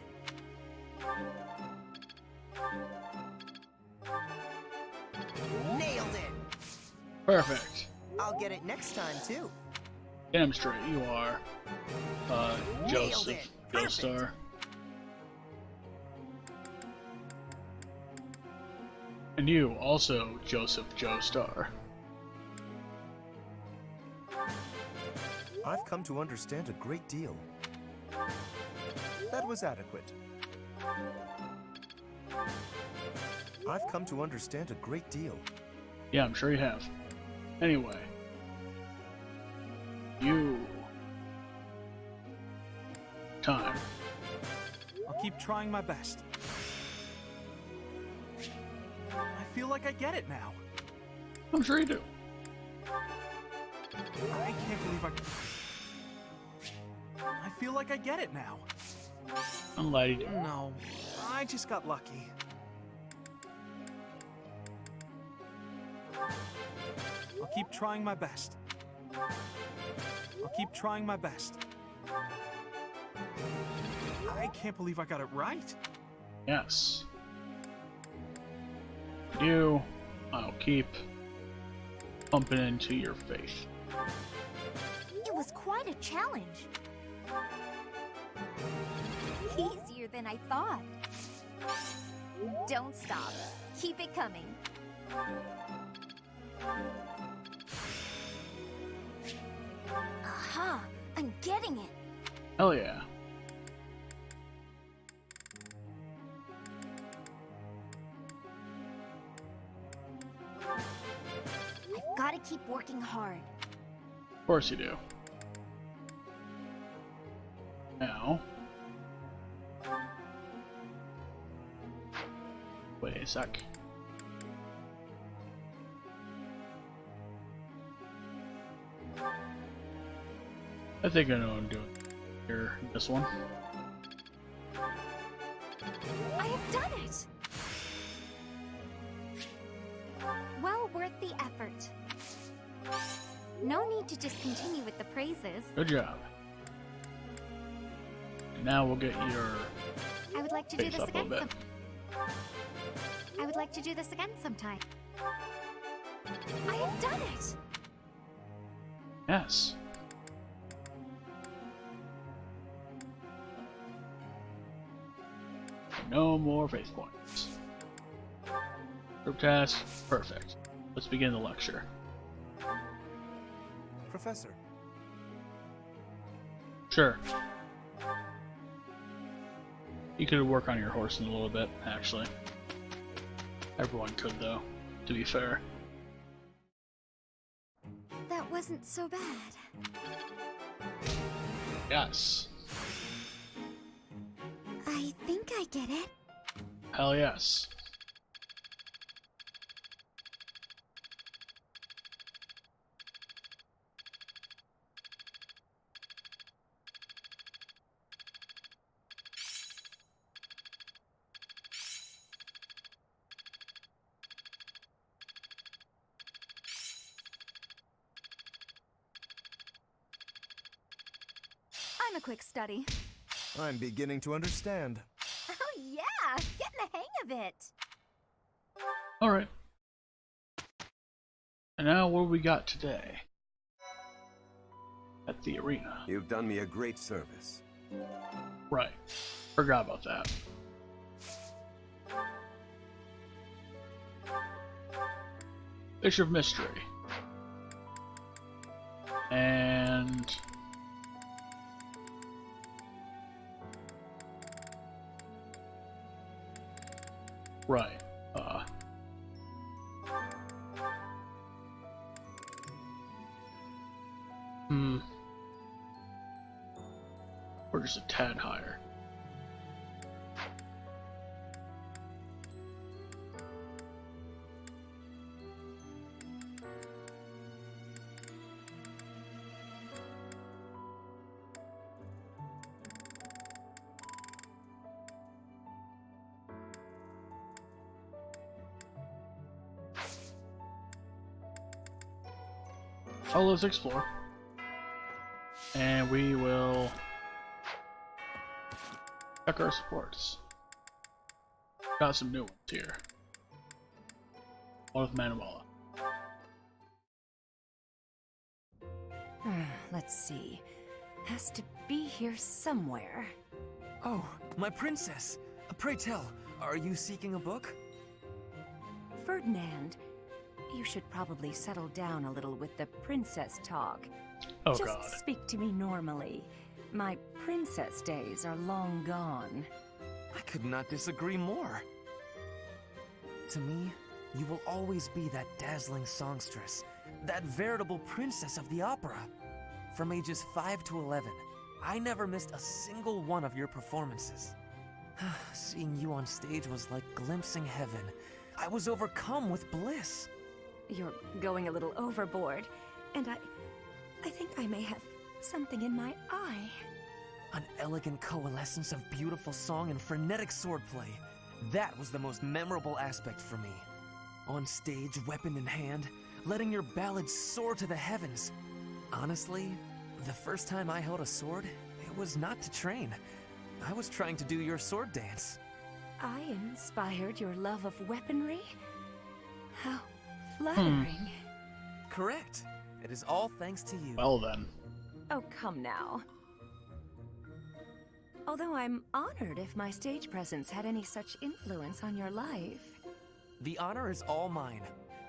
Nailed it! Perfect. I'll get it next time, too. Damn straight, you are. Joseph Joestar. And you also, Joseph Joestar. I've come to understand a great deal. That was adequate. I've come to understand a great deal. Yeah, I'm sure you have. Anyway. You. Time. I'll keep trying my best. I feel like I get it now. I'm sure you do. I can't believe I feel like I get it now. Unlighted. No, I just got lucky. I'll keep trying my best. I'll keep trying my best. I can't believe I got it right. Yes. I'll keep pumping into your faith. It was quite a challenge. Easier than I thought. Don't stop. Keep it coming. Aha! I'm getting it. Hell yeah. I've got to keep working hard. Of course you do. Now. Wait a sec. I think I know what I'm doing here. This one. I have done it! Well worth the effort. No need to just continue with the praises. Good job. And now we'll get your I would like to do face this up a again little bit. I would like to do this again sometime. I have done it! Yes. No more faith points. Group task, perfect. Let's begin the lecture. Professor. Sure. You could work on your horse in a little bit, actually. Everyone could, though, to be fair. That wasn't so bad. Yes. I think I get it. Hell yes. I'm a quick study. I'm beginning to understand. Oh yeah! Getting the hang of it! Alright. And now what do we got today? At the arena. You've done me a great service. Right. Forgot about that. Fish of Mystery. And... Right. Or just a tad higher. Oh, let's explore. And we will check our supports. Got some new ones here. One with Manuela. Let's see. Has to be here somewhere. Oh, my princess! Pray tell, are you seeking a book? Ferdinand, you should probably settle down a little with the princess talk. Oh, Just God. speak to me normally. My princess days are long gone. I could not disagree more. To me, you will always be that dazzling songstress, that veritable princess of the opera. From ages 5 to 11, I never missed a single one of your performances. Seeing you on stage was like glimpsing heaven. I was overcome with bliss. You're going a little overboard, and I think I may have something in my eye. An elegant coalescence of beautiful song and frenetic swordplay. That was the most memorable aspect for me. On stage, weapon in hand, letting your ballads soar to the heavens. Honestly, the first time I held a sword, it was not to train. I was trying to do your sword dance. I inspired your love of weaponry? How flattering. Correct. It is all thanks to you. Well then. Oh, come now. Although I'm honored if my stage presence had any such influence on your life. The honor is all mine.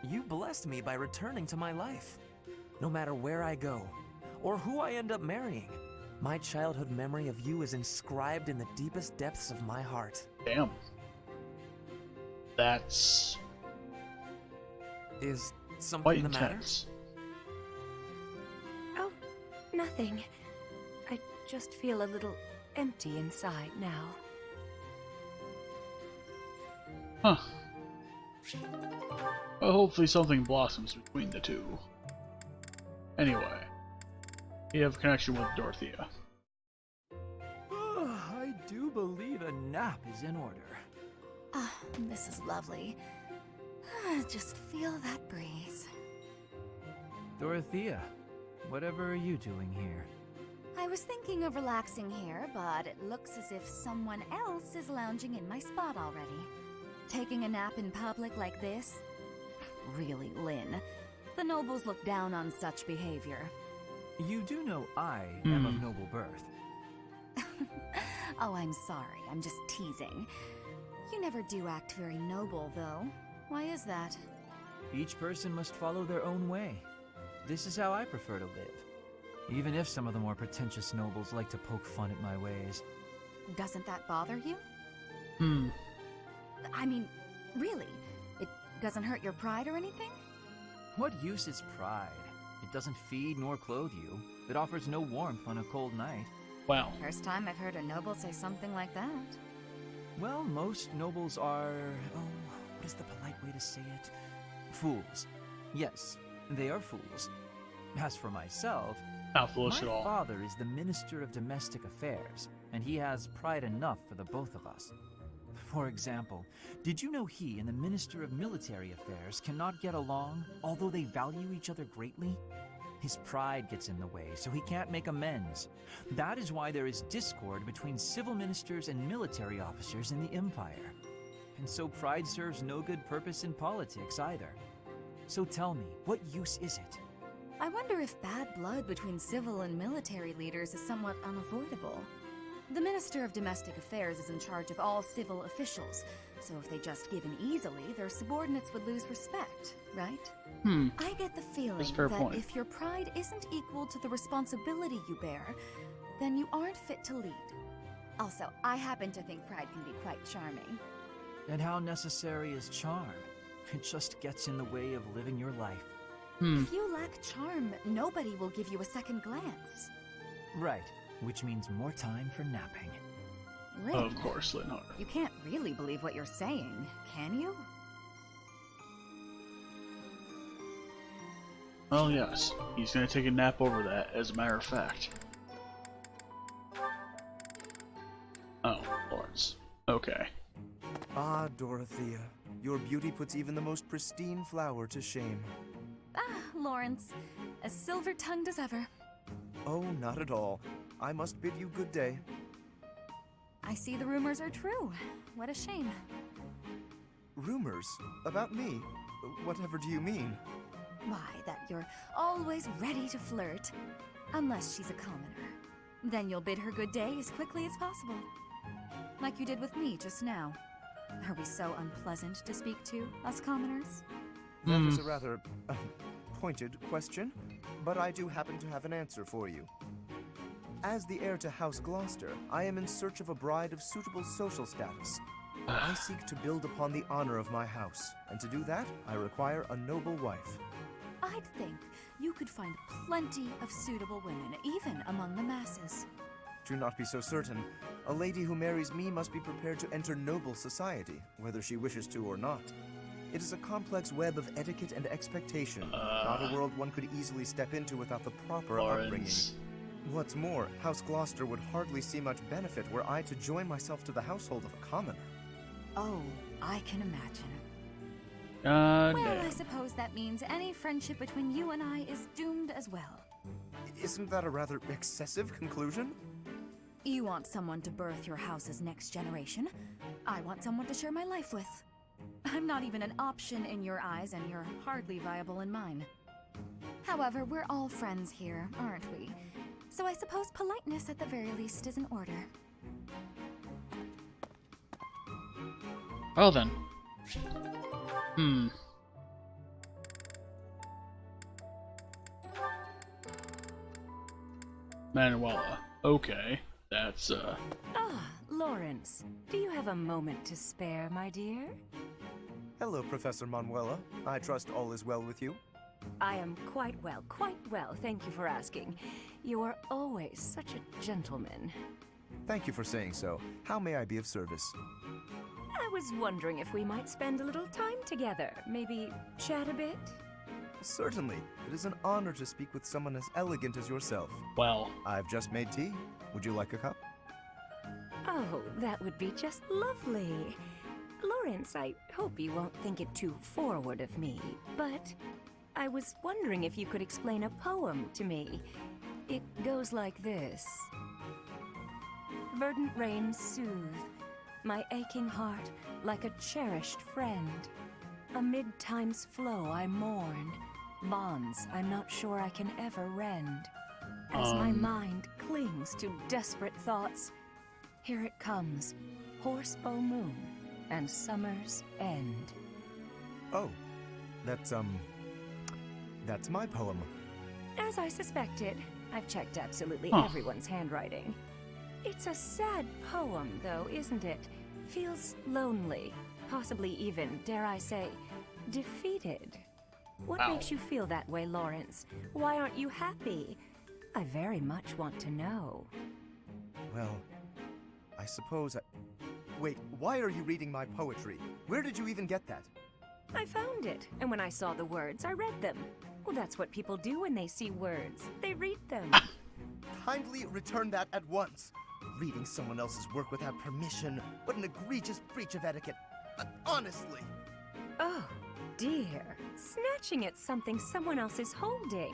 You blessed me by returning to my life. No matter where I go, or who I end up marrying, my childhood memory of you is inscribed in the deepest depths of my heart. Damn. That's... Is something quite the matter? intense. Oh, nothing. I just feel a little empty inside now. Huh. Well, hopefully something blossoms between the two. Anyway, you have a connection with Dorothea. I do believe a nap is in order. Ah, this is lovely. Just feel that breeze. Dorothea, whatever are you doing here? I was thinking of relaxing here, but it looks as if someone else is lounging in my spot already. Taking a nap in public like this? Really, Lynn. The nobles look down on such behavior. You do know I am of noble birth. Oh, I'm sorry. I'm just teasing. You never do act very noble, though. Why is that? Each person must follow their own way. This is how I prefer to live. Even if some of the more pretentious nobles like to poke fun at my ways. Doesn't that bother you? Hmm. I mean, really? It doesn't hurt your pride or anything? What use is pride? It doesn't feed nor clothe you. It offers no warmth on a cold night. Well. First time I've heard a noble say something like that. Well, most nobles are... oh, what is the polite way to say it? Fools. Yes, they are fools. As for myself, not foolish at all. My father is the Minister of Domestic Affairs, and he has pride enough for the both of us. For example, did you know he and the Minister of Military Affairs cannot get along, although they value each other greatly? His pride gets in the way, so he can't make amends. That is why there is discord between civil ministers and military officers in the Empire. And so pride serves no good purpose in politics either. So tell me, what use is it? I wonder if bad blood between civil and military leaders is somewhat unavoidable. The Minister of Domestic Affairs is in charge of all civil officials, so if they just give in easily, their subordinates would lose respect, right? I get the feeling that if your pride isn't equal to the responsibility you bear, then you aren't fit to lead. Also, I happen to think pride can be quite charming. And how necessary is charm? It just gets in the way of living your life. If you lack charm, nobody will give you a second glance. Right, which means more time for napping. Lynn, of course, Linhart. You can't really believe what you're saying, can you? Well, yes. He's gonna take a nap over that, as a matter of fact. Oh, Lawrence. Okay. Ah, Dorothea. Your beauty puts even the most pristine flower to shame. Ah, Lawrence. As silver-tongued as ever. Oh, not at all. I must bid you good day. I see the rumors are true. What a shame. Rumors? About me? Whatever do you mean? Why, that you're always ready to flirt. Unless she's a commoner. Then you'll bid her good day as quickly as possible. Like you did with me just now. Are we so unpleasant to speak to, us commoners? That is a rather pointed question, but I do happen to have an answer for you. As the heir to House Gloucester, I am in search of a bride of suitable social status. I seek to build upon the honor of my house, and to do that, I require a noble wife. I'd think you could find plenty of suitable women, even among the masses. Do not be so certain. A lady who marries me must be prepared to enter noble society, whether she wishes to or not. It is a complex web of etiquette and expectation, not a world one could easily step into without the proper upbringing. What's more, House Gloucester would hardly see much benefit were I to join myself to the household of a commoner. Oh, I can imagine. Well, I suppose that means any friendship between you and I is doomed as well. Isn't that a rather excessive conclusion? You want someone to birth your house's next generation. I want someone to share my life with. I'm not even an option in your eyes, and you're hardly viable in mine. However, we're all friends here, aren't we? So I suppose politeness at the very least is in order. Well then. Manuela. Okay. That's, Ah, Lawrence. Do you have a moment to spare, my dear? Hello, Professor Manuela. I trust all is well with you. I am quite well, thank you for asking. You are always such a gentleman. Thank you for saying so. How may I be of service? I was wondering if we might spend a little time together. Maybe chat a bit? Certainly. It is an honor to speak with someone as elegant as yourself. well, I've just made tea. Would you like a cup? Oh, that would be just lovely. Lawrence, I hope you won't think it too forward of me, but I was wondering if you could explain a poem to me. It goes like this. Verdant rains soothe my aching heart like a cherished friend. Amid time's flow I mourn, bonds I'm not sure I can ever rend. As my mind clings to desperate thoughts, here it comes, horsebow moon and summer's end. Oh, that's my poem. As I suspected, I've checked absolutely everyone's handwriting. It's a sad poem, though, isn't it? Feels lonely, possibly even, dare I say, defeated. What makes you feel that way, Lawrence? Why aren't you happy? I very much want to know. Well, I suppose Wait, why are you reading my poetry? Where did you even get that? I found it, and when I saw the words, I read them. Well, that's what people do when they see words. They read them. Kindly return that at once. Reading someone else's work without permission. What an egregious breach of etiquette. Honestly. Oh, dear. Snatching at something someone else is holding.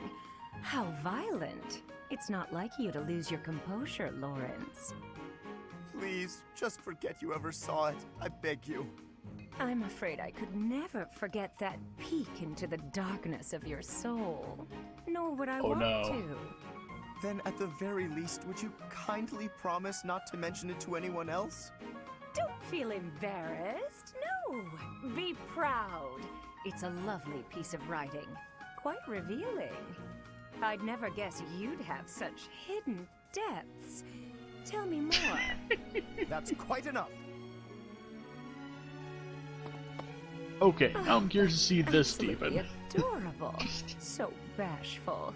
How violent. It's not like you to lose your composure, Lawrence. Please, just forget you ever saw it. I beg you. I'm afraid I could never forget that peek into the darkness of your soul. Nor would I want to. Then at the very least, would you kindly promise not to mention it to anyone else? Don't feel embarrassed. No, be proud. It's a lovely piece of writing. Quite revealing. I'd never guess you'd have such hidden depths. Tell me more. That's quite enough. Okay, now I'm curious to see this deepen. Adorable. So bashful.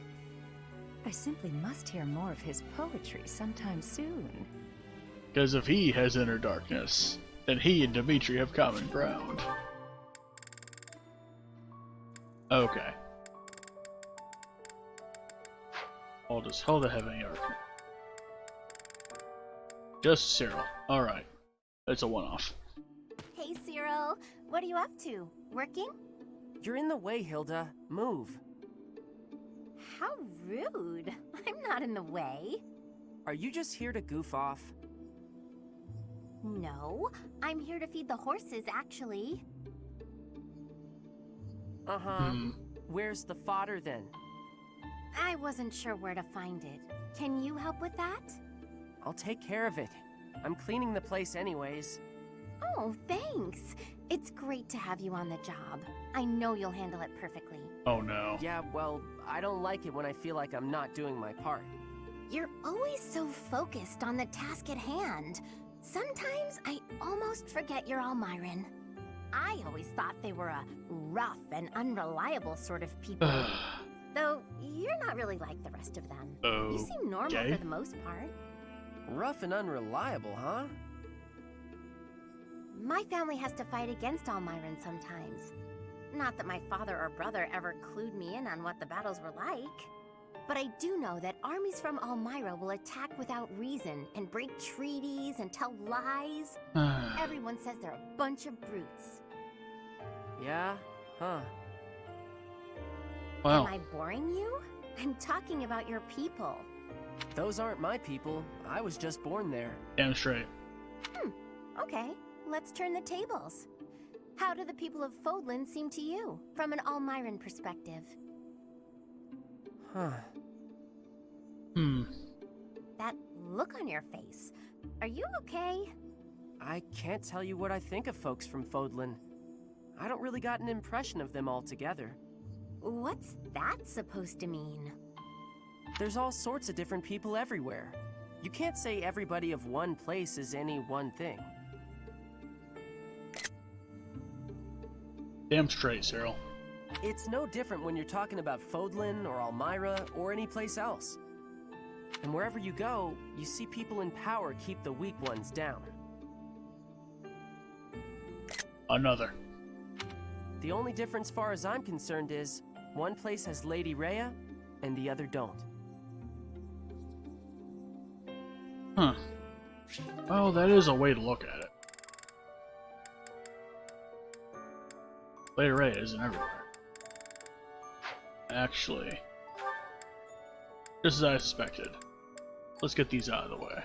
I simply must hear more of his poetry sometime soon. Because if he has inner darkness, then he and Dimitri have common ground. Okay. I'll just hold the heavenly arc. Just Cyril. Alright. It's a one-off. Hey, Cyril. What are you up to? Working? You're in the way, Hilda. Move. How rude. I'm not in the way. Are you just here to goof off? No, I'm here to feed the horses, actually. Uh-huh. Where's the fodder, then? I wasn't sure where to find it. Can you help with that? I'll take care of it. I'm cleaning the place anyways. Oh, thanks. It's great to have you on the job. I know you'll handle it perfectly. Oh no. Yeah, well, I don't like it when I feel like I'm not doing my part. You're always so focused on the task at hand. Sometimes I almost forget you're Almiran. I always thought they were a rough and unreliable sort of people. Though you're not really like the rest of them. You seem normal for the most part. Rough and unreliable, huh? My family has to fight against Almiran sometimes. Not that my father or brother ever clued me in on what the battles were like. But I do know that armies from Elmira will attack without reason and break treaties and tell lies. Everyone says they're a bunch of brutes. Yeah? Huh. Wow. Am I boring you? I'm talking about your people. Those aren't my people. I was just born there. Damn straight. Okay, let's turn the tables. How do the people of Fodlan seem to you, from an Almiran perspective? Huh. That look on your face. Are you okay? I can't tell you what I think of folks from Fodlan. I don't really got an impression of them altogether. What's that supposed to mean? There's all sorts of different people everywhere. You can't say everybody of one place is any one thing. Damn straight, Cyril. It's no different when you're talking about Fodlan or Elmira or any place else. And wherever you go, you see people in power keep the weak ones down. Another. The only difference far as I'm concerned is, one place has Lady Rhea, and the other don't. Huh. Well, that is a way to look at it. Lady Rhea isn't everywhere. Actually, just as I suspected. Let's get these out of the way.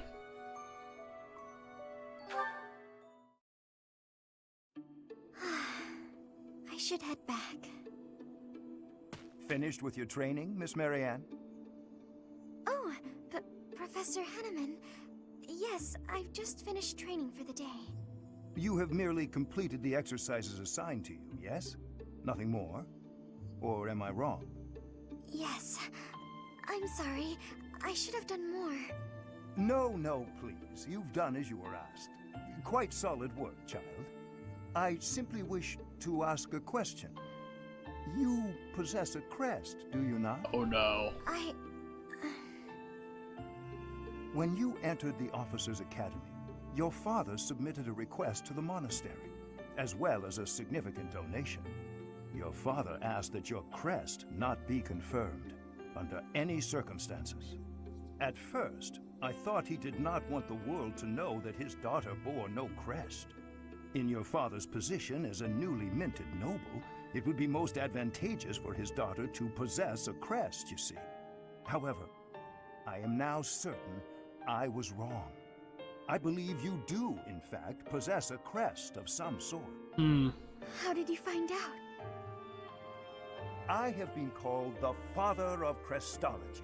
I should head back. Finished with your training, Miss Marianne? Oh, Professor Henneman. Yes, I've just finished training for the day. You have merely completed the exercises assigned to you, yes? Nothing more? Or am I wrong? Yes. I'm sorry. I should have done more. No, please. You've done as you were asked. Quite solid work, child. I simply wish to ask a question. You possess a crest, do you not? Oh no. When you entered the Officers' Academy, your father submitted a request to the monastery, as well as a significant donation. Your father asked that your crest not be confirmed, under any circumstances. At first, I thought he did not want the world to know that his daughter bore no crest. In your father's position as a newly minted noble, it would be most advantageous for his daughter to possess a crest, you see. However, I am now certain I was wrong. I believe you do, in fact, possess a crest of some sort. How did you find out? I have been called the Father of Crestology,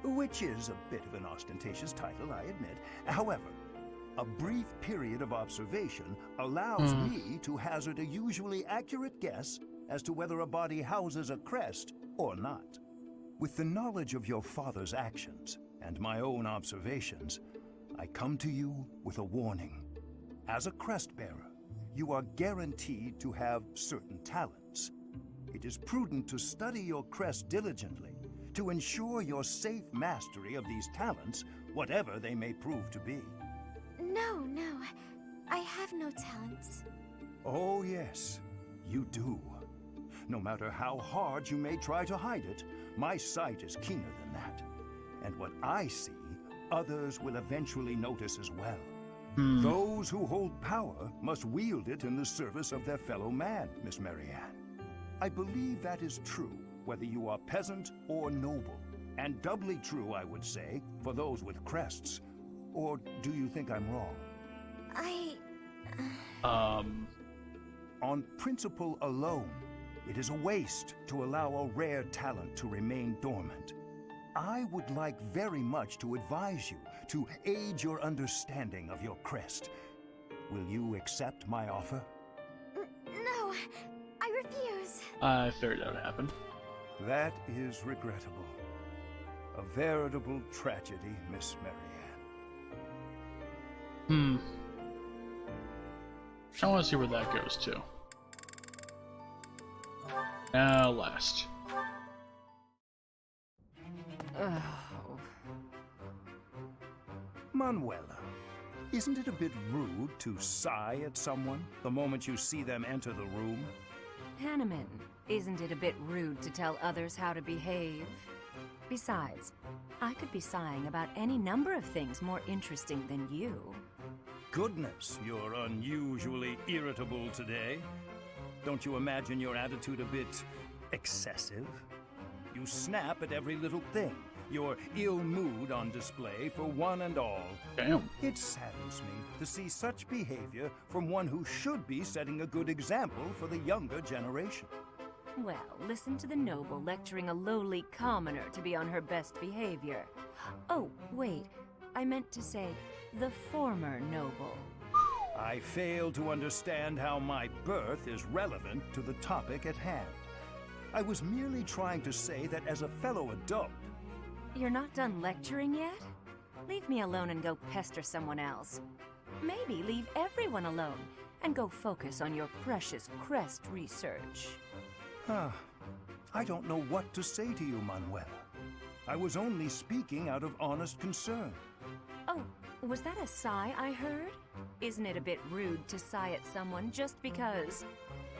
which is a bit of an ostentatious title, I admit. However, a brief period of observation allows me to hazard a usually accurate guess as to whether a body houses a crest or not. With the knowledge of your father's actions and my own observations, I come to you with a warning. As a crest bearer, you are guaranteed to have certain talents. It is prudent to study your crest diligently to ensure your safe mastery of these talents, whatever they may prove to be. No. I have no talents. Oh yes, you do. No matter how hard you may try to hide it, my sight is keener than that. And what I see, others will eventually notice as well. Those who hold power must wield it in the service of their fellow man, Miss Marianne. I believe that is true, whether you are peasant or noble. And doubly true, I would say, for those with crests. Or do you think I'm wrong? On principle alone, it is a waste to allow a rare talent to remain dormant. I would like very much to advise you to aid your understanding of your crest. Will you accept my offer? No, I refuse. I figured that would happen. That is regrettable. A veritable tragedy, Miss Marianne. I want to see where that goes to. Now, last. Manuela, isn't it a bit rude to sigh at someone the moment you see them enter the room? Hanneman, isn't it a bit rude to tell others how to behave? Besides, I could be sighing about any number of things more interesting than you. Goodness, you're unusually irritable today. Don't you imagine your attitude a bit excessive? You snap at every little thing. Your ill mood on display for one and all. Damn. It saddens me to see such behavior from one who should be setting a good example for the younger generation. Well, listen to the noble lecturing a lowly commoner to be on her best behavior. Oh, wait, I meant to say the former noble. I fail to understand how my birth is relevant to the topic at hand. I was merely trying to say that as a fellow adult... You're not done lecturing yet? Leave me alone and go pester someone else. Maybe leave everyone alone and go focus on your precious crest research. I don't know what to say to you, Manuela. I was only speaking out of honest concern. Oh, was that a sigh I heard? Isn't it a bit rude to sigh at someone just because?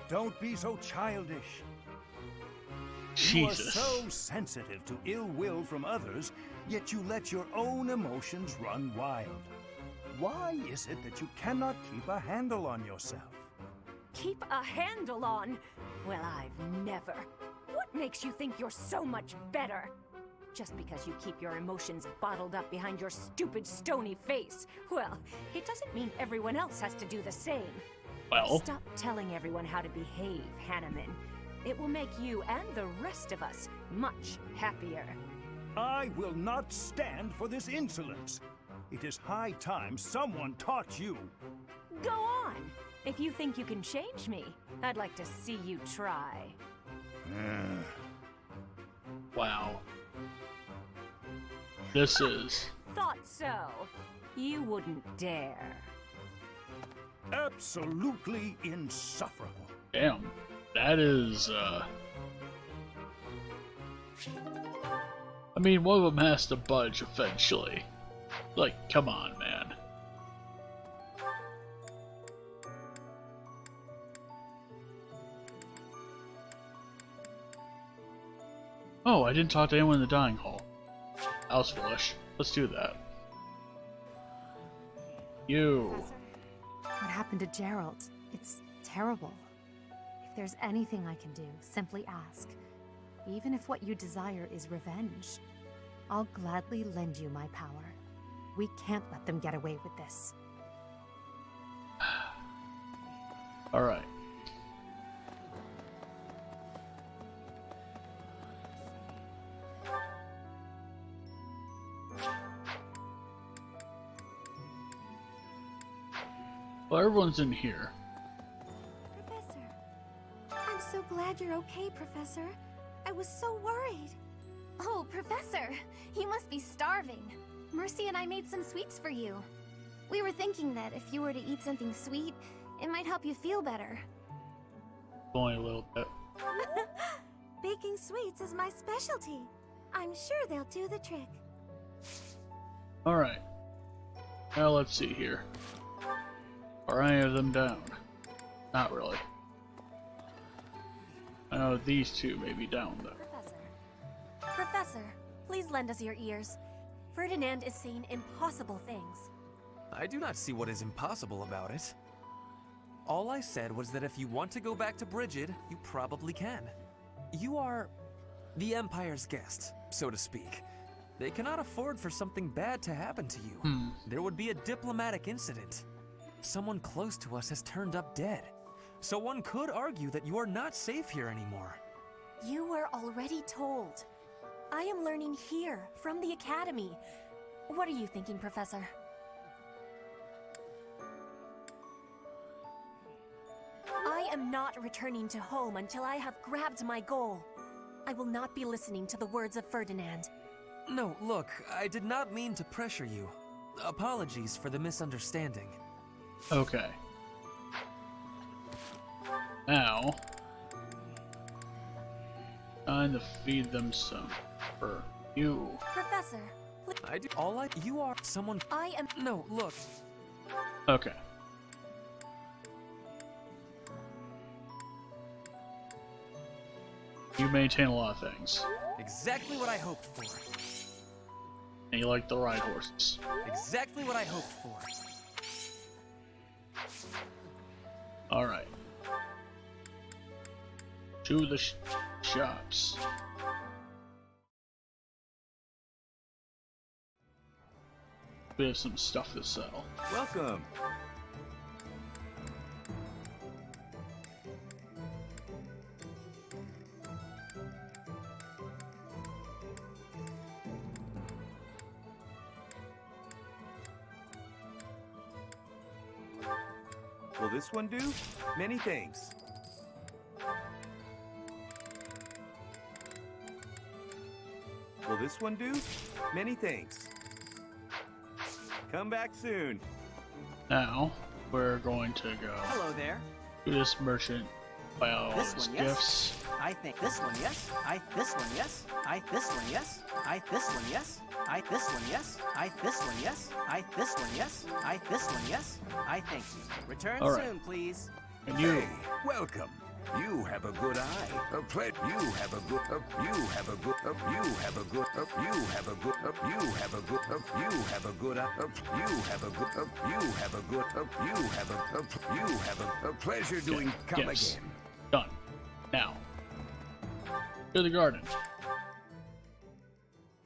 Don't be so childish. Jesus. You are so sensitive to ill will from others, yet you let your own emotions run wild. Why is it that you cannot keep a handle on yourself? Keep a handle on? Well, I've never. What makes you think you're so much better? Just because you keep your emotions bottled up behind your stupid stony face, well, it doesn't mean everyone else has to do the same. Well. Stop telling everyone how to behave, Hanneman. It will make you and the rest of us much happier. I will not stand for this insolence. It is high time someone taught you. Go on! If you think you can change me, I'd like to see you try. Wow. This is... Thought so. You wouldn't dare. Absolutely insufferable. Damn. That is, I mean, one of them has to budge eventually. Like, come on, man. Oh, I didn't talk to anyone in the dining hall. That was foolish. Let's do that. You. Professor, what happened to Gerald? It's terrible. If there's anything I can do, simply ask. Even if what you desire is revenge, I'll gladly lend you my power. We can't let them get away with this. Alright. Well, everyone's in here. Professor. I'm so glad you're okay, Professor. I was so worried. Oh, Professor, you must be starving. Mercy and I made some sweets for you. We were thinking that if you were to eat something sweet, it might help you feel better. Only a little bit. Baking sweets is my specialty. I'm sure they'll do the trick. Alright. Now let's see here. Are any of them down? Not really. I know these two may be down though. Professor, please lend us your ears. Ferdinand is saying impossible things. I do not see what is impossible about it. All I said was that if you want to go back to Brigid, you probably can. You are the Empire's guest, so to speak. They cannot afford for something bad to happen to you. There would be a diplomatic incident. Someone close to us has turned up dead. So one could argue that you are not safe here anymore. You were already told. I am learning here, from the Academy. What are you thinking, Professor? I am not returning to home until I have grabbed my goal. I will not be listening to the words of Ferdinand. No, look, I did not mean to pressure you. Apologies for the misunderstanding. Okay. Now, time to feed them some for you. Professor, I do you are someone. I am. No, look. Okay. You maintain a lot of things. Exactly what I hoped for. And you like the ride horses. Exactly what I hoped for. Alright. To the shops. We have some stuff to sell. Welcome. Will this one do? Many thanks. Will this one do? Many thanks. Come back soon. Now, we're going to go Hello there. to this merchant, buy all This his one, yes. gifts. I think this one, yes. This one, yes. This one, yes. This one, yes. This one, yes. This one, yes. This one, yes. This one, yes. Thank you. Return All right. soon, please. And you, Hey, welcome. You have a good eye. A pledge. You have a good. You have a good. You have a good. You have a good. You have a good. You have a good. You have a good. You have a good. You have a. You have a pleasure doing. Come gifts. again. Done. Now, to the garden.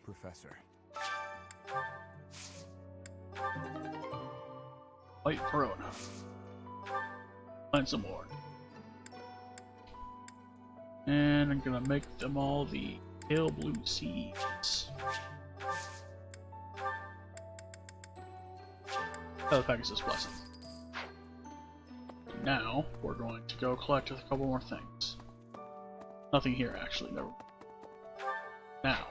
Professor. White Verona. Plant some more. And I'm gonna make them all the pale blue seeds. Oh, the Pegasus Blessing. Now, we're going to go collect a couple more things. Nothing here, actually, no. Now.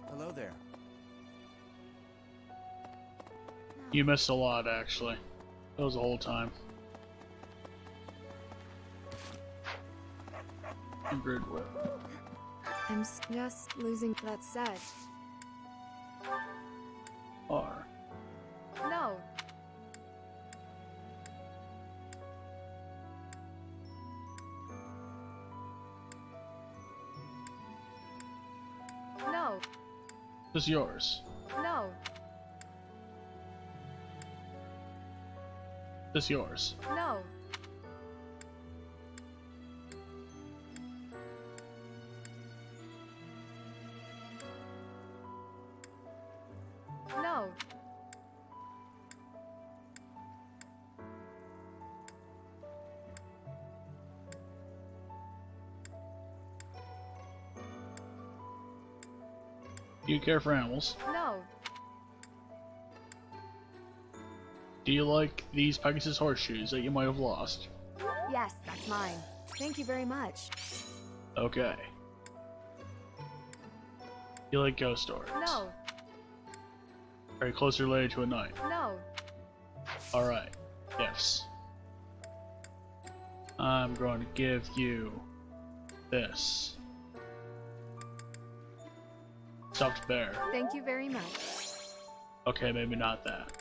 Hello there. You missed a lot, actually. That was the whole time. Grid whip. I'm just losing that said. R. No. No. This is yours. No. This is yours. No. No. Do you care for animals? No. Do you like these Pegasus horseshoes that you might have lost? Yes, that's mine. Thank you very much. Okay. You like ghost stories? No. Are you closely related to a knight? No. Alright. Gifts. I'm going to give you this. Stuffed bear. Thank you very much. Okay, maybe not that.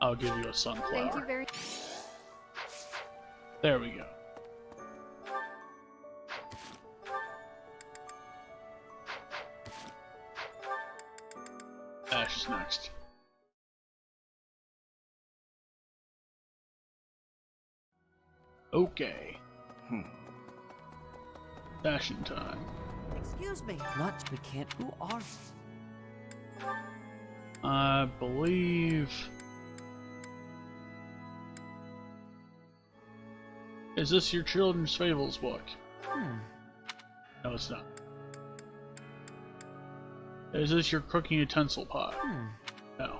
I'll give you a sunflower. Thank you very There we go. Ash is next. Okay. Fashion time. Excuse me. Not we can't. Who are I believe... Is this your children's fables book? No, it's not. Is this your cooking utensil pot? No.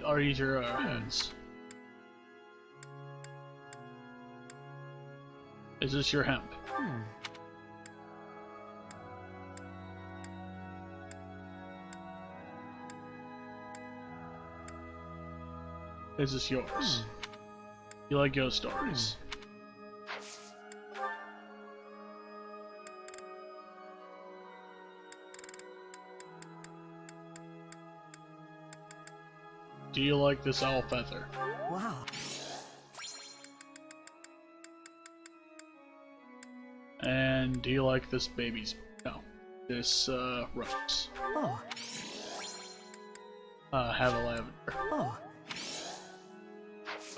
Are these your heads? Is this your hemp? Is this yours? You like ghost stories? Do you like this owl feather? Wow. And do you like this baby's... No. This, rose? Oh. Have a lavender. Oh.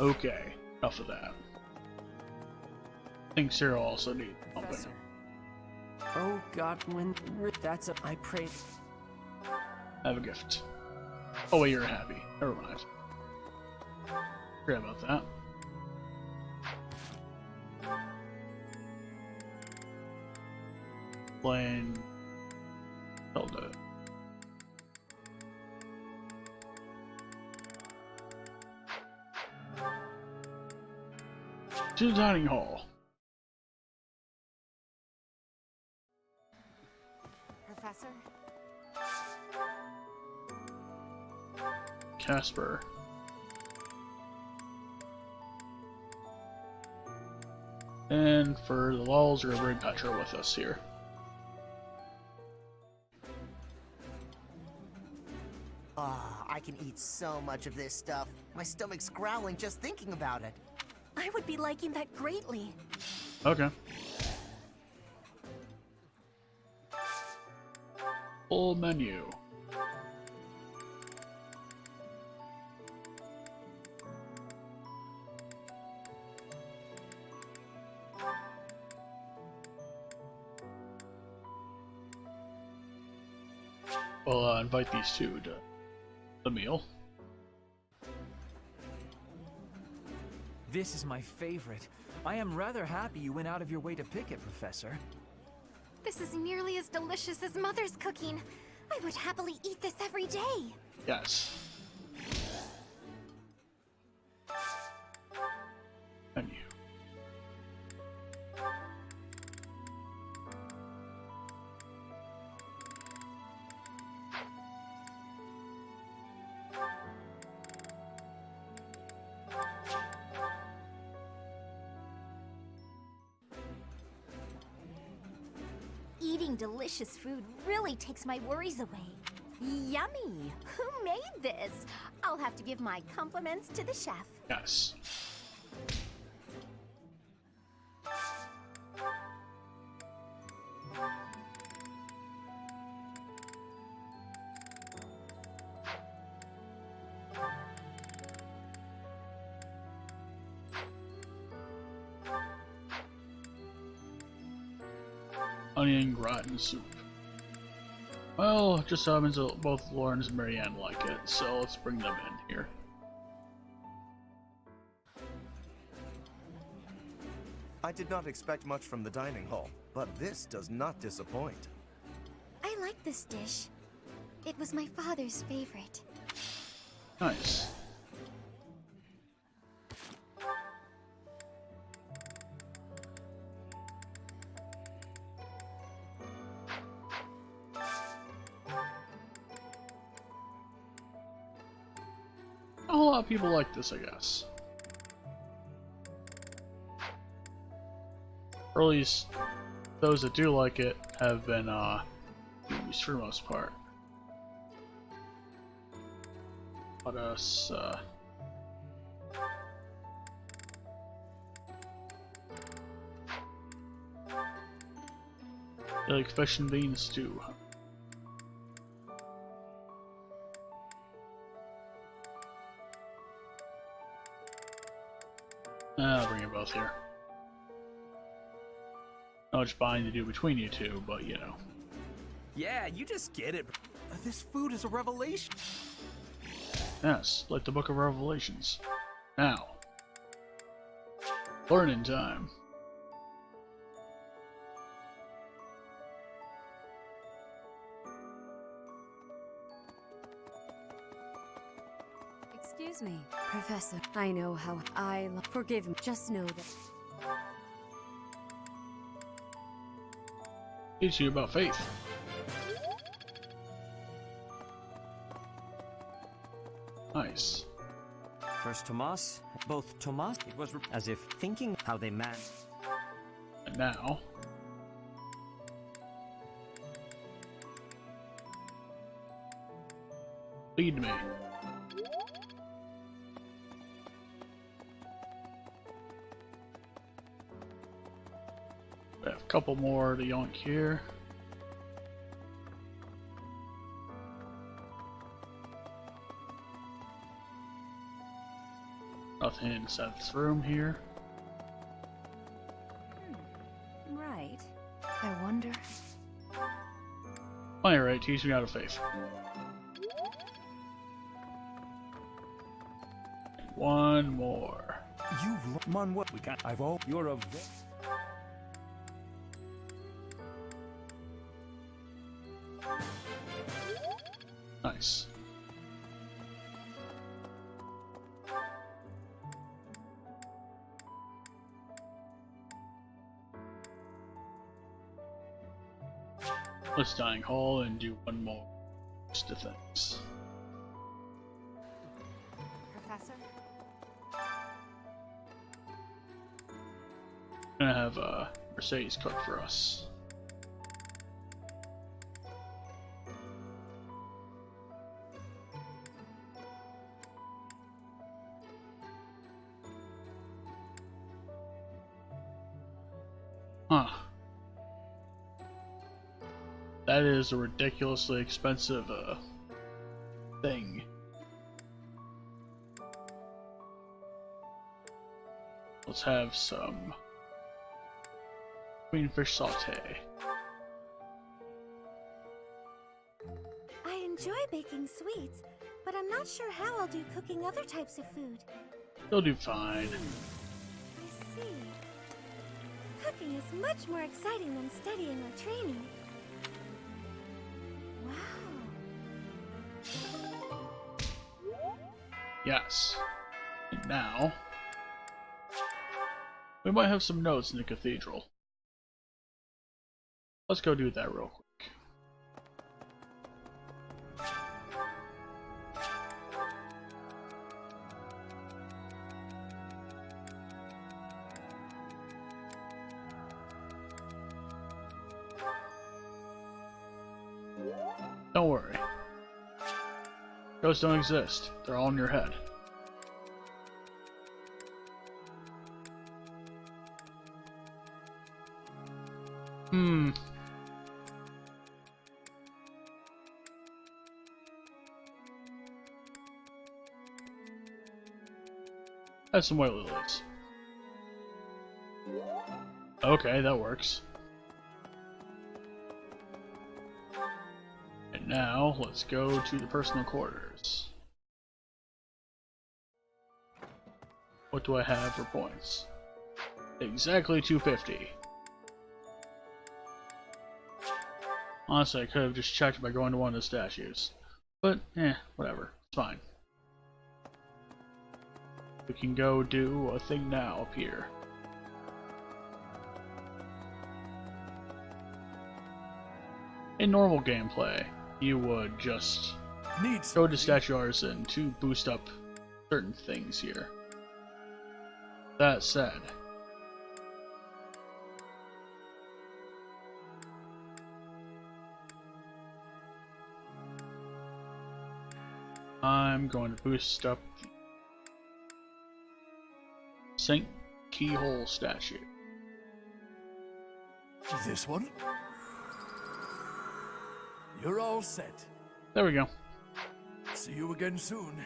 Okay, enough of that. I think Cyril also needs something. Oh God, when that's a I prayed. Have a gift. Oh wait, you're happy. Never mind. Forget about that. Playing Zelda. To the dining hall. Professor? Casper. And for the lulls, we're gonna bring Petra with us here. Ah, I can eat so much of this stuff. My stomach's growling just thinking about it. I would be liking that greatly. Okay. Full menu. We'll invite these two to the meal. This is my favorite. I am rather happy you went out of your way to pick it, Professor. This is nearly as delicious as Mother's cooking. I would happily eat this every day. Yes. Menu. Eating delicious food really takes my worries away. Yummy! Who made this? I'll have to give my compliments to the chef. Yes. Onion gratin soup. Well, just so happens that both Lawrence and Marianne like it, so let's bring them in here. I did not expect much from the dining hall, but this does not disappoint. I like this dish. It was my father's favorite. Nice. A whole lot of people like this, I guess. Or at least those that do like it have been used for the most part. Let us you like fish and bean stew, huh? I'll bring you both here. Not much buying to do between you two, but you know. Yeah, you just get it. This food is a revelation. Yes, like the Book of Revelations. Now, learning time. Excuse me, Professor. I know how forgive me. Just know that. Teach you about faith. Nice. First Tomas, both Tomas, it was as if thinking how they managed. And now, lead me. We have a couple more to yonk here. Nothing in Seth's room here. Right. I wonder. Alright, teach me how to faith. One more. You've Manuel. We can't. You're a. Nice. Let's Dying Hall and do one more list of things. Professor? I'm gonna have Mercedes cook for us. Huh. That is a ridiculously expensive thing. Let's have some queenfish saute. I enjoy baking sweets, but I'm not sure how I'll do cooking other types of food. You'll do fine. I see. Cooking is much more exciting than studying or training. Yes. And now, we might have some notes in the cathedral. Let's go do that real quick. Don't worry. Ghosts don't exist. They're all in your head. Have some white lilies. Okay, that works. And now, let's go to the personal quarters. What do I have for points? Exactly 250. Honestly, I could have just checked by going to one of the statues. But, whatever. It's fine. We can go do a thing now up here. In normal gameplay, you would just go to Statue Artisan to boost up certain things here. That said, I'm going to boost up the St. Keyhole statue. This one? You're all set. There we go. See you again soon.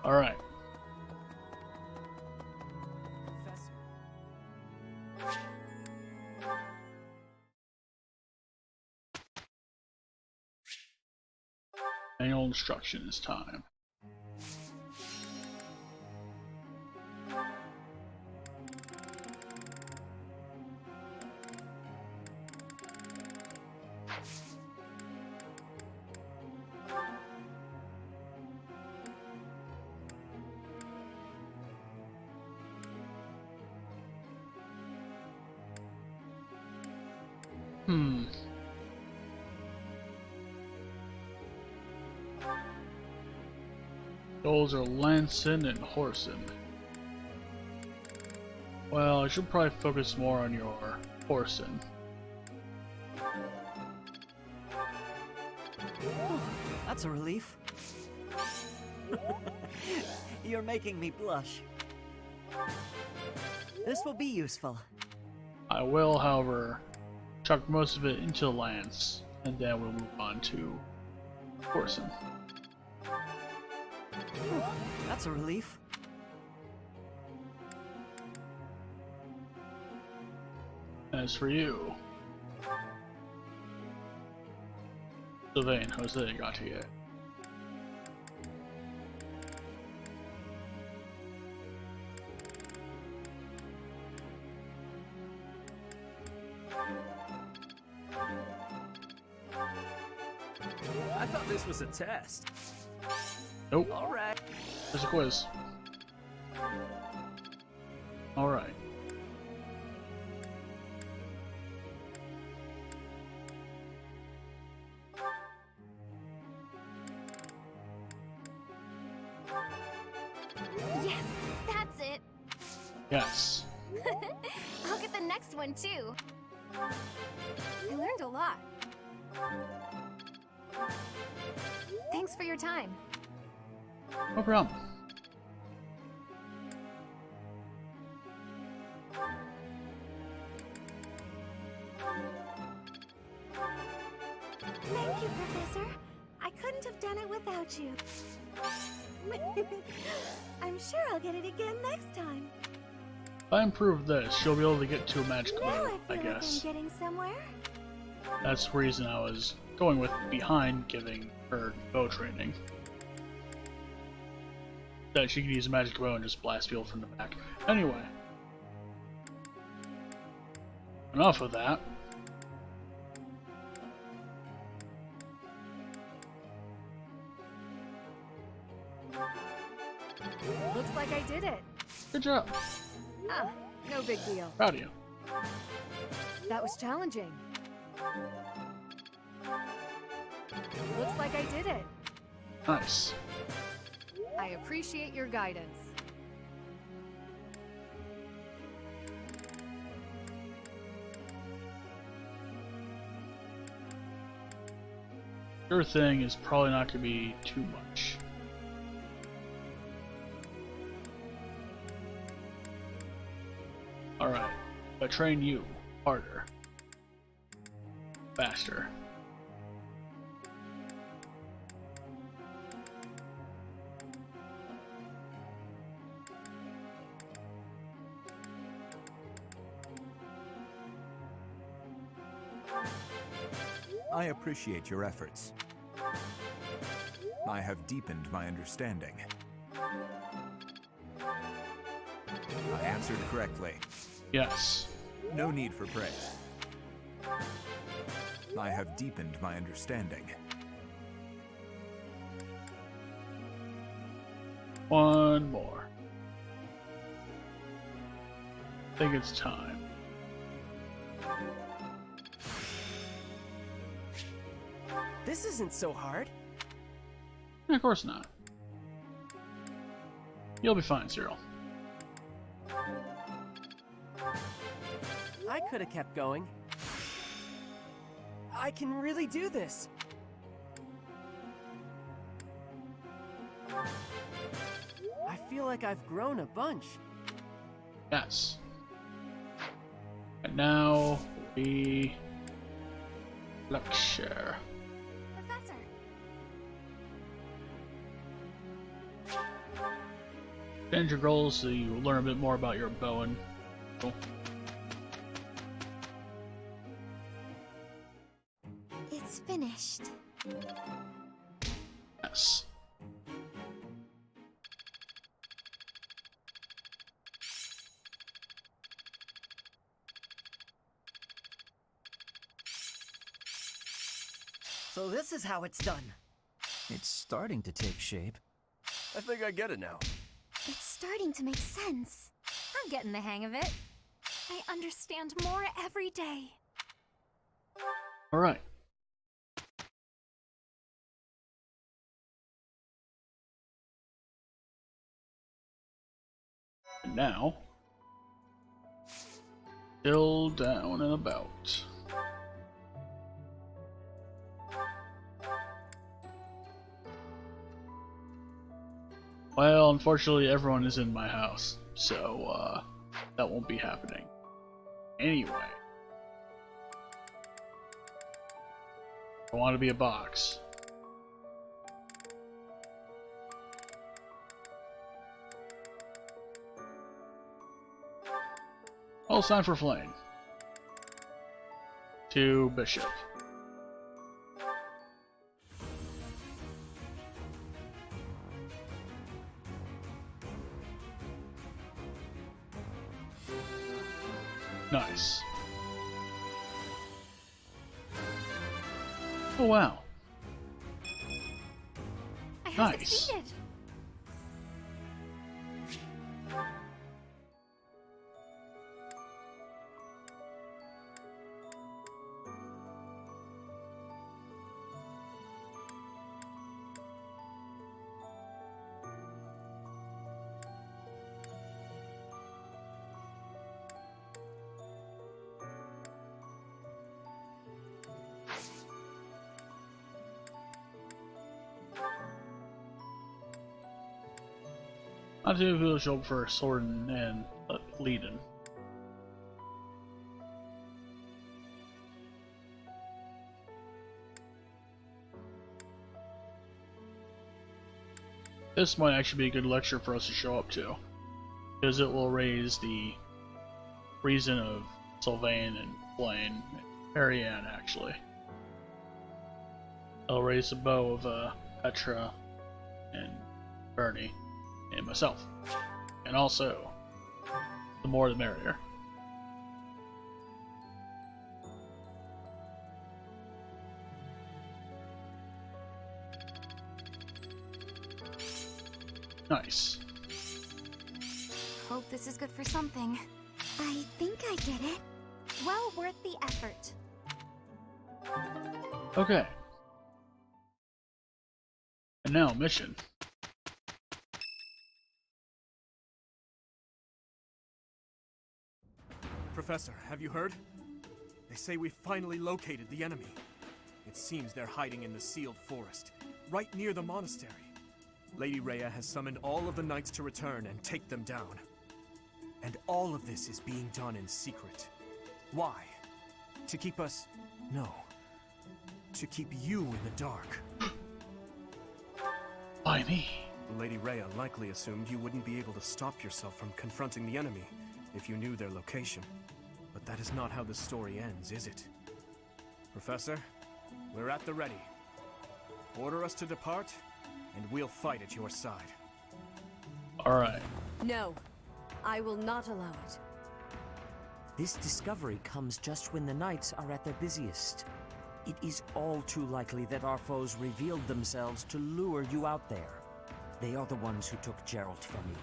Alright. Manual instructions time. Those are Lanson and Horson. Well, I should probably focus more on your Horson. That's a relief. You're making me blush. This will be useful. I will, however, chuck most of it into Lance, and then we'll move on to Horson. That's a relief. As for you, Sylvain, Jose got to yet. I thought this was a test. Nope. All right. There's a quiz. All right. Yes, that's it. Yes. I'll get the next one too. I learned a lot. Thanks for your time. No problem. Thank you, Professor. I couldn't have done it without you. I'm sure I'll get it again next time. If I improve this, she'll be able to get to a magic Now move, I I feel like guess. I'm getting somewhere. That's the reason I was going with behind giving her bow training. That she could use a magic bow and just blast people from the back. Anyway. Enough of that. Looks like I did it. Good job. Ah, no big deal. Proud of you. That was challenging. Looks like I did it. Nice. I appreciate your guidance. Your thing is probably not going to be too much. Alright, but train you harder. Faster. I appreciate your efforts. I have deepened my understanding. I answered correctly. Yes. No need for praise. I have deepened my understanding. One more. I think it's time. This isn't so hard. Of course not. You'll be fine, Cyril. I could have kept going. I can really do this. I feel like I've grown a bunch. Yes. And now we lecture. Professor. Change your goals so you learn a bit more about your bow and. Cool. It's finished. Yes. So this is how it's done. It's starting to take shape. I think I get it now. It's starting to make sense. I'm getting the hang of it. I understand more every day. Alright. And now, still down and about. Well, unfortunately, everyone is in my house, so that won't be happening. Anyway, I want to be a box. Oh, it's time for Flame. To Bishop. Nice. Oh wow. I have Nice. succeeded. Not too people show up for sword and leading. This might actually be a good lecture for us to show up to, because it will raise the reason of Sylvain and Blaine and Marianne actually. It'll raise the bow of Petra and Bernie. And myself. And also, the more the merrier. Nice. Hope this is good for something. I think I get it. Well worth the effort. Okay. And now, mission. Professor, have you heard? They say we finally located the enemy. It seems they're hiding in the sealed forest, right near the monastery. Lady Rhea has summoned all of the knights to return and take them down. And all of this is being done in secret. Why? To keep us... no. To keep you in the dark. Why me? Lady Rhea likely assumed you wouldn't be able to stop yourself from confronting the enemy if you knew their location. But that is not how the story ends, is it? Professor, we're at the ready. Order us to depart, and we'll fight at your side. Alright. No, I will not allow it. This discovery comes just when the knights are at their busiest. It is all too likely that our foes revealed themselves to lure you out there. They are the ones who took Geralt from you.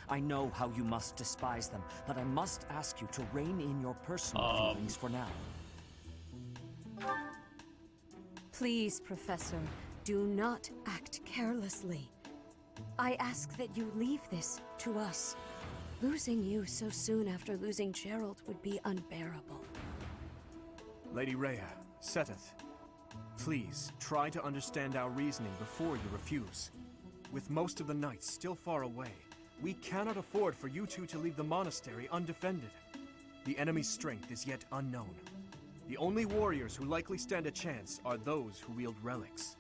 I know how you must despise them, but I must ask you to rein in your personal feelings for now. Please, Professor, do not act carelessly. I ask that you leave this to us. Losing you so soon after losing Geralt would be unbearable. Lady Rhea, Seteth, please try to understand our reasoning before you refuse. With most of the knights still far away, we cannot afford for you two to leave the monastery undefended. The enemy's strength is yet unknown. The only warriors who likely stand a chance are those who wield relics.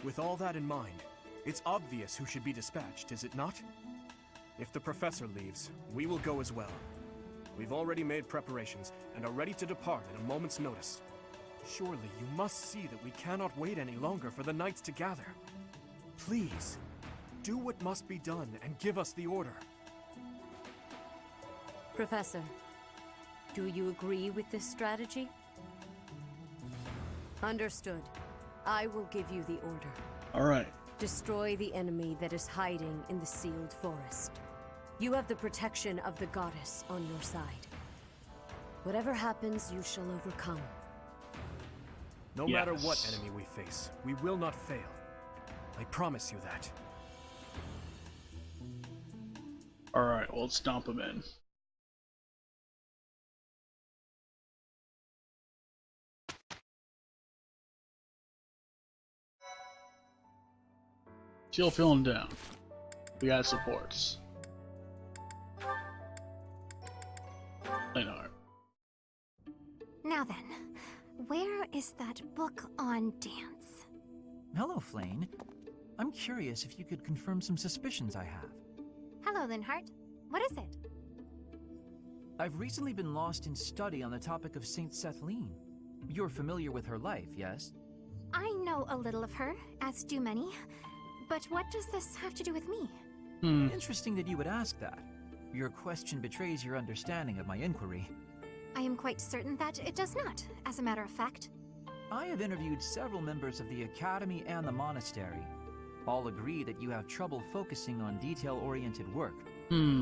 With all that in mind, it's obvious who should be dispatched, is it not? If the professor leaves, we will go as well. We've already made preparations and are ready to depart at a moment's notice. Surely you must see that we cannot wait any longer for the knights to gather. Please, do what must be done and give us the order. Professor, do you agree with this strategy? Understood. I will give you the order. All right. Destroy the enemy that is hiding in the sealed forest. You have the protection of the goddess on your side. Whatever happens, you shall overcome. No matter what enemy we face, we will not fail. I promise you that. All right, well, let's stomp him in. Still feeling down. We got supports. Leonard. Now then, where is that book on dance? Hello, Flane. I'm curious if you could confirm some suspicions I have. Hello, Linhart. What is it? I've recently been lost in study on the topic of Saint Sethlene. You're familiar with her life, yes? I know a little of her, as do many. But what does this have to do with me? Interesting that you would ask that. Your question betrays your understanding of my inquiry. I am quite certain that it does not, as a matter of fact. I have interviewed several members of the Academy and the Monastery. All agree that you have trouble focusing on detail-oriented work.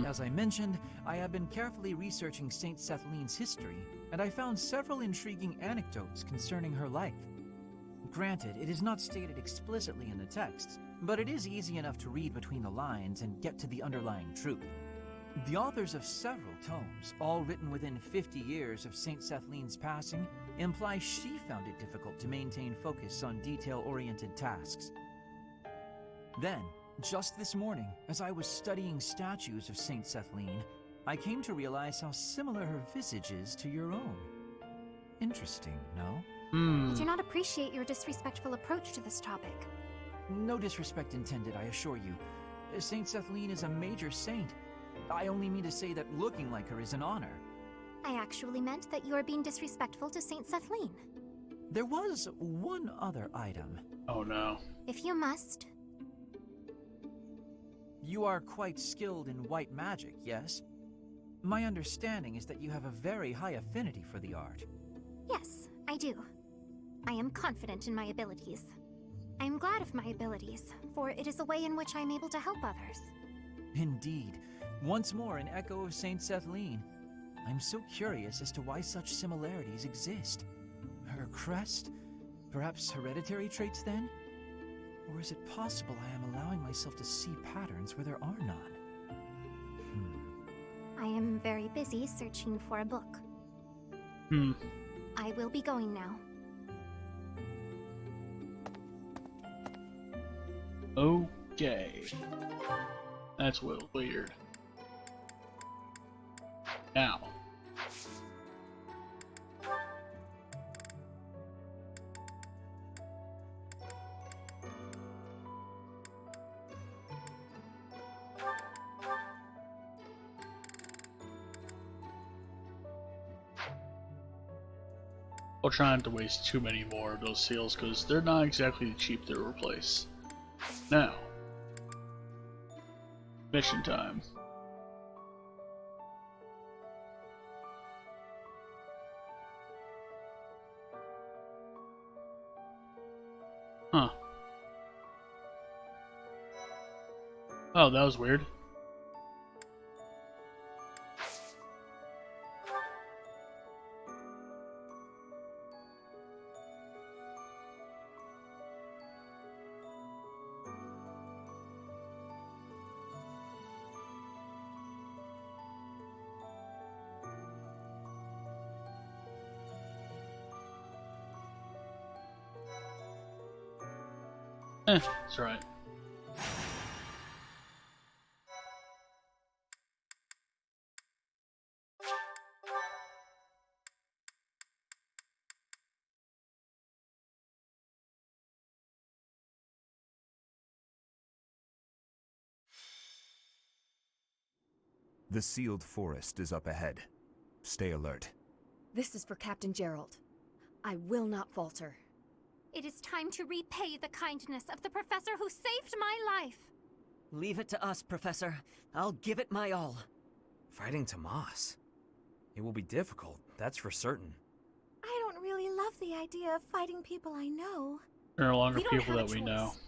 As I mentioned, I have been carefully researching Saint Sethlene's history, and I found several intriguing anecdotes concerning her life. Granted, it is not stated explicitly in the texts, but it is easy enough to read between the lines and get to the underlying truth. The authors of several tomes, all written within 50 years of Saint Sethlene's passing, imply she found it difficult to maintain focus on detail-oriented tasks. Then, just this morning, as I was studying statues of Saint Sethlene, I came to realize how similar her visage is to your own. Interesting, no? I do not appreciate your disrespectful approach to this topic. No disrespect intended, I assure you. Saint Sethlene is a major saint. I only mean to say that looking like her is an honor. I actually meant that you are being disrespectful to Saint Sethlene. There was one other item. Oh no. If you must. You are quite skilled in white magic, yes? My understanding is that you have a very high affinity for the art. Yes, I do. I am confident in my abilities. I am glad of my abilities, for it is a way in which I am able to help others. Indeed. Once more an echo of Saint Sethlene. I'm so curious as to why such similarities exist. Her crest? Perhaps hereditary traits then? Or is it possible I am allowing myself to see patterns where there are none? I am very busy searching for a book. I will be going now. Okay. That's a little weird. Now. I'll try not to waste too many more of those seals because they're not exactly cheap to replace. Now, mission time. Huh. Oh, that was weird. That's right. The sealed forest is up ahead. Stay alert. This is for Captain Gerald. I will not falter. It is time to repay the kindness of the professor who saved my life. Leave it to us, Professor. I'll give it my all. Fighting Tomas. It will be difficult, that's for certain. I don't really love the idea of fighting people I know. They're no longer We don't people have a that we know. choice.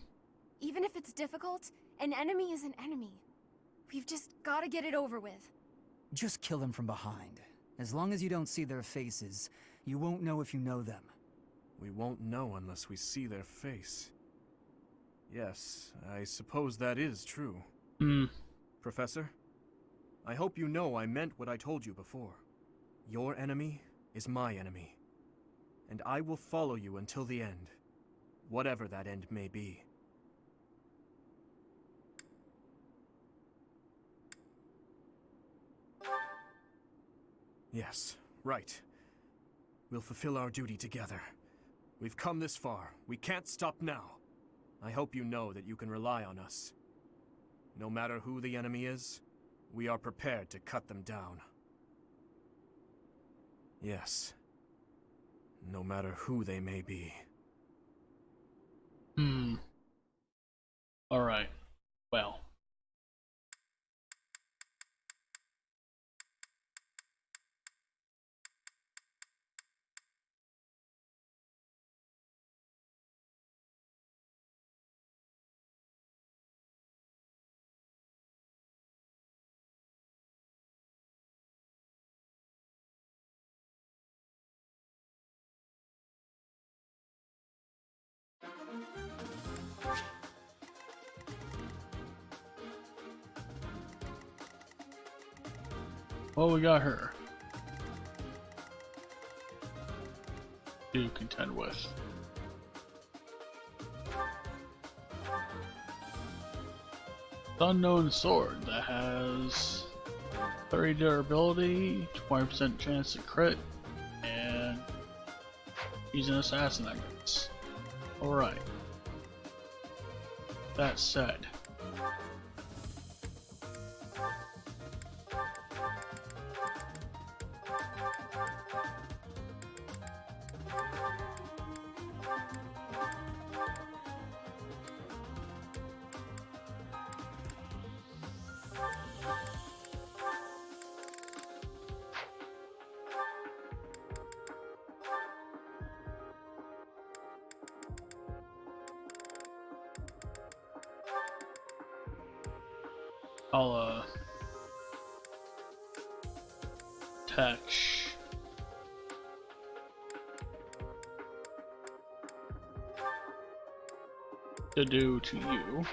Even if it's difficult, an enemy is an enemy. We've just got to get it over with. Just kill them from behind. As long as you don't see their faces, you won't know if you know them. We won't know unless we see their face. Yes, I suppose that is true. Professor, I hope you know I meant what I told you before. Your enemy is my enemy. And I will follow you until the end, whatever that end may be. Yes, right. We'll fulfill our duty together. We've come this far. We can't stop now. I hope you know that you can rely on us. No matter who the enemy is, we are prepared to cut them down. Yes. No matter who they may be. Alright. Well. Well, we got her to contend with. Unknown sword that has 30 durability, 20% chance to crit, and using assassin, I guess. Alright. That said, I'll attach to do to you.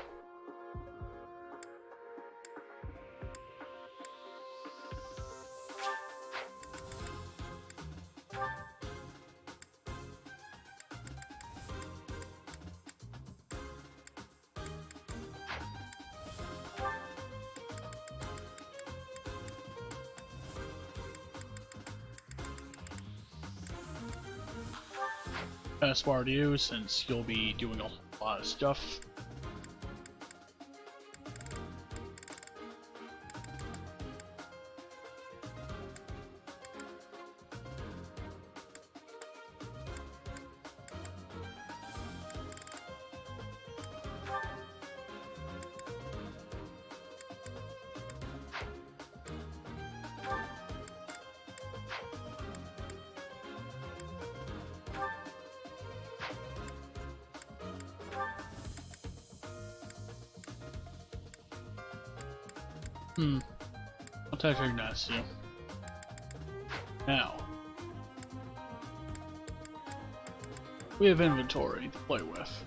Fast forward to you since you'll be doing a whole lot of stuff. I'll touch recognize you. Now, we have inventory to play with.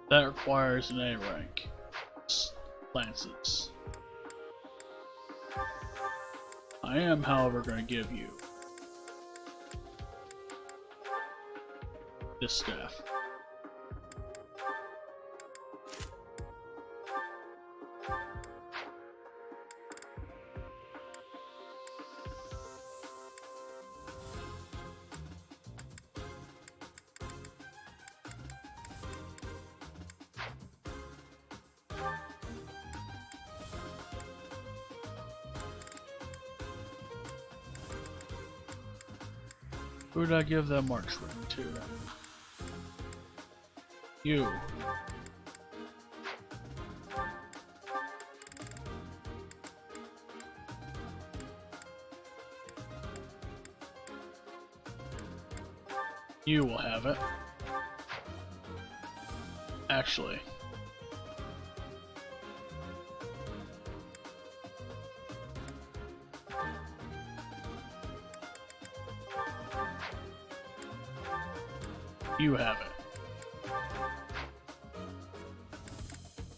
That requires an A rank. Lances. I am, however, going to give you this staff. Who did I give that march ring to? You. You will have it. Actually. You have it.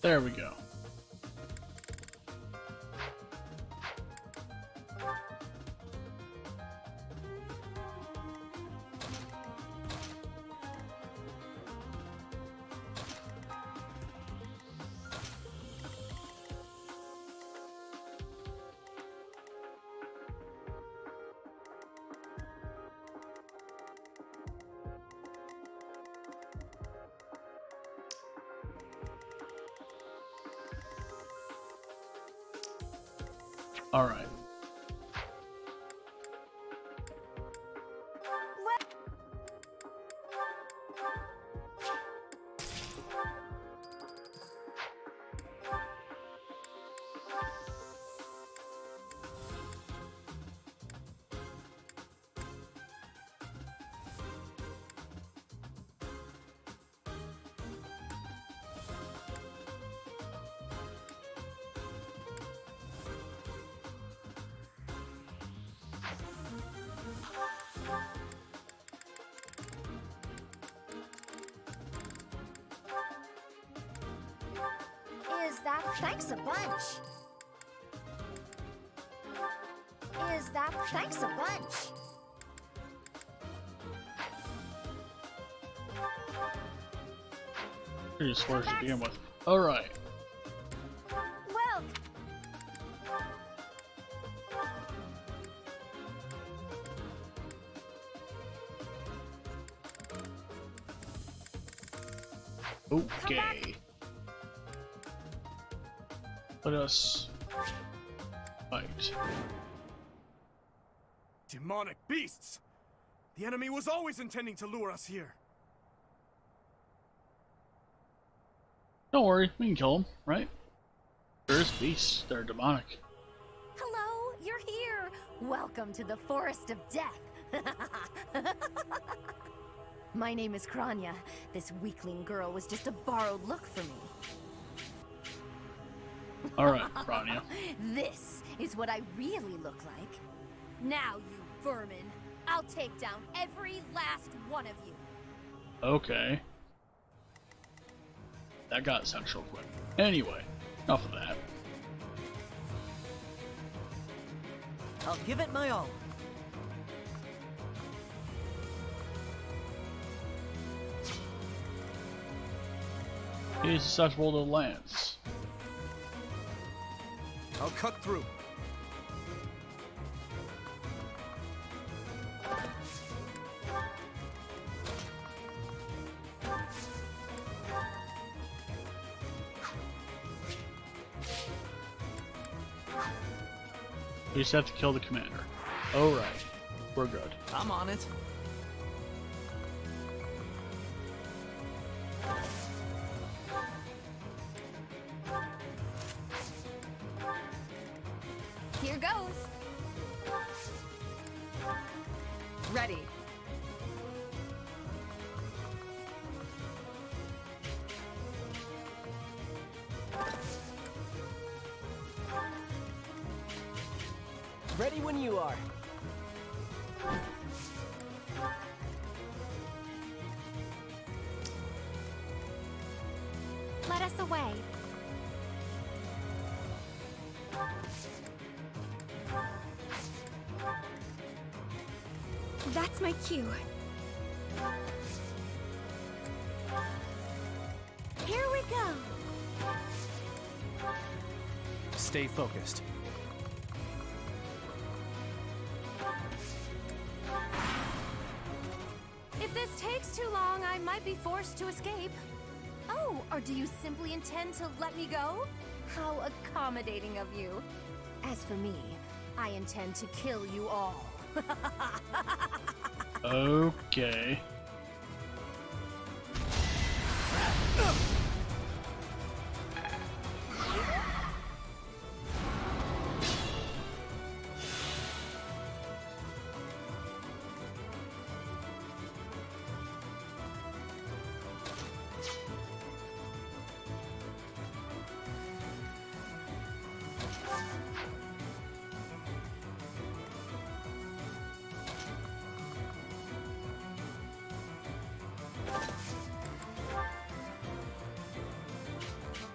There we go. All right. Is that thanks a bunch? Is that thanks a bunch? Pretty swears to begin with. All right. Well, Okay. Let us fight. Demonic beasts! The enemy was always intending to lure us here. Don't worry, we can kill them, right? There's beasts. They're demonic. hello, you're here. Welcome to the Forest of Death. My name is Kranya. This weakling girl was just a borrowed look for me. Alright, Kranya. This is what I really look like. Now, you vermin, I'll take down every last one of you. Okay. That got central quick. Anyway, enough of that. I'll give it my all. He's susceptible to lance. I'll cut through. We just have to kill the commander. Alright, we're good. I'm on it. Here goes. Ready. Ready when you are. Let us away. That's my cue. Here we go. Stay focused. If this takes too long, I might be forced to escape. Oh, or do you simply intend to let me go? How accommodating of you. As for me, I intend to kill you all. Okay.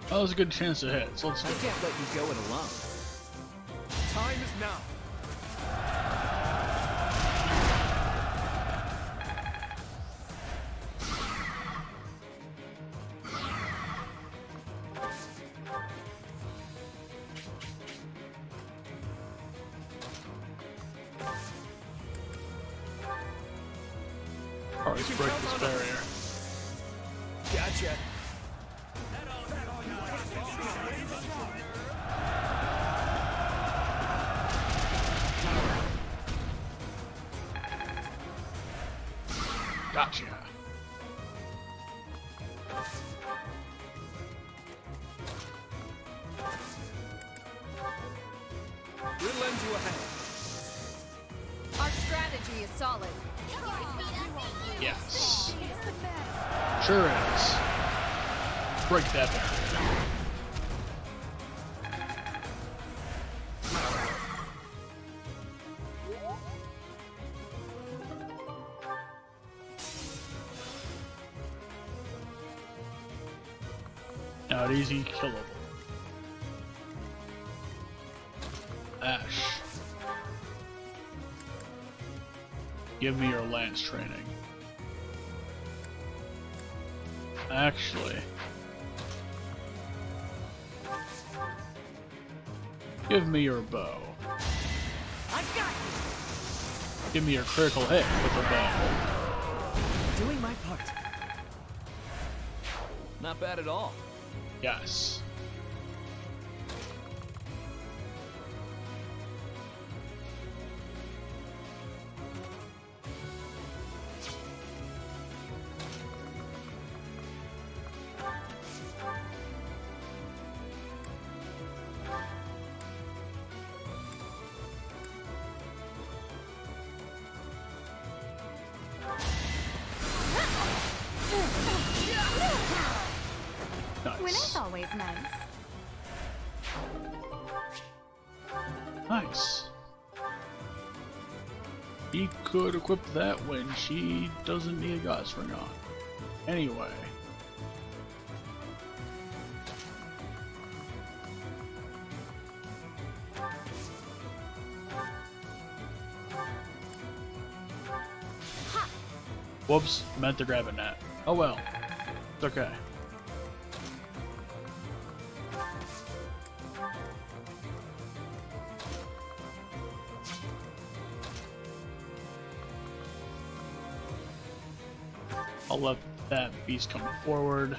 That was a good chance to hit, so let's go. I can't let you go it alone. Time is now. Alright, let's break this barrier. Gotcha. Gotcha. We'll lend you a hand. Our strategy is solid. Yes. Sure is. Break that barrier. Not easy killable. Ash. Give me your lance training. Actually, give me your bow. I got you. Give me your critical hit with a bow. Doing my part. Not bad at all. Yes. Winning's always nice. Nice. He could equip that when she doesn't need a goddess ring on. Anyway. Whoops, meant to grab a net. Oh well. It's okay. I'll let that beast come forward.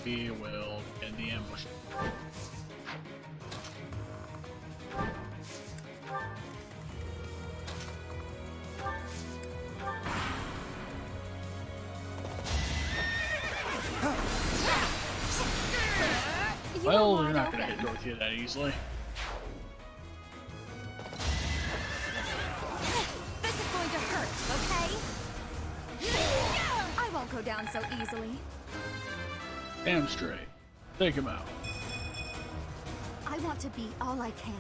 We will end the ambush. Well, you're not gonna hit Dorothea that easily. This is going to hurt, okay? I won't go down so easily. Damn straight. Take him out. I want to be all I can.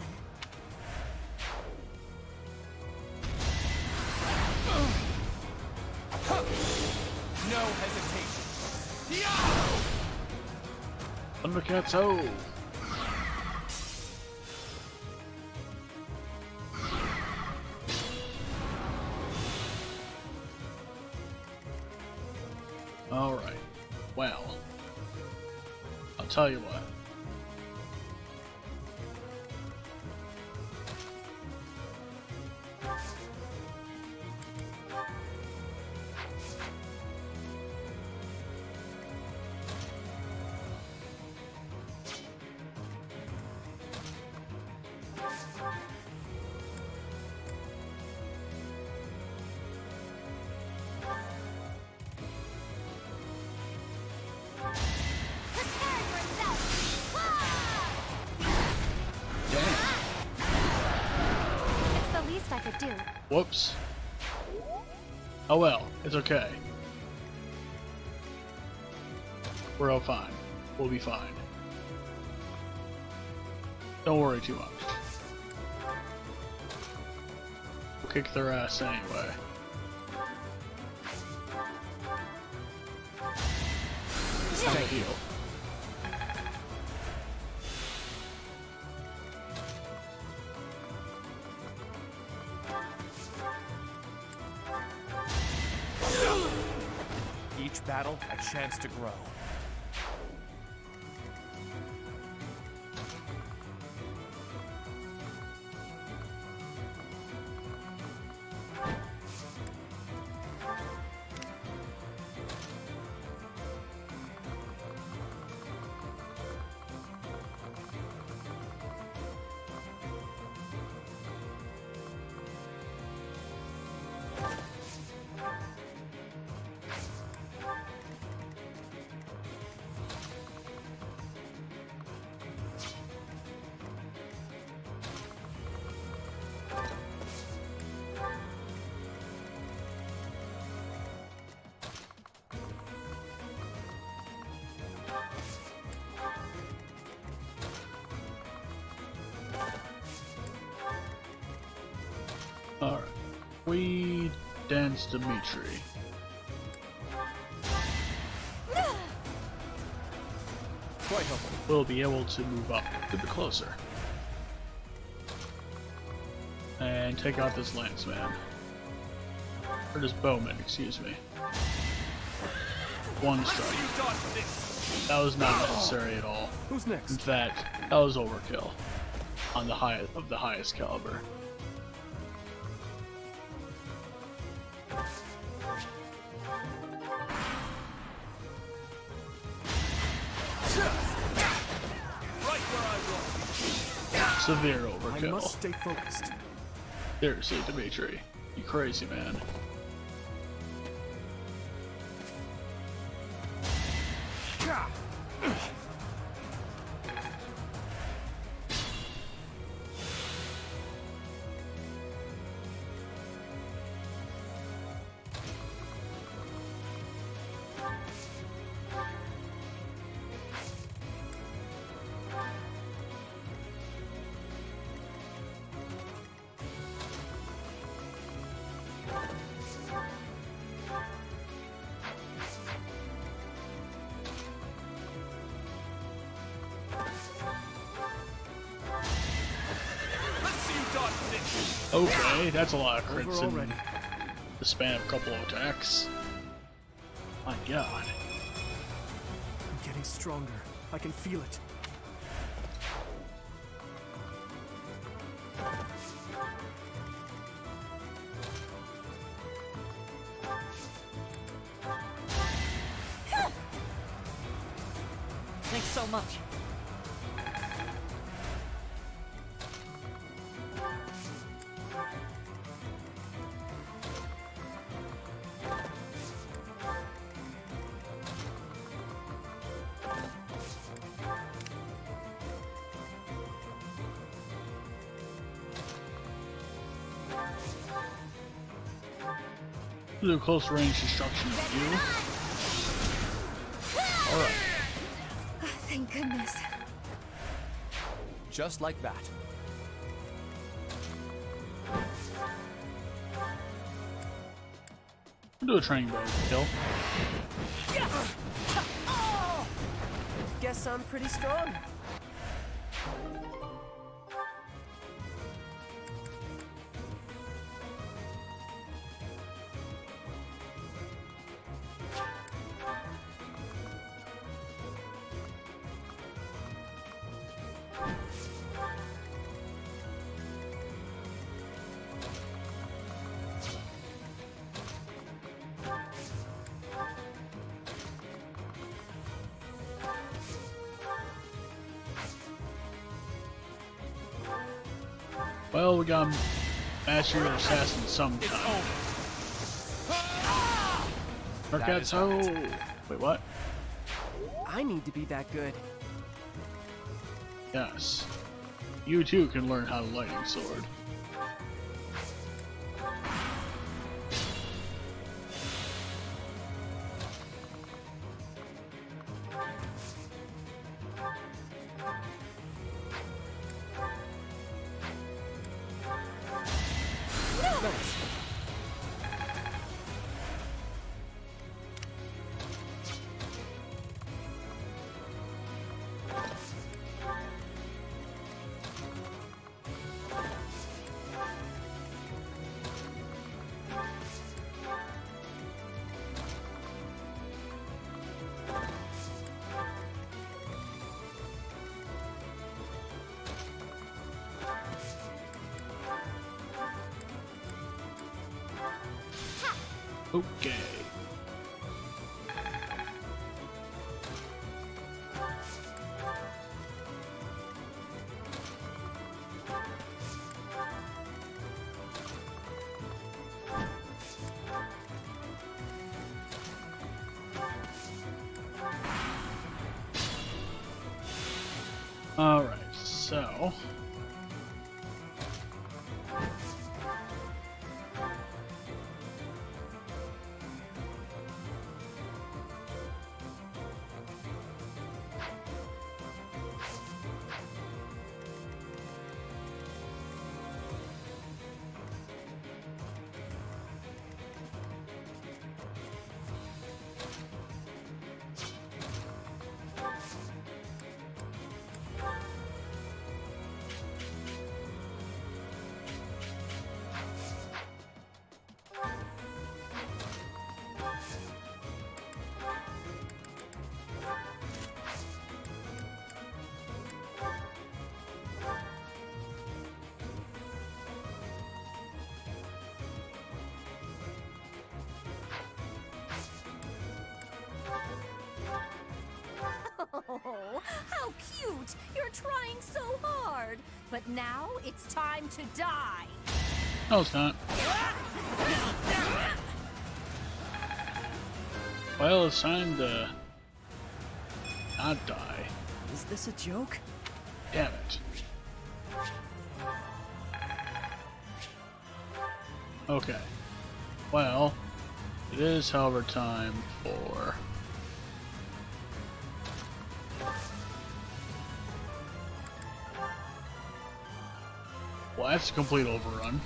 No hesitation. Thundercats ho! Alright. Well. I'll tell you what. Whoops. Oh well, it's okay. We're all fine. We'll be fine. Don't worry too much. We'll kick their ass anyway. Thank you. Each battle, a chance to grow. Alright. We dance Dimitri. Quite helpful. We'll be able to move up a bit closer. And take out this lanceman. Or this bowman, excuse me. One strike. That was not necessary at all. Who's next? In fact, that was overkill. On the highest caliber. Severe overkill. I must stay focused. Seriously, Dimitri. You crazy man. Okay, that's a lot of crits in the span of a couple of attacks. My god. I'm getting stronger. I can feel it. Thanks so much. Do close range destruction with you. Alright. Thank goodness. Just like that. I'll do a training bow kill. Guess I'm pretty strong. Well, we got Master your Assassin sometime. Mercatso! Wait, what? I need to be that good. Yes. You too can learn how to lightning sword. Okay. Alright, so... Oh, how cute! You're trying so hard. But now it's time to die. No, it's not. Well, it's time to not die. Is this a joke? Damn it. Okay. Well, it is, however, time for... Well, that's a complete overrun.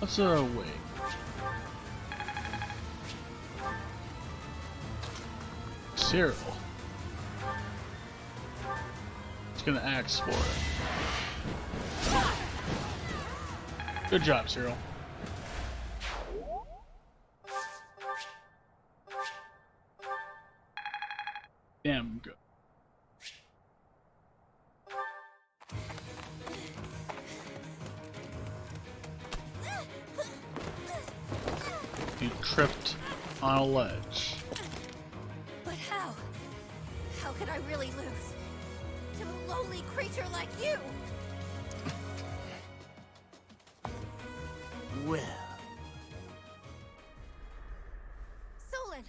Let's, wait. Cyril. It's gonna axe for it. Good job, Cyril. Damn good. You tripped on a ledge. But how? How could I really lose to a lowly creature like you? Well, Solon,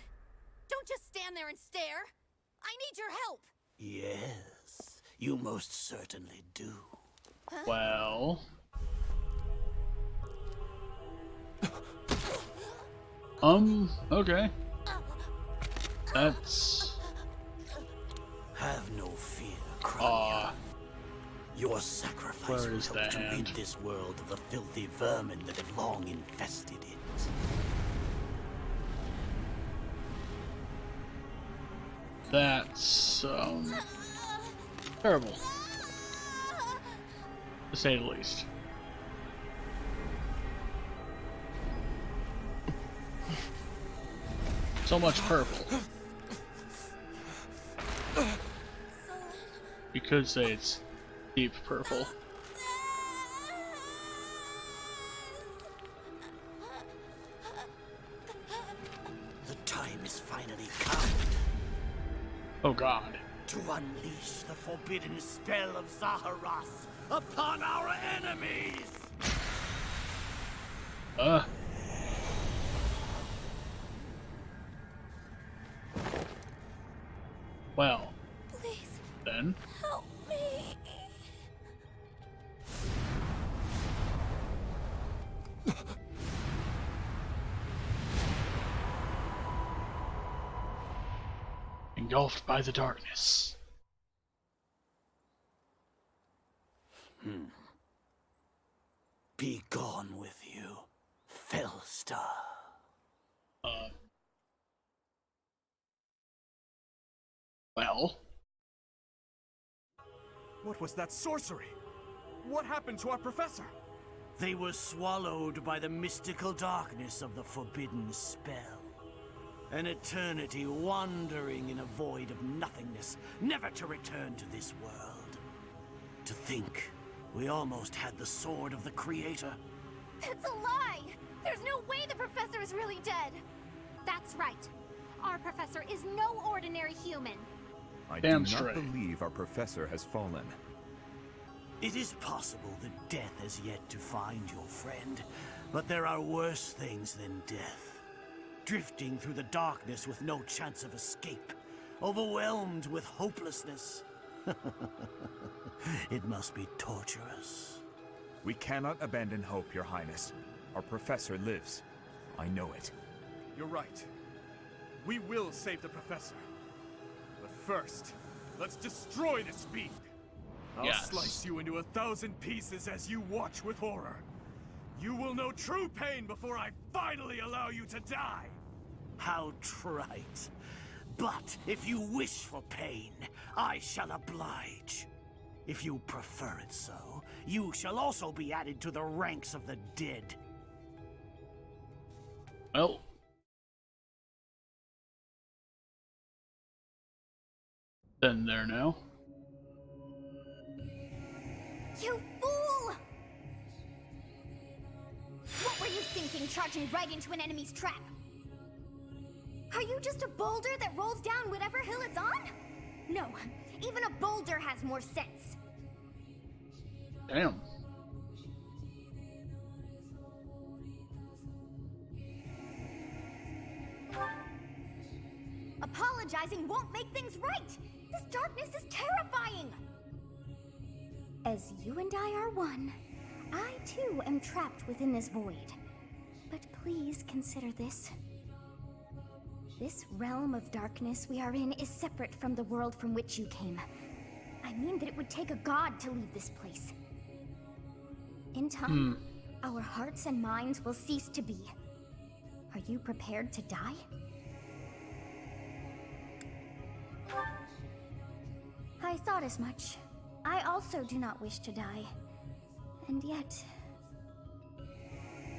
don't just stand there and stare. I need your help. yes, you most certainly do. Well... okay. That's... Have no fear, Crania. Your sacrifice where will is help that to hand? rid this world of the filthy vermin that have long infested it. That's, terrible. To say the least. So much purple. You could say it's deep purple. The time is finally come Oh god. to unleash the forbidden spell of Zaharas upon our enemies! Well. Please. Then. Help me. Engulfed by the darkness. Be gone with you, Fellstar. Well. What was that sorcery? What happened to our professor? They were swallowed by the mystical darkness of the forbidden spell. An eternity wandering in a void of nothingness, never to return to this world. To think, we almost had the sword of the Creator. That's a lie! There's no way the professor is really dead! That's right. Our professor is no ordinary human. I Damn do straight. not believe our professor has fallen. It is possible that death has yet to find your friend, but there are worse things than death. Drifting through the darkness with no chance of escape, overwhelmed with hopelessness. It must be torturous. We cannot abandon hope, Your Highness. Our professor lives. I know it. You're right. We will save the professor. But first, let's destroy this fiend. I'll Yes. slice you into 1,000 pieces as you watch with horror. You will know true pain before I finally allow you to die. How trite. But if you wish for pain, I shall oblige. If you prefer it so, you shall also be added to the ranks of the dead. Well. Then there now. You fool! What were you thinking, charging right into an enemy's trap? Are you just a boulder that rolls down whatever hill it's on? No, even a boulder has more sense. Damn. Apologizing won't make things right! This darkness is terrifying! As you and I are one, I too am trapped within this void. But please consider this. This realm of darkness we are in is separate from the world from which you came. I mean that it would take a god to leave this place. In time, our hearts and minds will cease to be. Are you prepared to die? I thought as much. I also do not wish to die. And yet...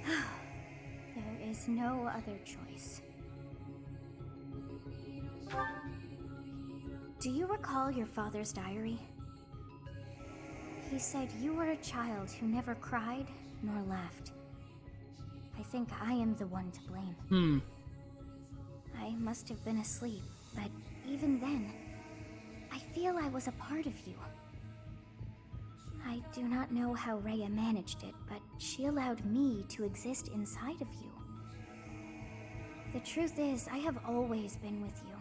there is no other choice. Do you recall your father's diary? He said you were a child who never cried nor laughed. I think I am the one to blame. I must have been asleep, but even then, I feel I was a part of you. I do not know how Rhea managed it, but she allowed me to exist inside of you. The truth is, I have always been with you.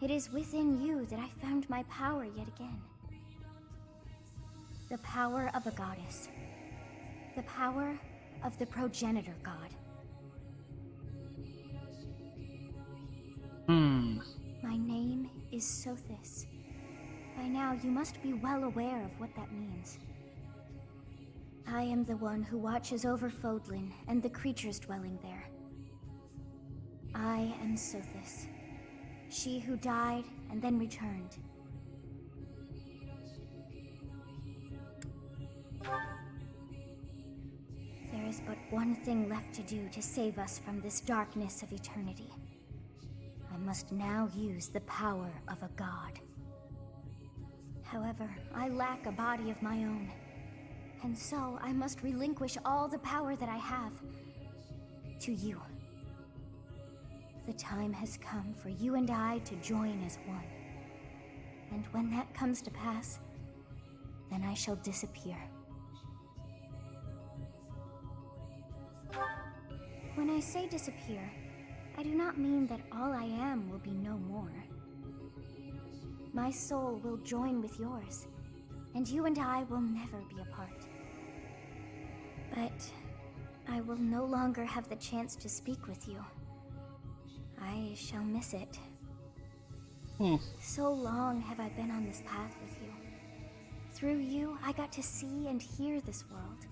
It is within you that I found my power yet again. The power of a goddess. The power of the progenitor god. My name is Sothis. By now, you must be well aware of what that means. I am the one who watches over Fodlan and the creatures dwelling there. I am Sothis. She who died and then returned. There is but one thing left to do to save us from this darkness of eternity. I must now use the power of a god. However, I lack a body of my own, and so I must relinquish all the power that I have to you. The time has come for you and I to join as one. And when that comes to pass, then I shall disappear. When I say disappear, I do not mean that all I am will be no more. My soul will join with yours, and you and I will never be apart. But I will no longer have the chance to speak with you. I shall miss it. So long have I been on this path with you. Through you, I got to see and hear this world.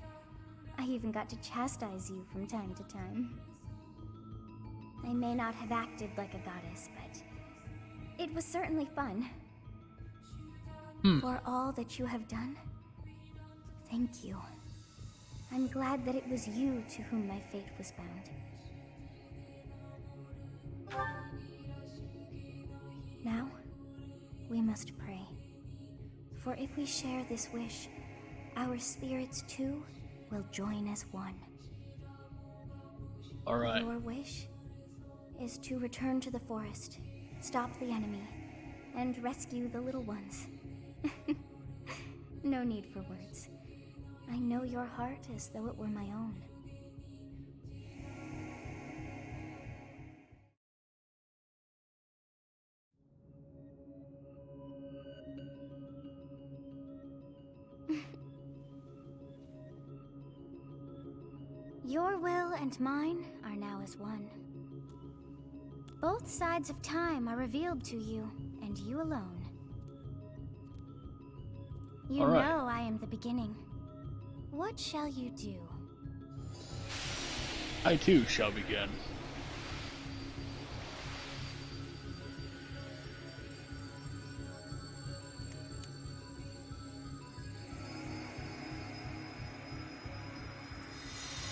I even got to chastise you from time to time. I may not have acted like a goddess, but it was certainly fun. For all that you have done, thank you. I'm glad that it was you to whom my fate was bound. Now, we must pray. For if we share this wish, our spirits too will join as one. Alright. Your wish is to return to the forest, stop the enemy, and rescue the little ones. No need for words. I know your heart as though it were my own. Your will and mine are now as one. Both sides of time are revealed to you, and you alone. You All right. know I am the beginning. What shall you do? I too shall begin.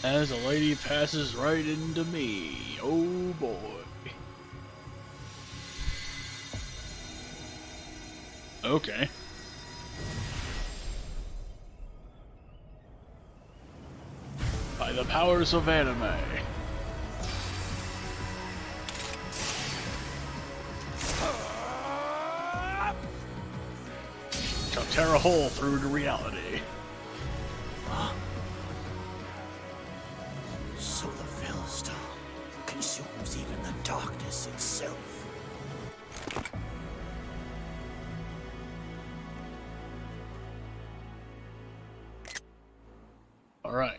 As a lady passes right into me. Oh boy. Okay. By the powers of anime. Shall tear a hole through to reality. So the Fellstar consumes even the darkness itself. All right.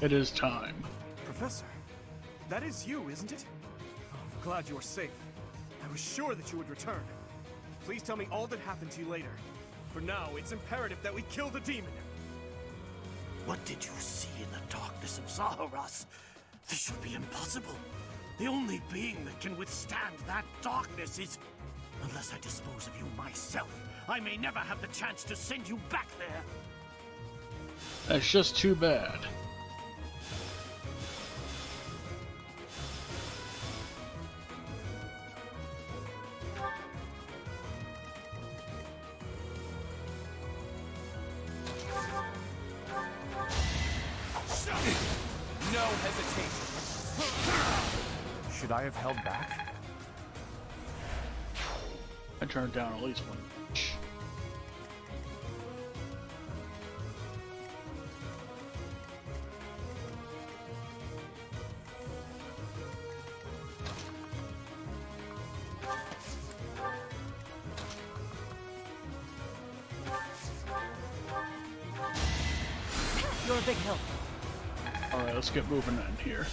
It is time. Professor, that is you, isn't it? Oh, I'm glad you are safe. I was sure that you would return. Please tell me all that happened to you later. For now, it's imperative that we kill the demon. What did you see in the darkness of Zaharas? This should be impossible. The only being that can withstand that darkness is... Unless I dispose of you myself, I may never have the chance to send you back there. That's just too bad. No hesitation. Should I have held back? I turned down at least one. You're a big help. Alright, let's get moving on here.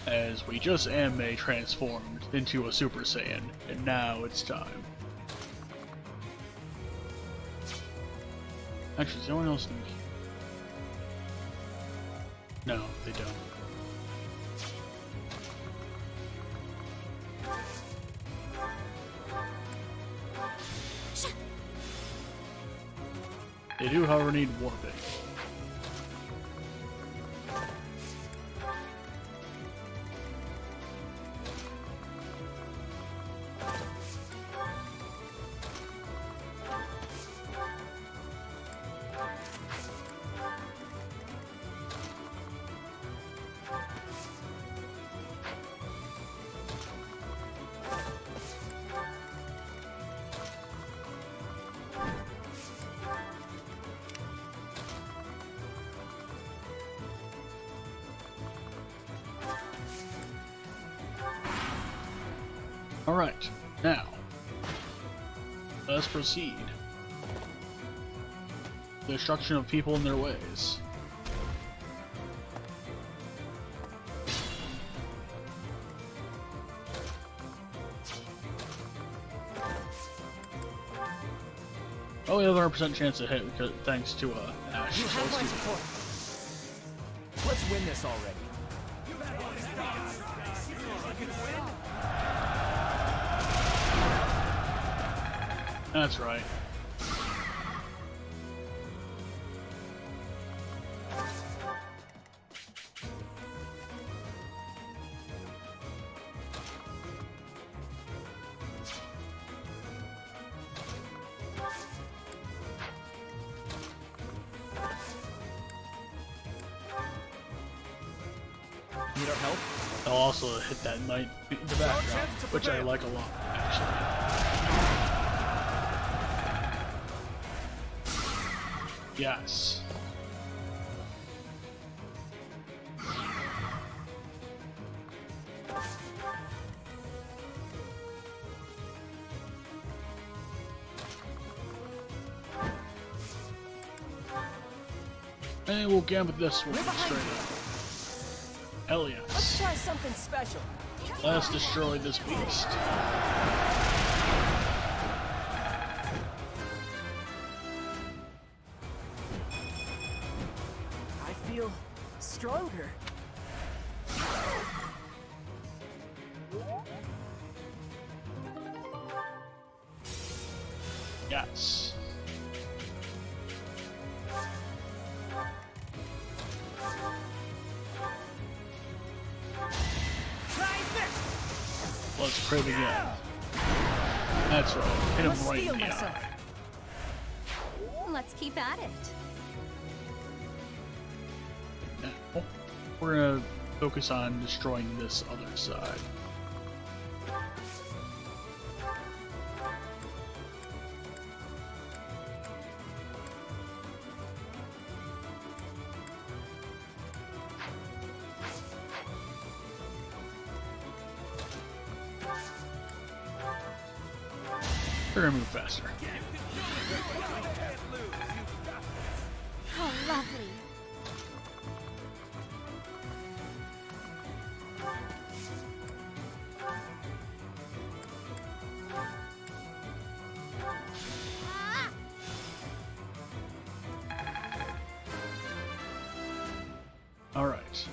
As we just anime transformed into a Super Saiyan, and now it's time. Actually, does anyone else think? No, they don't. They do, however, need warping. Alright, now, let's proceed. The destruction of people and their ways. Only 100% chance to hit because thanks to Ash. You have my support. Let's win this already. That's right. Need our help? I'll also hit that knight in the background, which I like a lot, actually. Yes. And we'll gambit this one straight up. Hell yes. Let's try something special. Let's destroy this beast. I feel stronger. Yes. Let's crit again. That's right. Hit him right in the eye. Let's keep at it. Now, we're gonna focus on destroying this other side. We're gonna move faster. How lovely. All right.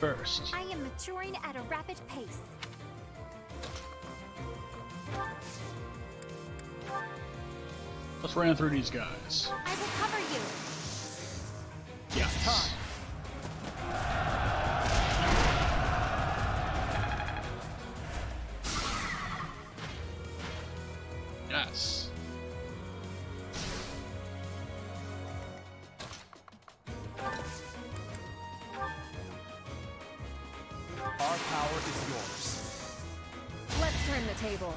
First, I am maturing at a rapid pace. let's ran through these guys. I will cover you. Yes. Yes. Our power is yours. Let's turn the tables.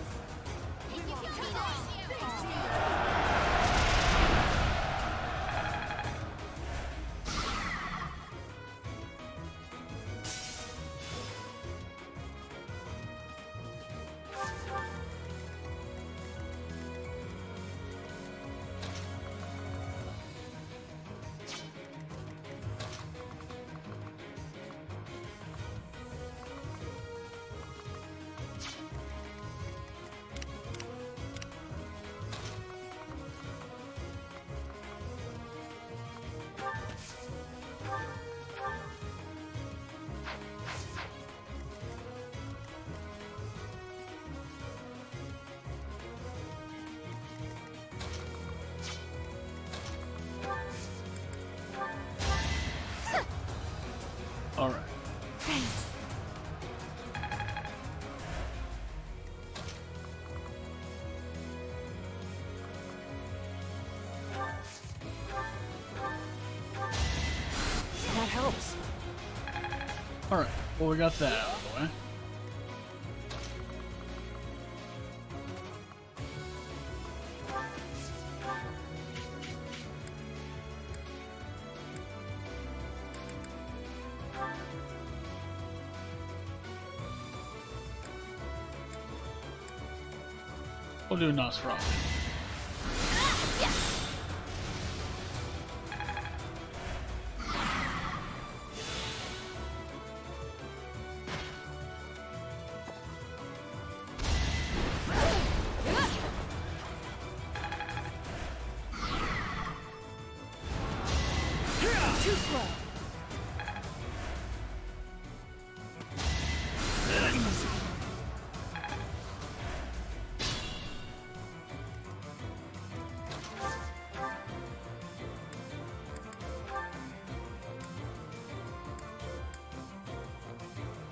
All right. Thanks. That helps. All right. Well, we got that out of the way. We'll do Nosferatu. Too slow.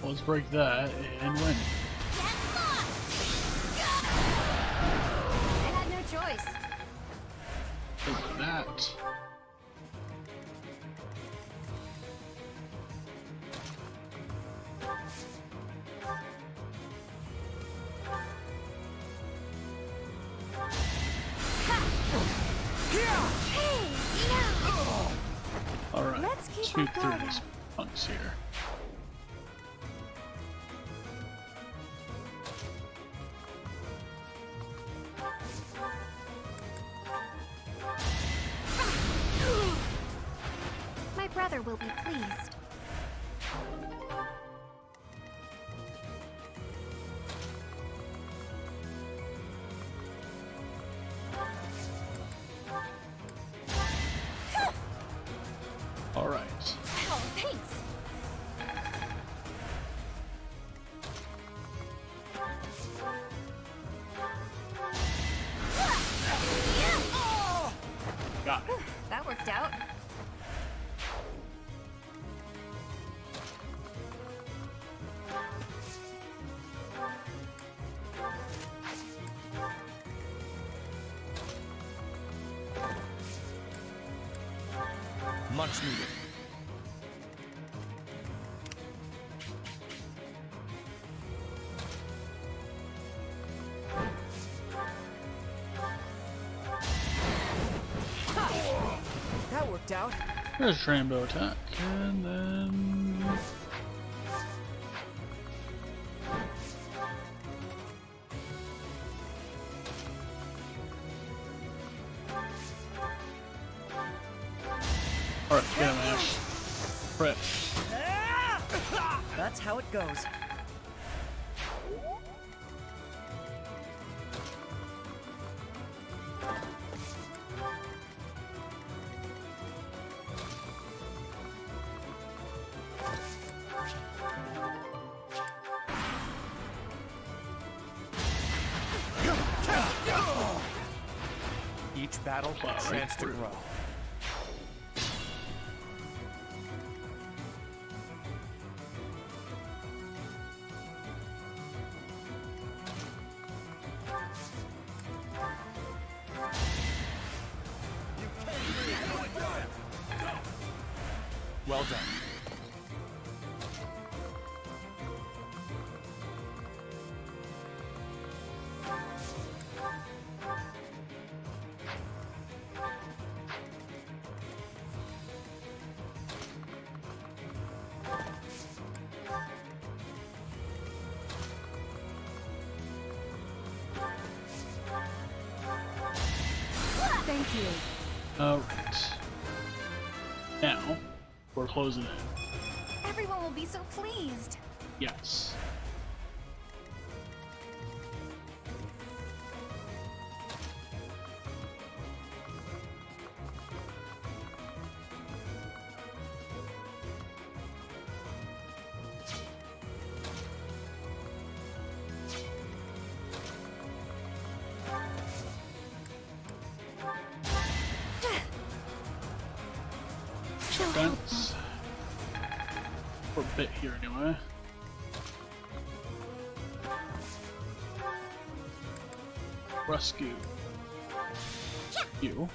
Let's break that and win. I had no choice. Take that. Keep sweep our through guard these up. punks here. My brother will be pleased. All right. Oh, thanks. Got it. That worked out. Much needed. That worked out. There's a rainbow attack, and then all right, get him, Ash. Crit. That's how it goes. Each battle a chance to grow. Well done. Thank you. All right. Now we're closing in. Everyone will be so pleased. Yes. Defense. For a bit here, anyway. Rescue. You.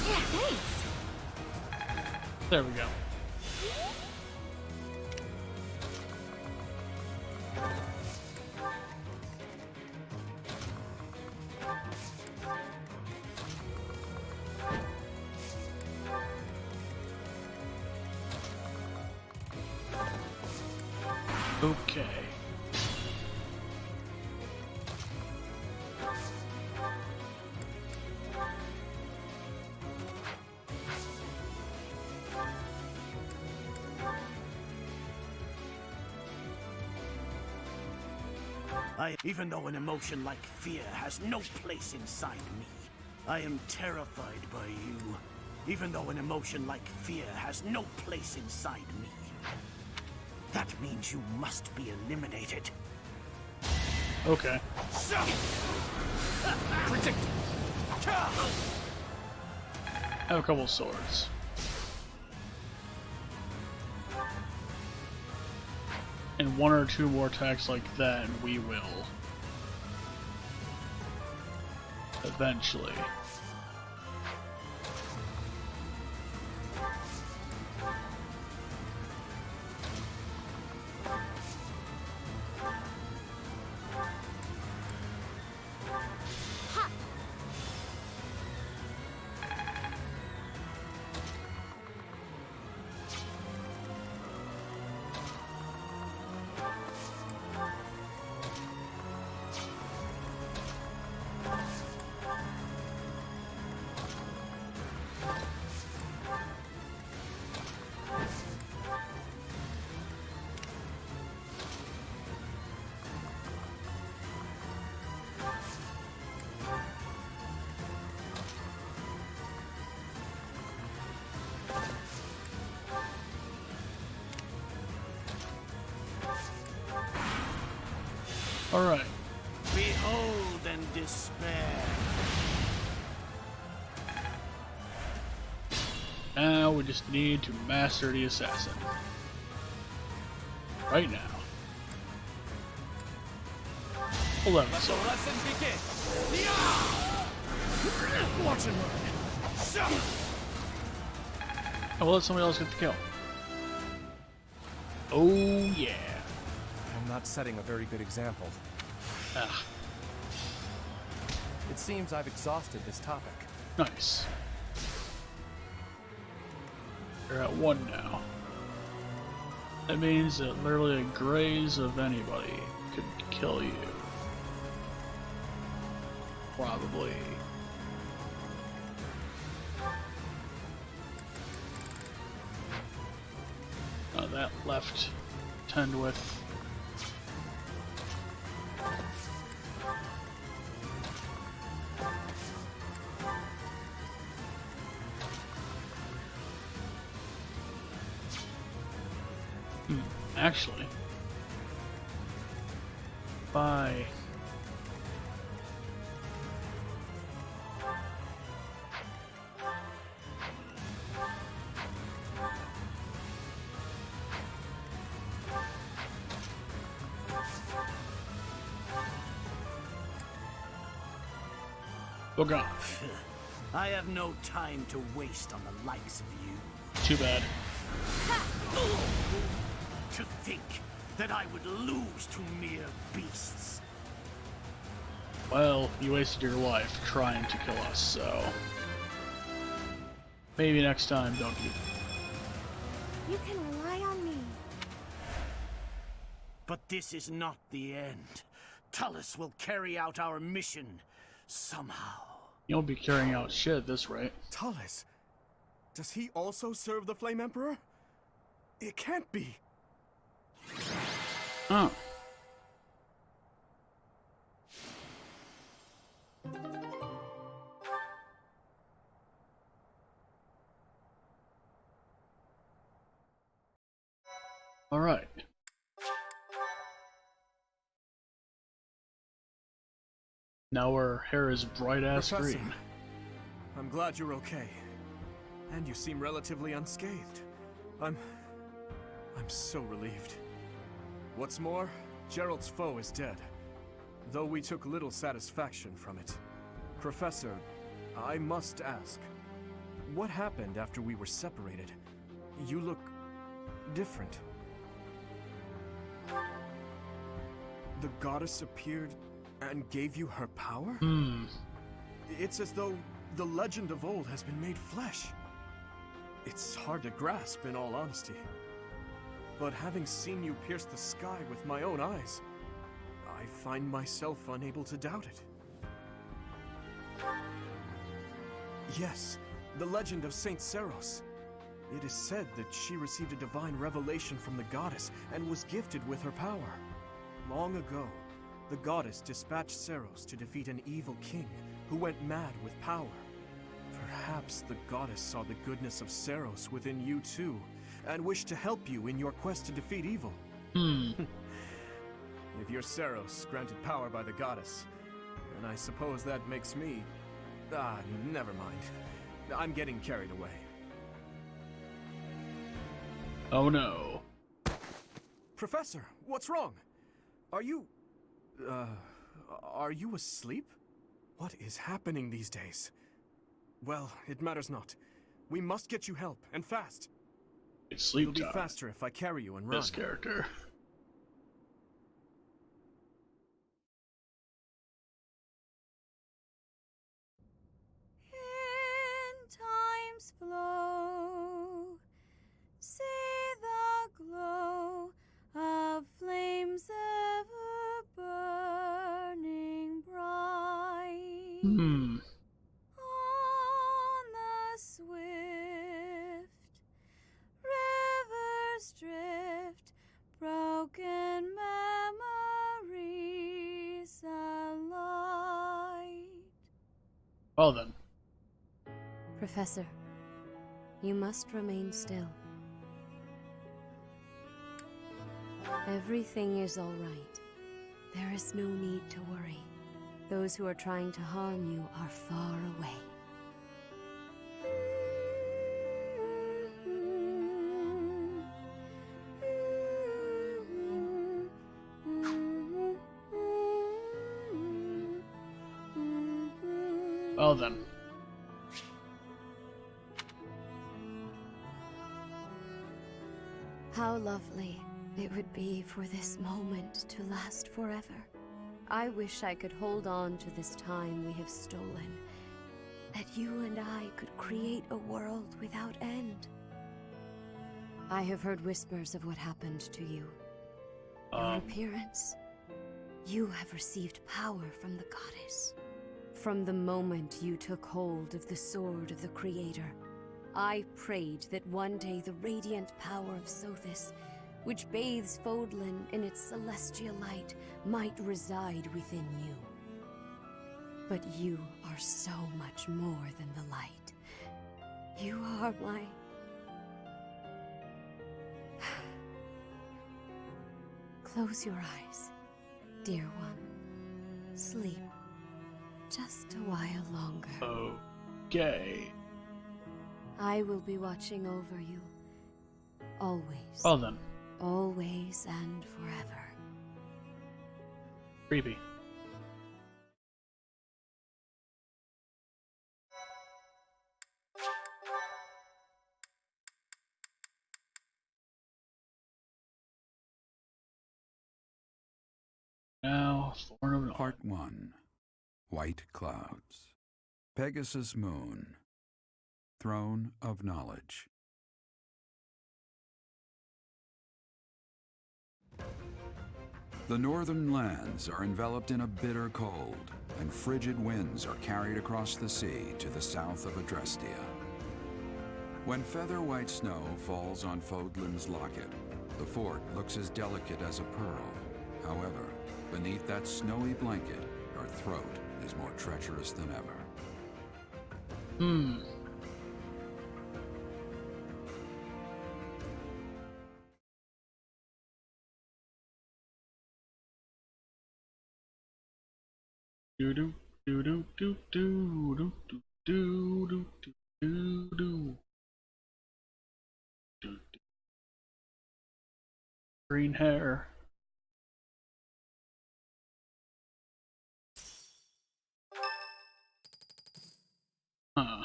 Yeah, thanks. There we go. Okay. Even though an emotion like fear has no place inside me, I am terrified by you. Even though an emotion like fear has no place inside me. That means you must be eliminated. Okay. Predict. I have a couple swords. And one or two more attacks like that, and we will eventually. Alright. Behold and despair. Now we just need to master the assassin. Right now. 11. Let the lesson begin. Watch and learn. I will let somebody else get the kill. Oh yeah. I'm not setting a very good example. Ah. It seems I've exhausted this topic. Nice. You're at 1 now. That means that literally a graze of anybody could kill you. Probably. That left tend with. Actually, by gone. I have no time to waste on the likes of you. Too bad. To think that I would lose to mere beasts. Well, you wasted your life trying to kill us, so maybe next time don't do that. You can rely on me. But this is not the end. Tullus will carry out our mission somehow. You won't be carrying out shit at this rate. Tullus? Does he also serve the Flame Emperor? It can't be. Oh. All right. Now her hair is bright-ass Professor, green. I'm glad you're okay. And you seem relatively unscathed. I'm so relieved. What's more, Gerald's foe is dead, though we took little satisfaction from it. Professor, I must ask, what happened after we were separated? You look different. The goddess appeared and gave you her power? It's as though the legend of old has been made flesh. It's hard to grasp, in all honesty. But having seen you pierce the sky with my own eyes, I find myself unable to doubt it. Yes, the legend of Saint Seros. It is said that she received a divine revelation from the goddess and was gifted with her power. Long ago, the goddess dispatched Seros to defeat an evil king who went mad with power. Perhaps the goddess saw the goodness of Seros within you too, and wished to help you in your quest to defeat evil. If you're Seros, granted power by the goddess, then I suppose that makes me... never mind. I'm getting carried away. Oh no. Professor, what's wrong? Are you asleep? What is happening these days? Well, it matters not. We must get you help, and fast. It's sleep It'll be time. faster if I carry you and run. This character. In time's flow, see the glow of flames ever burning bright. On the swift rivers drift, broken memories alight. Well then. Professor, you must remain still. Everything is all right. There is no need to worry. Those who are trying to harm you are far away. Well then. How lovely it would be for this moment to last forever. I wish I could hold on to this time we have stolen, that you and I could create a world without end. I have heard whispers of what happened to you. Your appearance. You have received power from the goddess. From the moment you took hold of the sword of the Creator, I prayed that one day the radiant power of Sothis, which bathes Fodlan in its celestial light, might reside within you. But you are so much more than the light. You are my... Close your eyes, dear one. Sleep. Just a while longer. Okay. I will be watching over you. Always. Well then. Always and forever. Creepy. Now, Thorn of Knowledge. Part 1. White Clouds. Pegasus Moon. Throne of Knowledge. The northern lands are enveloped in a bitter cold, and frigid winds are carried across the sea to the south of Adrestia. When feather-white snow falls on Fodlan's locket, the fort looks as delicate as a pearl. However, beneath that snowy blanket, our throat is more treacherous than ever. Do do do do do do do do do do do do. Green hair. Huh.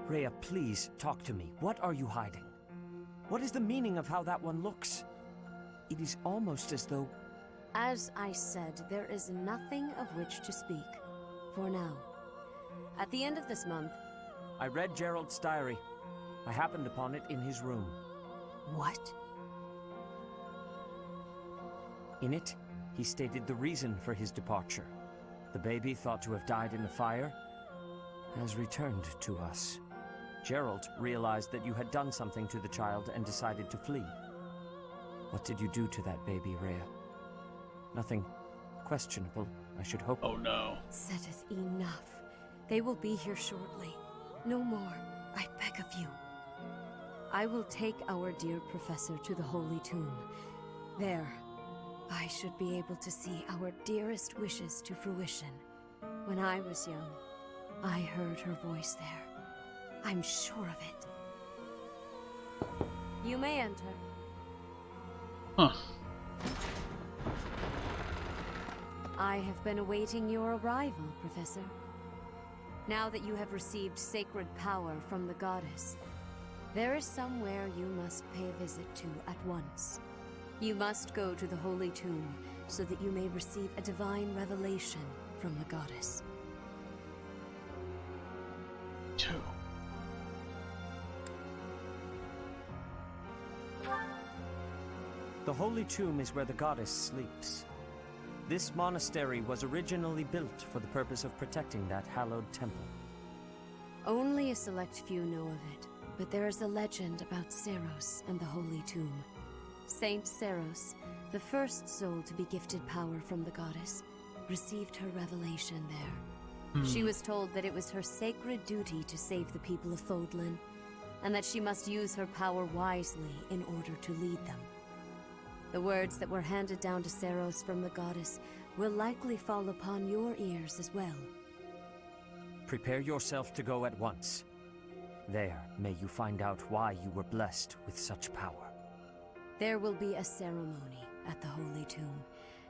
Rhea, please talk to me. What are you hiding? What is the meaning of how that one looks? It is almost as though... As I said, there is nothing of which to speak. For now. At the end of this month... I read Gerald's diary. I happened upon it in his room. What? In it, he stated the reason for his departure. The baby, thought to have died in the fire, has returned to us. Gerald realized that you had done something to the child and decided to flee. What did you do to that baby, Rhea? Nothing questionable, I should hope. Oh no. Saideth, enough. They will be here shortly. No more, I beg of you. I will take our dear professor to the Holy Tomb. There, I should be able to see our dearest wishes to fruition. When I was young, I heard her voice there. I'm sure of it. You may enter. Huh. I have been awaiting your arrival, Professor. Now that you have received sacred power from the goddess, there is somewhere you must pay a visit to at once. You must go to the Holy Tomb so that you may receive a divine revelation from the goddess. The Holy Tomb is where the goddess sleeps. This monastery was originally built for the purpose of protecting that hallowed temple. Only a select few know of it, but there is a legend about Seros and the Holy Tomb. Saint Seros, the first soul to be gifted power from the goddess, received her revelation there. She was told that it was her sacred duty to save the people of Fodlan, and that she must use her power wisely in order to lead them. The words that were handed down to Seros from the goddess will likely fall upon your ears as well. Prepare yourself to go at once. There, may you find out why you were blessed with such power. There will be a ceremony at the Holy Tomb.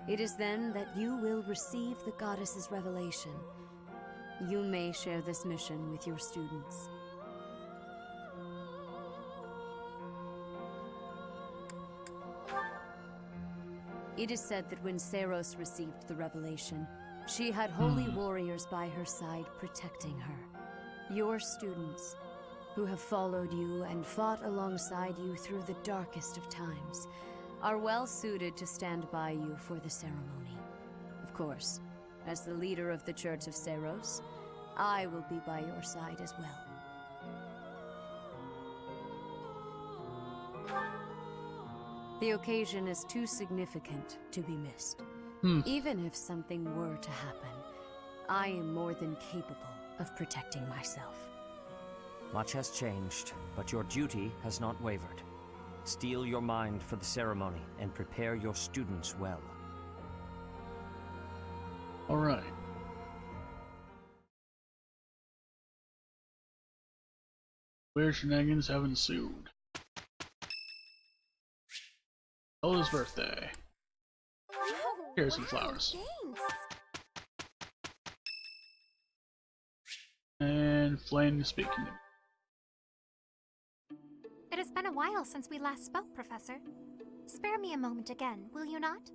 It is then that you will receive the goddess's revelation. You may share this mission with your students. It is said that when Seros received the revelation, she had holy warriors by her side protecting her. Your students, who have followed you and fought alongside you through the darkest of times, are well suited to stand by you for the ceremony. Of course, as the leader of the Church of Seros, I will be by your side as well. The occasion is too significant to be missed. Even if something were to happen, I am more than capable of protecting myself. Much has changed, but your duty has not wavered. Steel your mind for the ceremony and prepare your students well. Alright. Weird shenanigans have ensued. Zelda's birthday. Here's some flowers. And Flame is speaking to me. It has been a while since we last spoke, Professor. Spare me a moment again, will you not?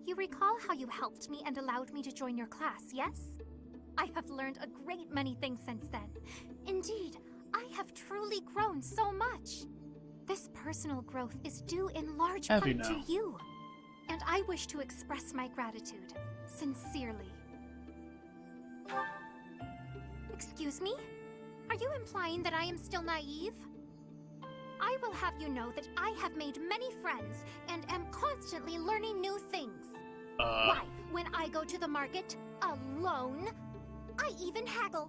You recall how you helped me and allowed me to join your class, yes? I have learned a great many things since then. Indeed, I have truly grown so much. This personal growth is due in large part to you. And I wish to express my gratitude, sincerely. Excuse me? Are you implying that I am still naive? I will have you know that I have made many friends and am constantly learning new things. Why, when I go to the market, alone, I even haggle.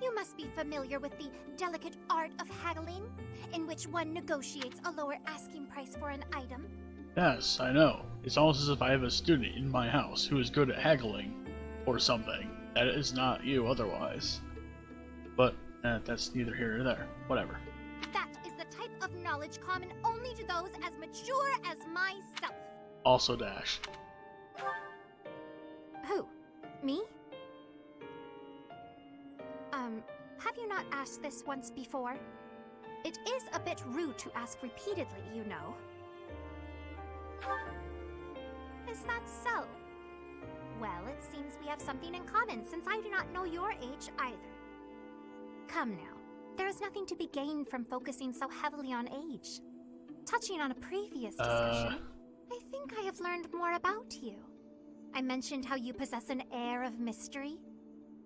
You must be familiar with the delicate art of haggling, in which one negotiates a lower asking price for an item. Yes, I know. It's almost as if I have a student in my house who is good at haggling, or something. That is not you otherwise. But, that's neither here nor there. Whatever. That is the type of knowledge common only to those as mature as myself. Also Dash. Who? Me? Have you not asked this once before? It is a bit rude to ask repeatedly, you know. Is that so? Well, it seems we have something in common, since I do not know your age either. Come now, there is nothing to be gained from focusing so heavily on age. Touching on a previous discussion, I think I have learned more about you. I mentioned how you possess an air of mystery.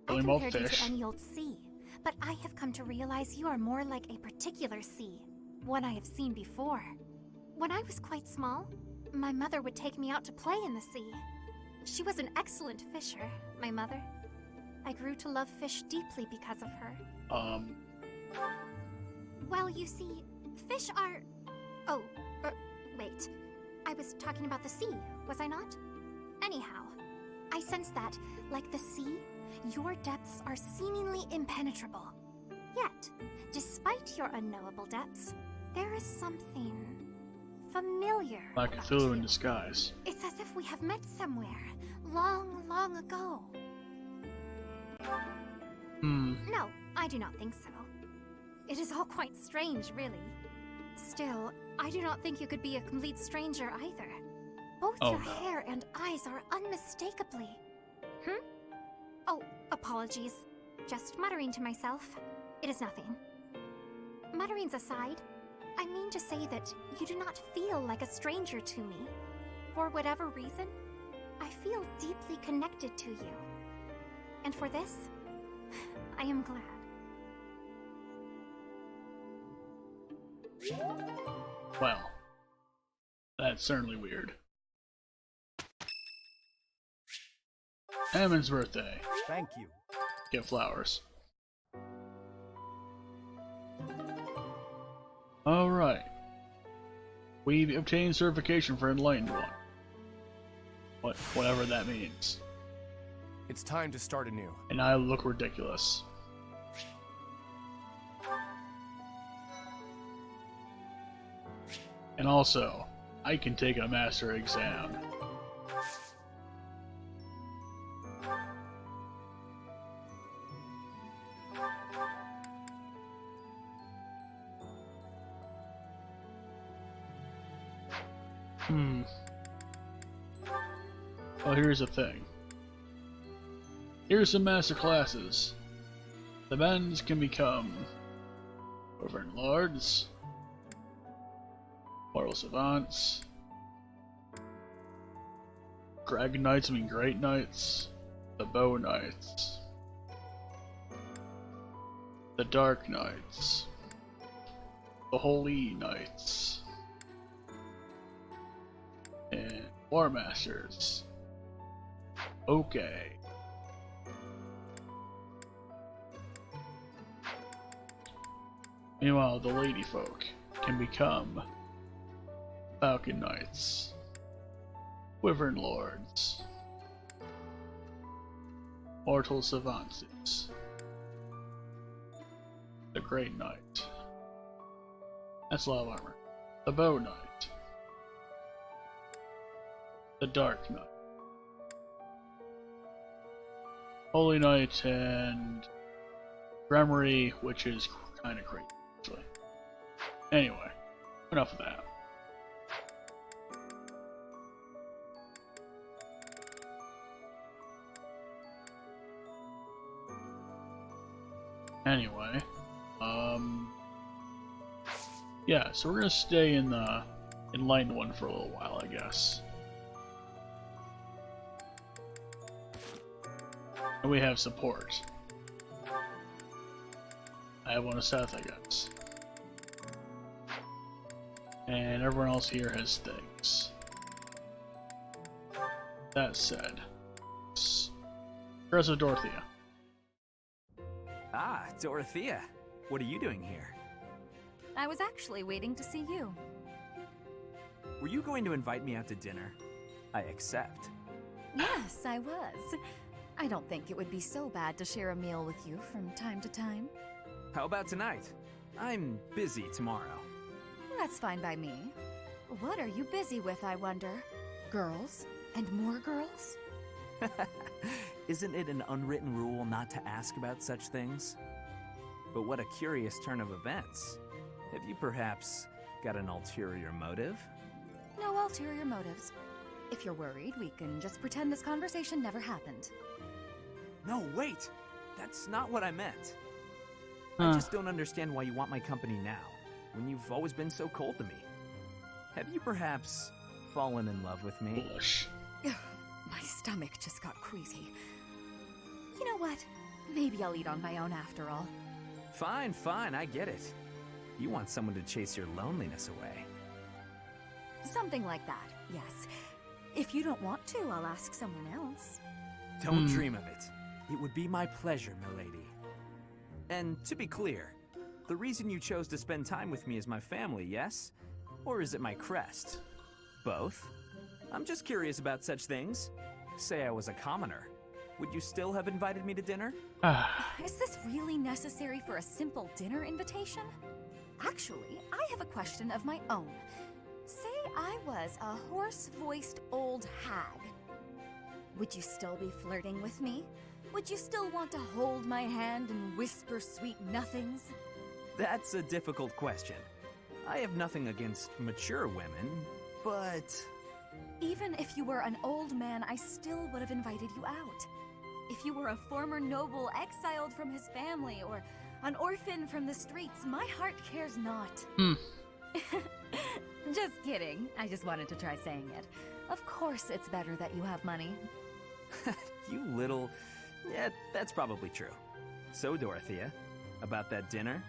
I compared you to any old sea, but I have come to realize you are more like a particular sea, one I have seen before. When I was quite small, my mother would take me out to play in the sea. She was an excellent fisher, my mother. I grew to love fish deeply because of her. Well, you see, fish are... Oh, wait. I was talking about the sea, was I not? Anyhow, I sense that, like the sea, your depths are seemingly impenetrable. Yet, despite your unknowable depths, there is something familiar. Like Cthulhu in disguise. It's as if we have met somewhere, long, long ago. No, I do not think so. It is all quite strange, really. Still, I do not think you could be a complete stranger either. Both your hair and eyes are unmistakably... Oh, apologies. Just muttering to myself. It is nothing. Mutterings aside, I mean to say that you do not feel like a stranger to me. For whatever reason, I feel deeply connected to you. And for this, I am glad. Well, that's certainly weird. Ammon's birthday. Thank you. Get flowers. Alright. We obtained certification for Enlightened One. Whatever that means. It's time to start anew. And I look ridiculous. And also, I can take a master exam. Well, here's the thing. Here's some master classes. The men's can become Overlords, Lords, Mortal Savants, Dragon Knights, Great Knights, the Bow Knights, the Dark Knights, the Holy Knights, and War Masters. Okay. Meanwhile, the lady folk can become Falcon Knights, Wyvern Lords, Mortal Savants, the Great Knight. That's a lot of armor. The Bow Knight, the Dark Knight, Holy Knight, and Gremory, which is kind of crazy, actually. Anyway, enough of that. Anyway, yeah, so we're gonna stay in the Enlightened One for a little while, I guess. And we have support. I have one of Seth, I guess. And everyone else here has things. That said, Professor Dorothea. Ah, Dorothea. What are you doing here? I was actually waiting to see you. Were you going to invite me out to dinner? I accept. Yes, I was. I don't think it would be so bad to share a meal with you from time to time. How about tonight? I'm busy tomorrow. That's fine by me. What are you busy with, I wonder? Girls? And more girls? Isn't it an unwritten rule not to ask about such things? But what a curious turn of events. Have you perhaps got an ulterior motive? No ulterior motives. If you're worried, we can just pretend this conversation never happened. No, wait! That's not what I meant. I just don't understand why you want my company now, when you've always been so cold to me. Have you perhaps fallen in love with me? My stomach just got queasy. You know what? Maybe I'll eat on my own after all. Fine, fine, I get it. You want someone to chase your loneliness away. Something like that, yes. If you don't want to, I'll ask someone else. Don't dream of it. It would be my pleasure, milady. And to be clear, the reason you chose to spend time with me is my family, yes? Or is it my crest? Both? I'm just curious about such things. Say I was a commoner. Would you still have invited me to dinner? Is this really necessary for a simple dinner invitation? Actually, I have a question of my own. Say I was a hoarse-voiced old hag. Would you still be flirting with me? Would you still want to hold my hand and whisper sweet nothings? That's a difficult question. I have nothing against mature women, but... Even if you were an old man, I still would have invited you out. If you were a former noble exiled from his family, or an orphan from the streets, my heart cares not. Just kidding. I just wanted to try saying it. Of course it's better that you have money. You little... Yeah, that's probably true. So, Dorothea, about that dinner?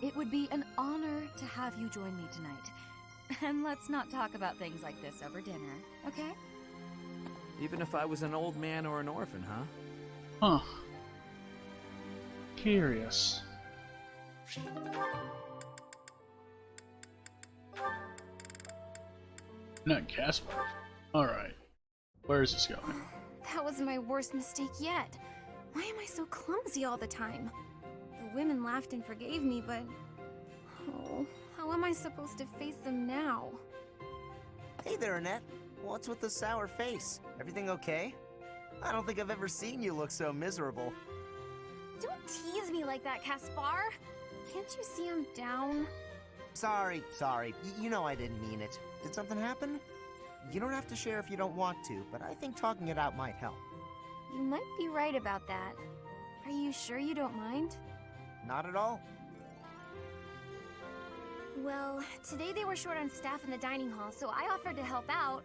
It would be an honor to have you join me tonight. And let's not talk about things like this over dinner, okay? Even if I was an old man or an orphan, huh? Huh. Curious. Not Casper. Alright. Where is this going? That was my worst mistake yet. Why am I so clumsy all the time? The women laughed and forgave me, but... Oh, how am I supposed to face them now? Hey there, Annette. What's with the sour face? Everything okay? I don't think I've ever seen you look so miserable. Don't tease me like that, Caspar. Can't you see I'm down? Sorry. You know I didn't mean it. Did something happen? You don't have to share if you don't want to, but I think talking it out might help. You might be right about that. Are you sure you don't mind? Not at all. Well, today they were short on staff in the dining hall, so I offered to help out,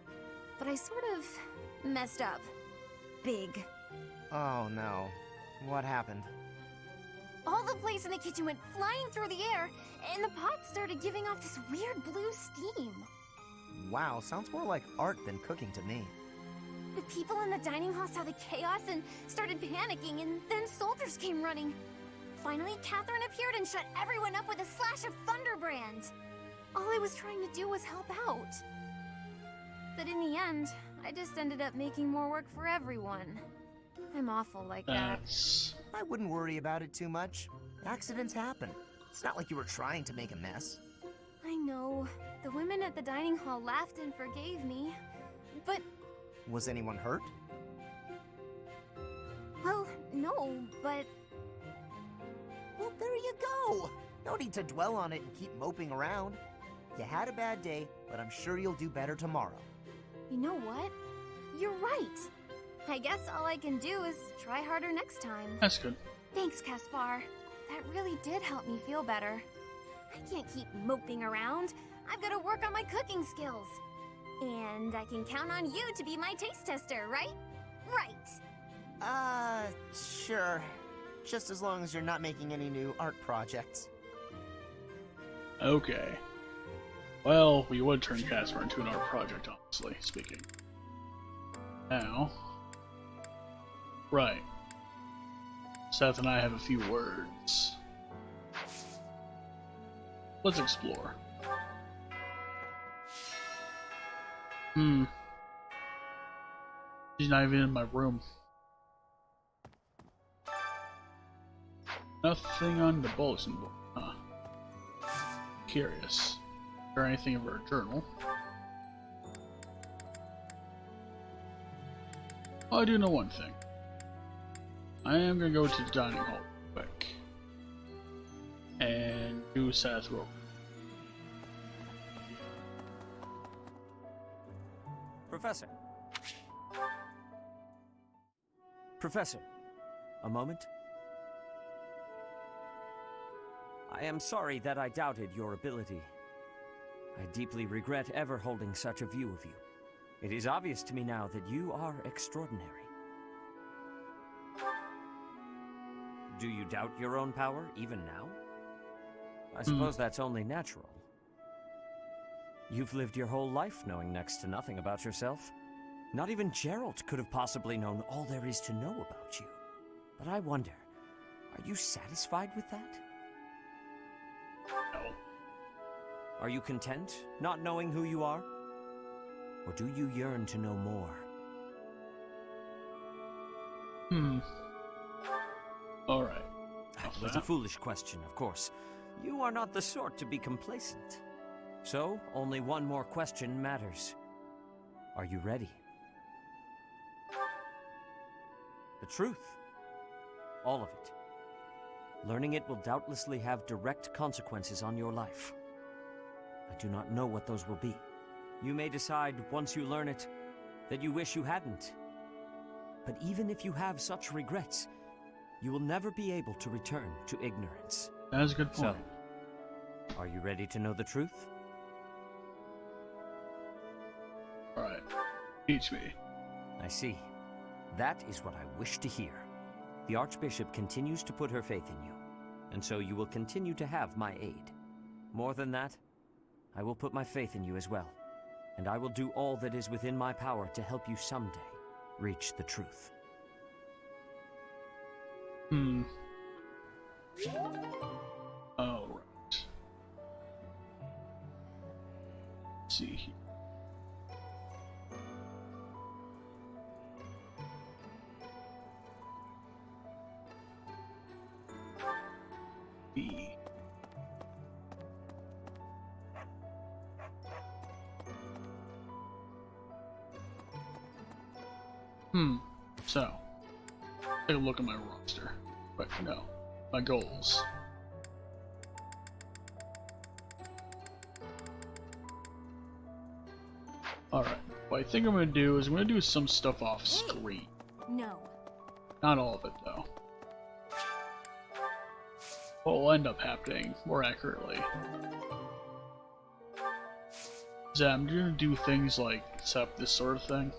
but I sort of messed up. Big. Oh no. What happened? All the plates in the kitchen went flying through the air, and the pots started giving off this weird blue steam. Wow, sounds more like art than cooking to me. The people in the dining hall saw the chaos and started panicking, and then soldiers came running. Finally, Catherine appeared and shut everyone up with a slash of Thunderbrand. All I was trying to do was help out. But in the end, I just ended up making more work for everyone. I'm awful like that. I wouldn't worry about it too much. Accidents happen. It's not like you were trying to make a mess. I know. The women at the dining hall laughed and forgave me. But... Was anyone hurt? Well, no, but... Well, there you go! No need to dwell on it and keep moping around. You had a bad day, but I'm sure you'll do better tomorrow. You know what? You're right. I guess all I can do is try harder next time. That's good. Thanks, Caspar. That really did help me feel better. I can't keep moping around. I've got to work on my cooking skills. And I can count on you to be my taste tester, right? Right. Sure. Just as long as you're not making any new art projects. Okay. Well, we would turn Casper into an art project, honestly speaking. Now... Right. Seth and I have a few words. Let's explore. She's not even in my room. Nothing on the bulletin board, huh? Curious. Or anything of her journal. I do know one thing. I am gonna go to the dining hall real quick and do Seth roll. Professor, a moment? I am sorry that I doubted your ability. I deeply regret ever holding such a view of you. It is obvious to me now that you are extraordinary. Do you doubt your own power, even now? I suppose that's only natural. You've lived your whole life knowing next to nothing about yourself. Not even Geralt could have possibly known all there is to know about you. But I wonder, are you satisfied with that? No. Are you content, not knowing who you are? Or do you yearn to know more? Alright. It was a foolish question, of course. You are not the sort to be complacent. So, only one more question matters. Are you ready? The truth. All of it. Learning it will doubtlessly have direct consequences on your life. I do not know what those will be. You may decide, once you learn it, that you wish you hadn't. But even if you have such regrets, you will never be able to return to ignorance. That's a good point. So, are you ready to know the truth? Alright. Teach me. I see. That is what I wish to hear. The Archbishop continues to put her faith in you, and so you will continue to have my aid. More than that, I will put my faith in you as well, and I will do all that is within my power to help you someday reach the truth. Alright. Let's see here. be? So, take a look at my roster. But no, my goals. Alright, what I think I'm going to do is I'm going to do some stuff off screen. No. Not all of it, though. What will end up happening, more accurately, is that I'm going to do things like set up this sort of thing.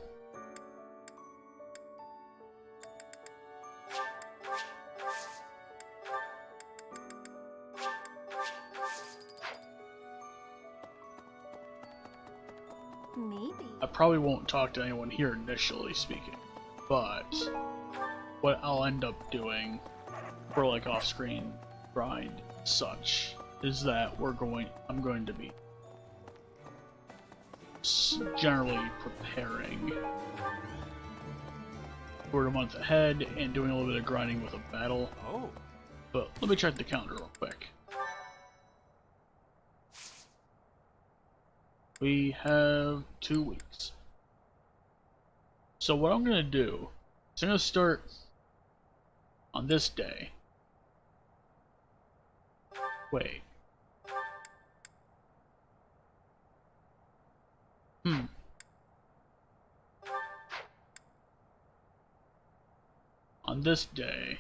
Maybe. I probably won't talk to anyone here initially speaking, but what I'll end up doing for like off-screen grind such is that I'm going to be generally preparing for a month ahead and doing a little bit of grinding with a battle. Oh. But let me check the calendar real quick. We have 2 weeks. So what I'm going to do is I'm going to start on this day. Wait. On this day.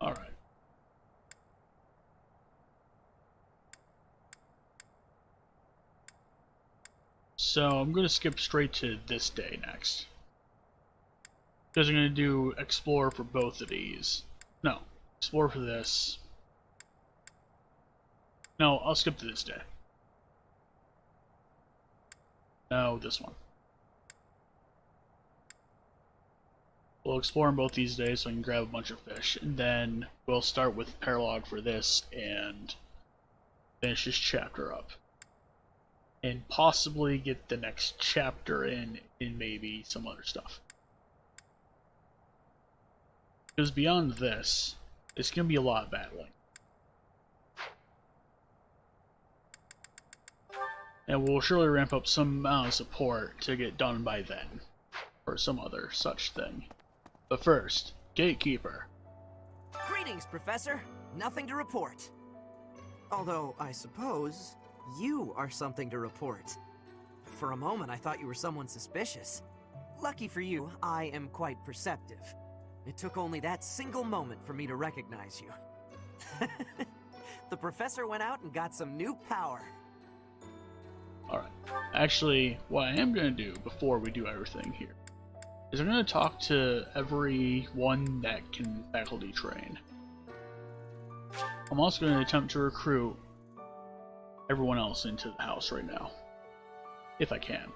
Alright. So I'm going to skip straight to this day next. Because I'm going to do explore for both of these. No, explore for this. No, I'll skip to this day. No, this one. We'll explore on both these days so I can grab a bunch of fish, and then we'll start with Paralog for this and finish this chapter up. And possibly get the next chapter in maybe some other stuff. Because beyond this, it's going to be a lot of battling. And we'll surely ramp up some amount of support to get done by then. Or some other such thing. But first, Gatekeeper. Greetings, Professor. Nothing to report. Although, I suppose, you are something to report. For a moment, I thought you were someone suspicious. Lucky for you, I am quite perceptive. It took only that single moment for me to recognize you. The Professor went out and got some new power. Alright. Actually, what I am going to do before we do everything here is I'm going to talk to everyone that can faculty train. I'm also going to attempt to recruit everyone else into the house right now. If I can.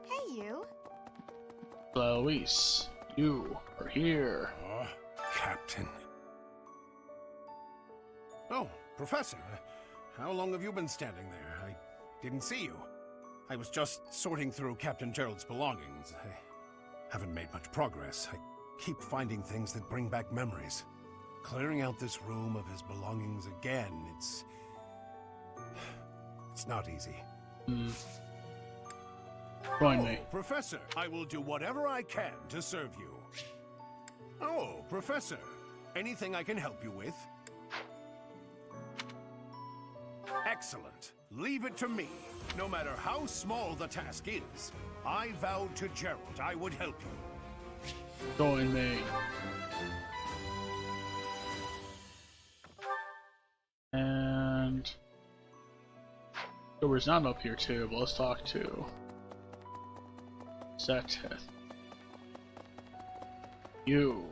Hey, you. Luis, you are here. Captain. Oh, Professor. How long have you been standing there? I didn't see you. I was just sorting through Captain Gerald's belongings. I haven't made much progress. I keep finding things that bring back memories. Clearing out this room of his belongings again, it's not easy. Join me. Professor, I will do whatever I can to serve you. Oh, Professor, anything I can help you with? Excellent. Leave it to me. No matter how small the task is, I vowed to Gerald I would help you. Join me. And Silver's not up here too, but let's talk to Seteth. You.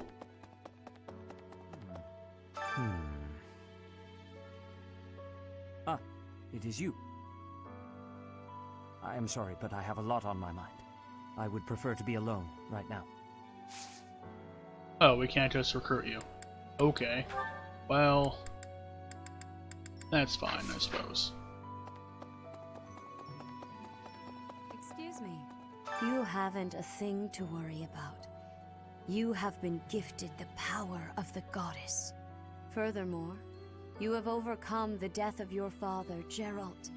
Ah, it is you. I am sorry, but I have a lot on my mind. I would prefer to be alone right now. Oh, we can't just recruit you. Okay. Well, that's fine, I suppose. You haven't a thing to worry about. You have been gifted the power of the goddess. Furthermore, you have overcome the death of your father, Geralt,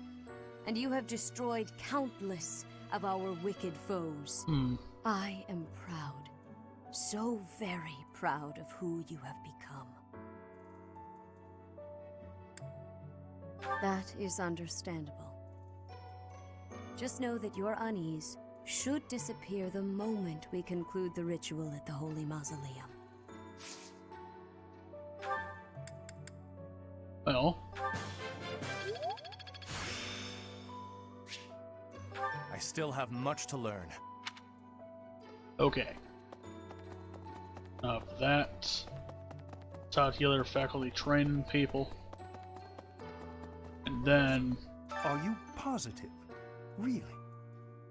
and you have destroyed countless of our wicked foes. I am proud, so very proud of who you have become. That is understandable. Just know that your unease should disappear the moment we conclude the ritual at the Holy Mausoleum. Well, I still have much to learn. okay. After that, taught healer faculty training people. And then... Are you positive? Really?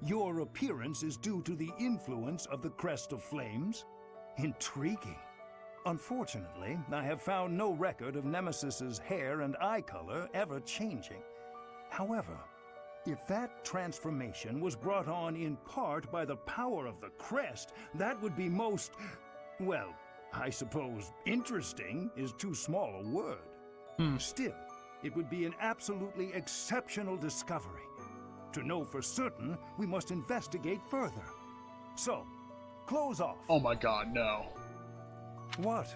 Your appearance is due to the influence of the Crest of Flames? Intriguing. Unfortunately, I have found no record of Nemesis's hair and eye color ever changing. However, if that transformation was brought on in part by the power of the Crest, that would be most, well, I suppose interesting is too small a word. Still, it would be an absolutely exceptional discovery. To know for certain, we must investigate further. So, close off. Oh my god, no. What?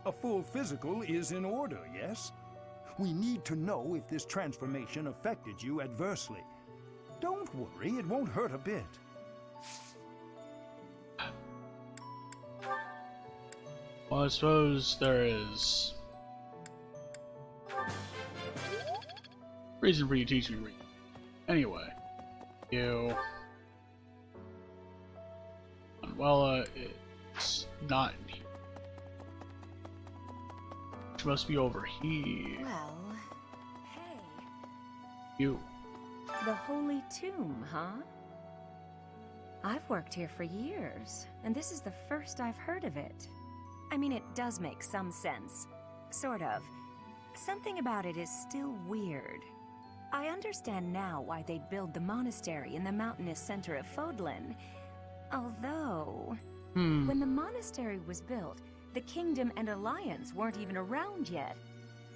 A full physical is in order, yes? We need to know if this transformation affected you adversely. Don't worry, it won't hurt a bit. Well, I suppose there is reason for you to teach me reading. Anyway, you... Manuela is not in here. She must be over here. Well, hey. You. The Holy Tomb, huh? I've worked here for years, and this is the first I've heard of it. I mean, it does make some sense. Sort of. Something about it is still weird. I understand now why they'd build the monastery in the mountainous center of Fodlan. Although, when the monastery was built, the Kingdom and Alliance weren't even around yet.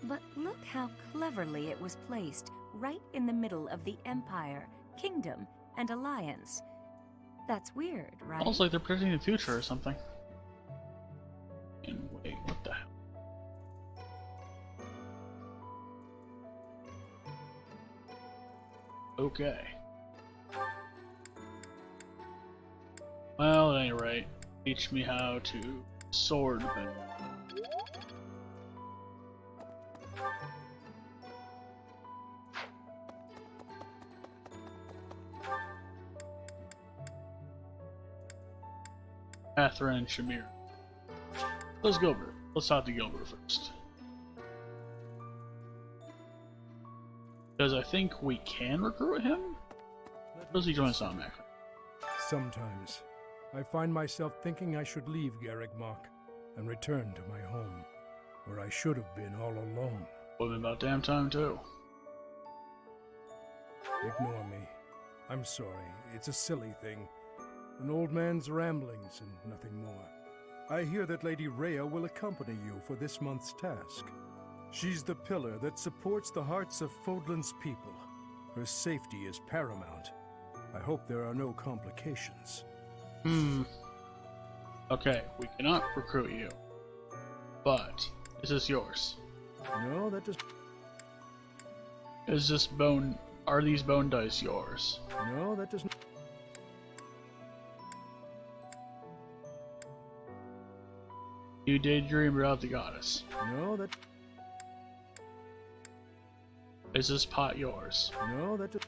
But look how cleverly it was placed, right in the middle of the Empire, Kingdom, and Alliance. That's weird, right? Almost like they're predicting the future or something. And wait, what the hell? Okay. Well, at any rate, teach me how to sword bend. Catherine and Shamir. Let's Gilbert. Let's talk to Gilbert first. Because I think we can recruit him? Does he join Somac? Sometimes, I find myself thinking I should leave Garrigmach and return to my home, where I should have been all along. Well, then about damn time too. Ignore me. I'm sorry. It's a silly thing. An old man's ramblings and nothing more. I hear that Lady Rhea will accompany you for this month's task. She's the pillar that supports the hearts of Fodlan's people. Her safety is paramount. I hope there are no complications. Okay, we cannot recruit you. But, is this yours? No, that does... Is this bone... Are these bone dice yours? No, that doesn't... You daydream about the goddess. No, that... Is this pot yours? No, that does...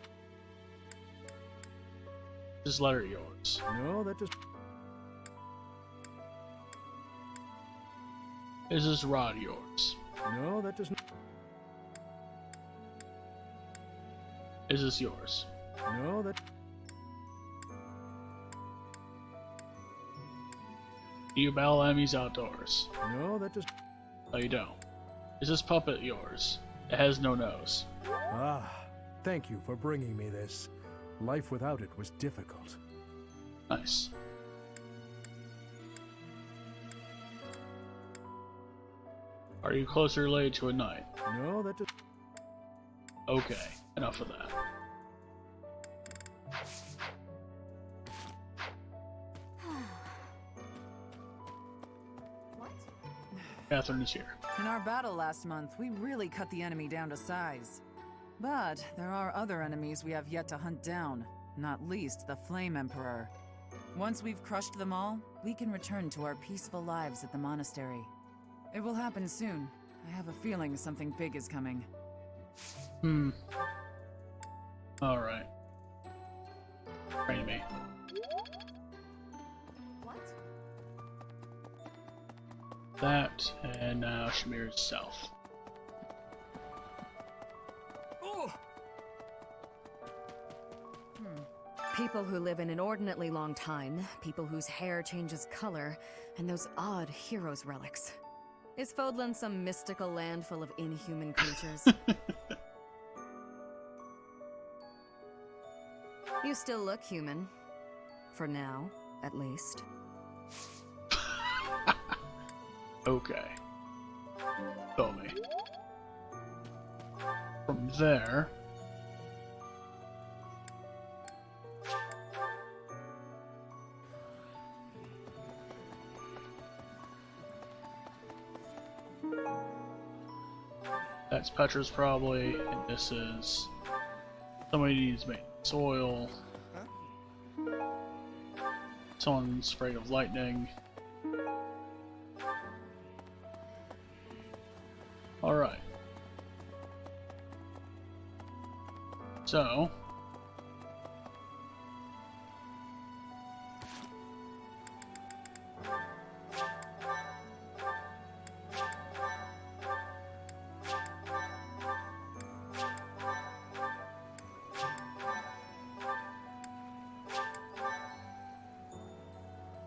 Is this letter yours? No, that does... Is this rod yours? No, that doesn't... Is this yours? No, that... Do you battle enemies outdoors? No, that does... No, you don't. Is this puppet yours? It has no nose. Ah, thank you for bringing me this. Life without it was difficult. Nice. Are you closer related to a knight? No, that does. Okay, enough of that. Catherine is here. In our battle last month, we really cut the enemy down to size. But there are other enemies we have yet to hunt down, not least the Flame Emperor. Once we've crushed them all, we can return to our peaceful lives at the monastery. It will happen soon. I have a feeling something big is coming. Alright. Train me. That, and now Shamir's south. People who live an inordinately long time, people whose hair changes color, and those odd heroes' relics. Is Fodlan some mystical land full of inhuman creatures? You still look human. For now, at least. Okay. Tell me. From there... That's Petra's probably, and this is... Somebody needs to make soil. Someone's afraid of lightning. Alright. So...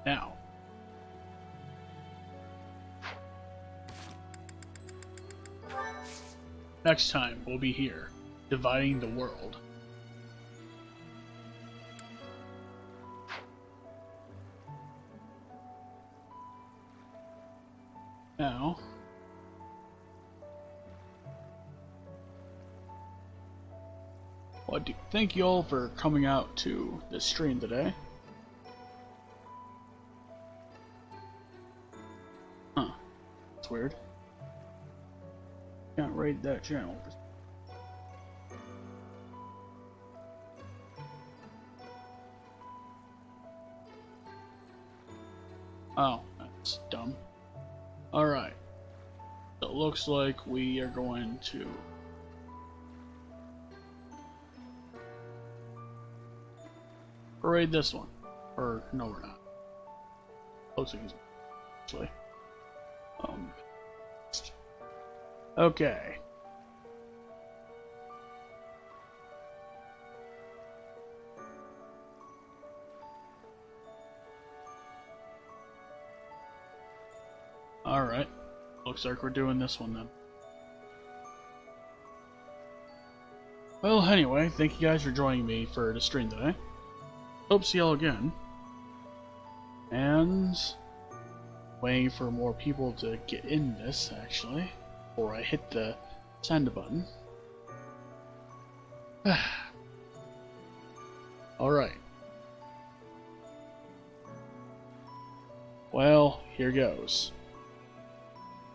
Now. Next time, we'll be here, dividing the world. Now... Well, thank you all for coming out to this stream today. Huh. That's weird. Can't raid that channel. Oh, that's dumb. Alright. So it looks like we are going to... raid this one. Or, no we're not. Looks like it's... actually. Okay. Alright. Looks like we're doing this one then. Well, anyway, thank you guys for joining me for the stream today. Hope to see y'all again. And... waiting for more people to get in this, actually. Before I hit the send button. Alright. Well, here goes.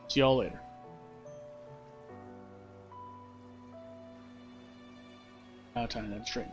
See y'all later. Now time to end stream.